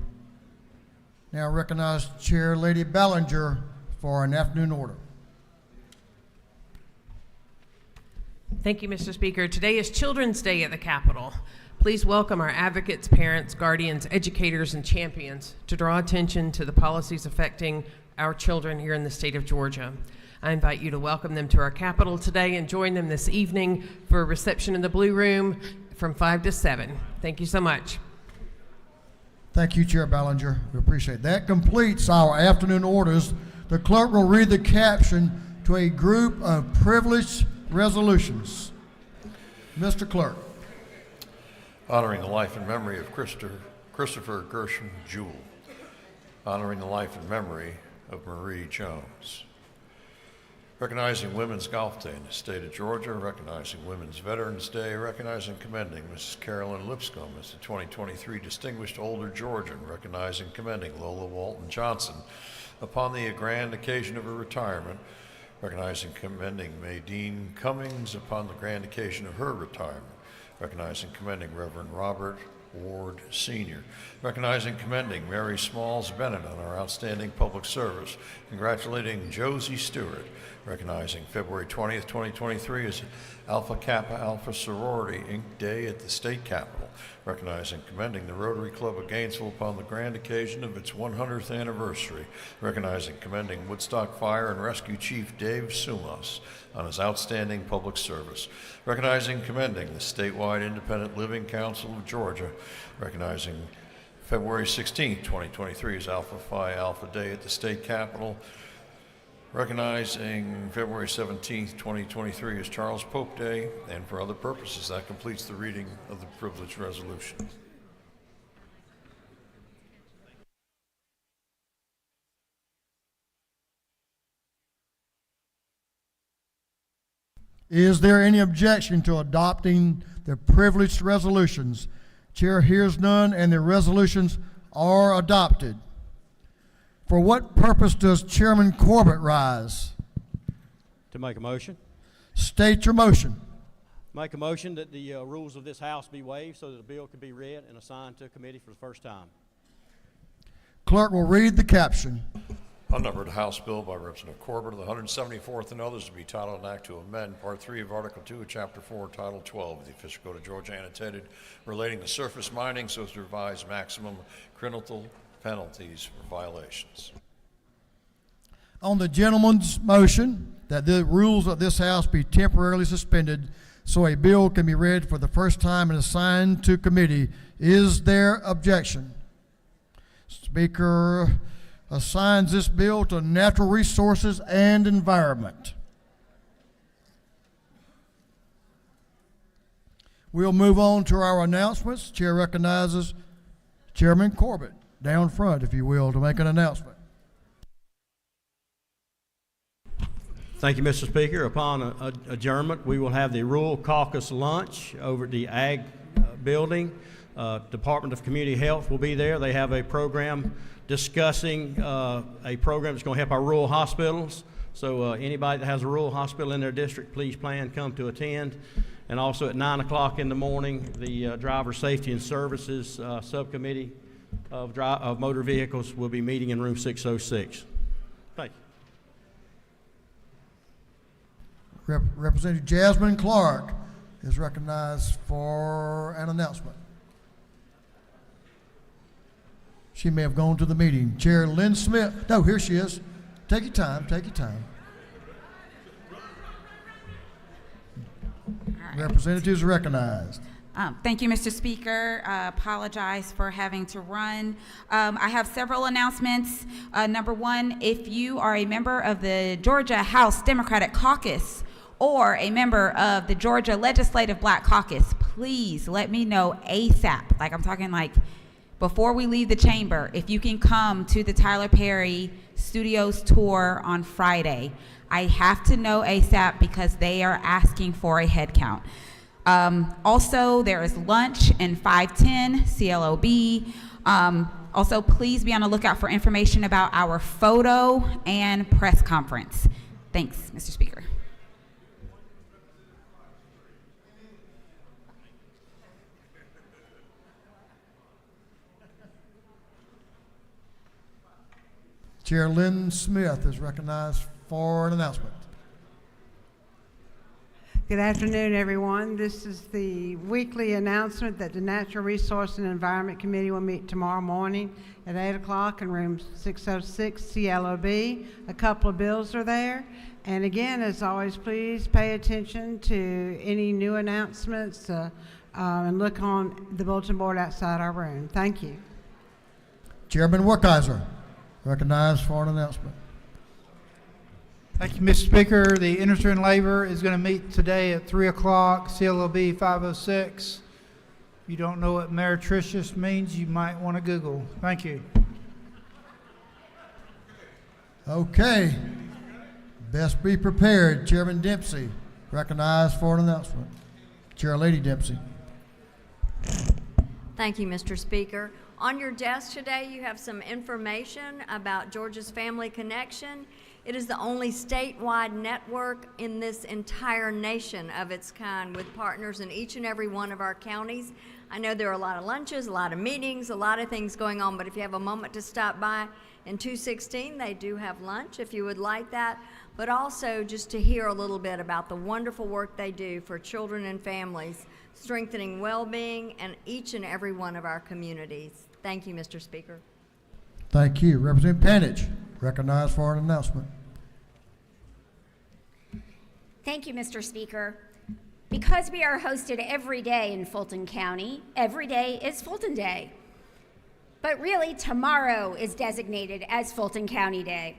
Now I recognize Chair Lady Ballinger for an afternoon order. Thank you, Mr. Speaker. Today is Children's Day at the Capitol. Please welcome our advocates, parents, guardians, educators, and champions to draw attention to the policies affecting our children here in the state of Georgia. I invite you to welcome them to our Capitol today and join them this evening for a reception in the Blue Room from 5 to 7. Thank you so much. Thank you, Chair Ballinger. We appreciate it. That completes our afternoon orders. The clerk will read the caption to a group of privileged resolutions. Mr. Clerk. Honoring the life and memory of Christopher Gershom Jewell. Honoring the life and memory of Marie Jones. Recognizing Women's Golf Day in the state of Georgia, recognizing Women's Veterans Day, recognizing and commending Mrs. Carolyn Lipscomb as the 2023 Distinguished Older Georgian, recognizing and commending Lola Walton Johnson upon the grand occasion of her retirement, recognizing and commending Maydeen Cummings upon the grand occasion of her retirement, recognizing and commending Reverend Robert Ward Sr., recognizing and commending Mary Smalls Bennett on our outstanding public service, congratulating Josie Stewart, recognizing February 20th, 2023 as Alpha Kappa Alpha Sorority Inc. Day at the State Capitol, recognizing and commending the Rotary Club of Gainesville upon the grand occasion of its 100th anniversary, recognizing and commending Woodstock Fire and Rescue Chief Dave Sumas on his outstanding public service, recognizing and commending the statewide Independent Living Council of Georgia, recognizing February 16th, 2023 as Alpha Phi Alpha Day at the State Capitol, recognizing February 17th, 2023 as Charles Pope Day, and for other purposes. That completes the reading of the privileged resolution. Is there any objection to adopting the privileged resolutions? Chair hears none, and the resolutions are adopted. For what purpose does Chairman Corbett rise? To make a motion. State your motion. Make a motion that the rules of this House be waived so that the bill can be read and assigned to a committee for the first time. Clerk will read the caption. Unnumbered House Bill by Representative Corbett of the 174th and others to be titled an act to amend Part 3 of Article 2 of Chapter 4, Title 12 of the Official Code of Georgia annotated relating to surface mining so as to revise maximum criminal penalties for violations. On the gentleman's motion that the rules of this House be temporarily suspended so a bill can be read for the first time and assigned to committee, is there objection? Speaker assigns this bill to Natural Resources and Environment. We'll move on to our announcements. Chair recognizes Chairman Corbett down front, if you will, to make an announcement. Thank you, Mr. Speaker. Upon adjournment, we will have the Rural Caucus lunch over at the Ag building. Department of Community Health will be there. They have a program discussing a program that's going to help our rural hospitals. So anybody that has a rural hospital in their district, please plan, come to attend. And also at 9 o'clock in the morning, the Driver Safety and Services Subcommittee of Motor Vehicles will be meeting in room 606. Thank you. Representative Jasmine Clark is recognized for an announcement. She may have gone to the meeting. Chair Lynn Smith. No, here she is. Take your time. Take your time. Right. Representatives recognized. Thank you, Mr. Speaker. Apologize for having to run. I have several announcements. Number one, if you are a member of the Georgia House Democratic Caucus or a member of the Georgia Legislative Black Caucus, please let me know ASAP. Like, I'm talking like before we leave the chamber, if you can come to the Tyler Perry Studios tour on Friday. I have to know ASAP because they are asking for a head count. Also, there is lunch in 510 CLOB. Also, please be on the lookout for information about our photo and press conference. Thanks, Mr. Speaker. Chair Lynn Smith is recognized for an announcement. Good afternoon, everyone. This is the weekly announcement that the Natural Resource and Environment Committee will meet tomorrow morning at 8 o'clock in room 606 CLOB. A couple of bills are there. And again, as always, please pay attention to any new announcements and look on the bulletin board outside our room. Thank you. Chairman Werkheiser, recognized for an announcement. Thank you, Mr. Speaker. The Industry and Labor is going to meet today at 3 o'clock, CLOB 506. If you don't know what meretricious means, you might want to Google. Thank you. Okay. Best be prepared. Chairman Dempsey, recognized for an announcement. Chair Lady Dempsey. Thank you, Mr. Speaker. On your desk today, you have some information about Georgia's Family Connection. It is the only statewide network in this entire nation of its kind, with partners in each and every one of our counties. I know there are a lot of lunches, a lot of meetings, a lot of things going on, but if you have a moment to stop by in 216, they do have lunch if you would like that, but also just to hear a little bit about the wonderful work they do for children and families, strengthening well-being in each and every one of our communities. Thank you, Mr. Speaker. Thank you. Representative Panich, recognized for an announcement. Thank you, Mr. Speaker. Because we are hosted every day in Fulton County, every day is Fulton Day. But really, tomorrow is designated as Fulton County Day.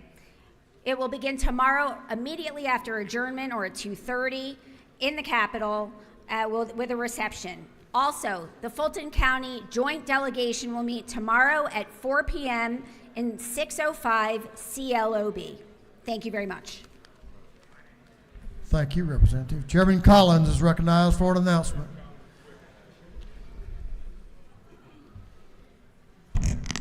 It will begin tomorrow immediately after adjournment, or at 2:30 in the Capitol with a reception. Also, the Fulton County Joint Delegation will meet tomorrow at 4 p.m. in 605 CLOB. Thank you very much. Thank you, Representative. Chairman Collins is recognized for an announcement.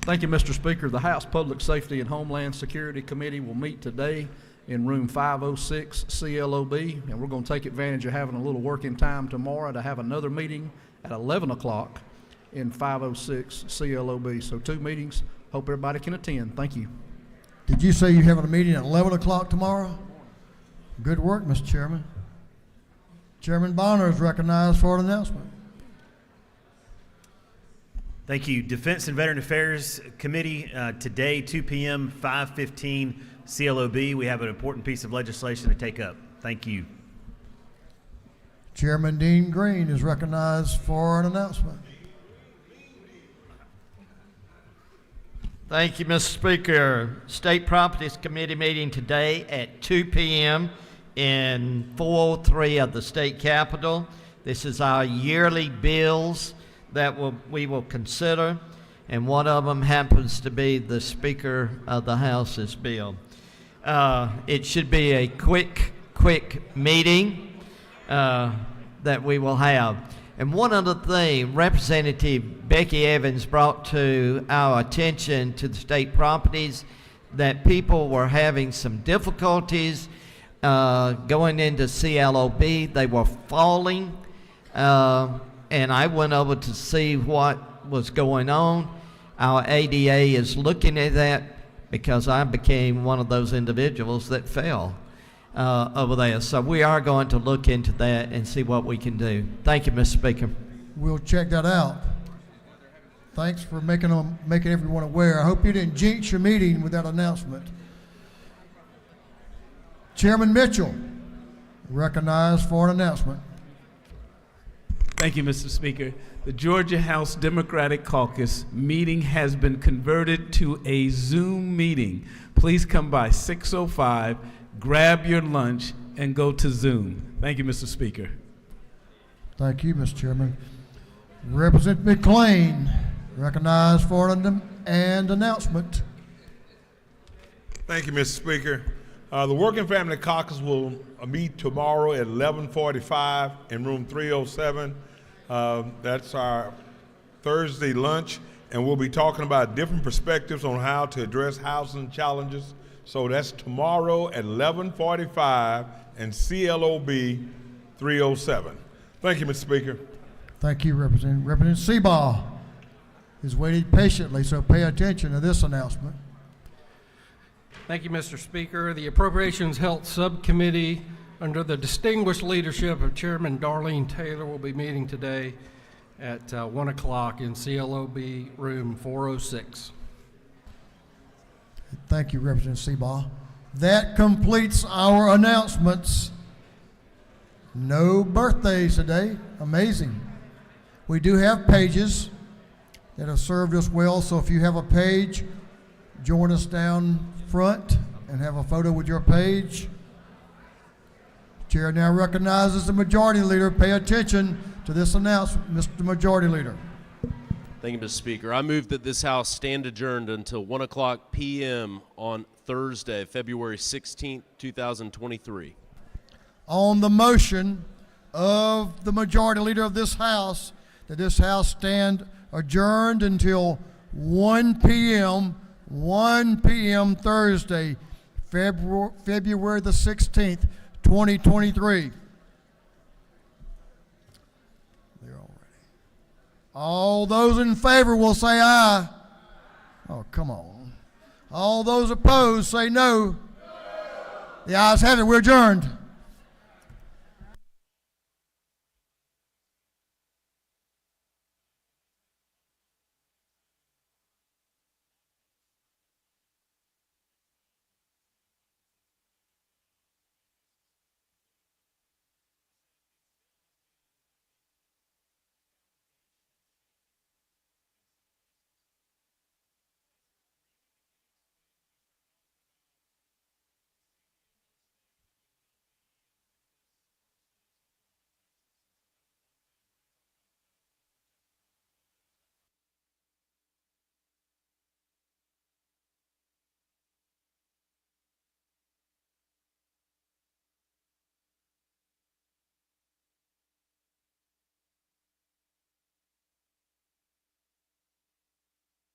Thank you, Mr. Speaker. The House Public Safety and Homeland Security Committee will meet today in room 506 CLOB, and we're going to take advantage of having a little working time tomorrow to have another meeting at 11 o'clock in 506 CLOB. So 2 meetings. Hope everybody can attend. Thank you. Did you say you're having a meeting at 11 o'clock tomorrow? Good work, Mr. Chairman. Chairman Bonner is recognized for an announcement. Thank you. Defense and Veteran Affairs Committee, today, 2 p.m., 5:15 CLOB. We have an important piece of legislation to take up. Thank you. Chairman Dean Green is recognized for an announcement. Thank you, Mr. Speaker. State Properties Committee meeting today at 2 p.m. in 403 of the State Capitol. This is our yearly bills that we will consider, and one of them happens to be the Speaker of the House's bill. It should be a quick meeting that we will have. And one other thing, Representative Becky Evans brought to our attention to the state properties that people were having some difficulties going into CLOB. They were falling, and I went over to see what was going on. Our ADA is looking at that because I became one of those individuals that fell over there. So we are going to look into that and see what we can do. Thank you, Mr. Speaker. We'll check that out. Thanks for making everyone aware. I hope you didn't jinx your meeting with that announcement. Chairman Mitchell, recognized for an announcement. Thank you, Mr. Speaker. The Georgia House Democratic Caucus meeting has been converted to a Zoom meeting. Please come by 6:05, grab your lunch, and go to Zoom. Thank you, Mr. Speaker. Thank you, Mr. Chairman. Representative McLean, recognized for an announcement. Thank you, Mr. Speaker. The Working Family Caucus will meet tomorrow at 11:45 in room 307. That's our Thursday lunch, and we'll be talking about different perspectives on how to address housing challenges. So that's tomorrow at 11:45 in CLOB 307. Thank you, Mr. Speaker. Thank you, Representative. Representative Seabaugh is waiting patiently, so pay attention to this announcement. Thank you, Mr. Speaker. The Appropriations Health Subcommittee, under the distinguished leadership of Chairman Darlene Taylor, will be meeting today at 1 o'clock in CLOB room 406. Thank you, Representative Seabaugh. That completes our announcements. No birthdays today. Amazing. We do have pages that have served us well, so if you have a page, join us down front and have a photo with your page. Chair now recognizes the Majority Leader. Pay attention to this announcement, Mr. Majority Leader. Thank you, Mr. Speaker. I move that this House stand adjourned until 1 o'clock p.m. on Thursday, February 16th, 2023. On the motion of the Majority Leader of this House, that this House stand adjourned until 1 p.m. Thursday, February the 16th, 2023. They're all ready. All those in favor will say aye. Oh, come on. All those opposed say no. The ayes have it. We're adjourned.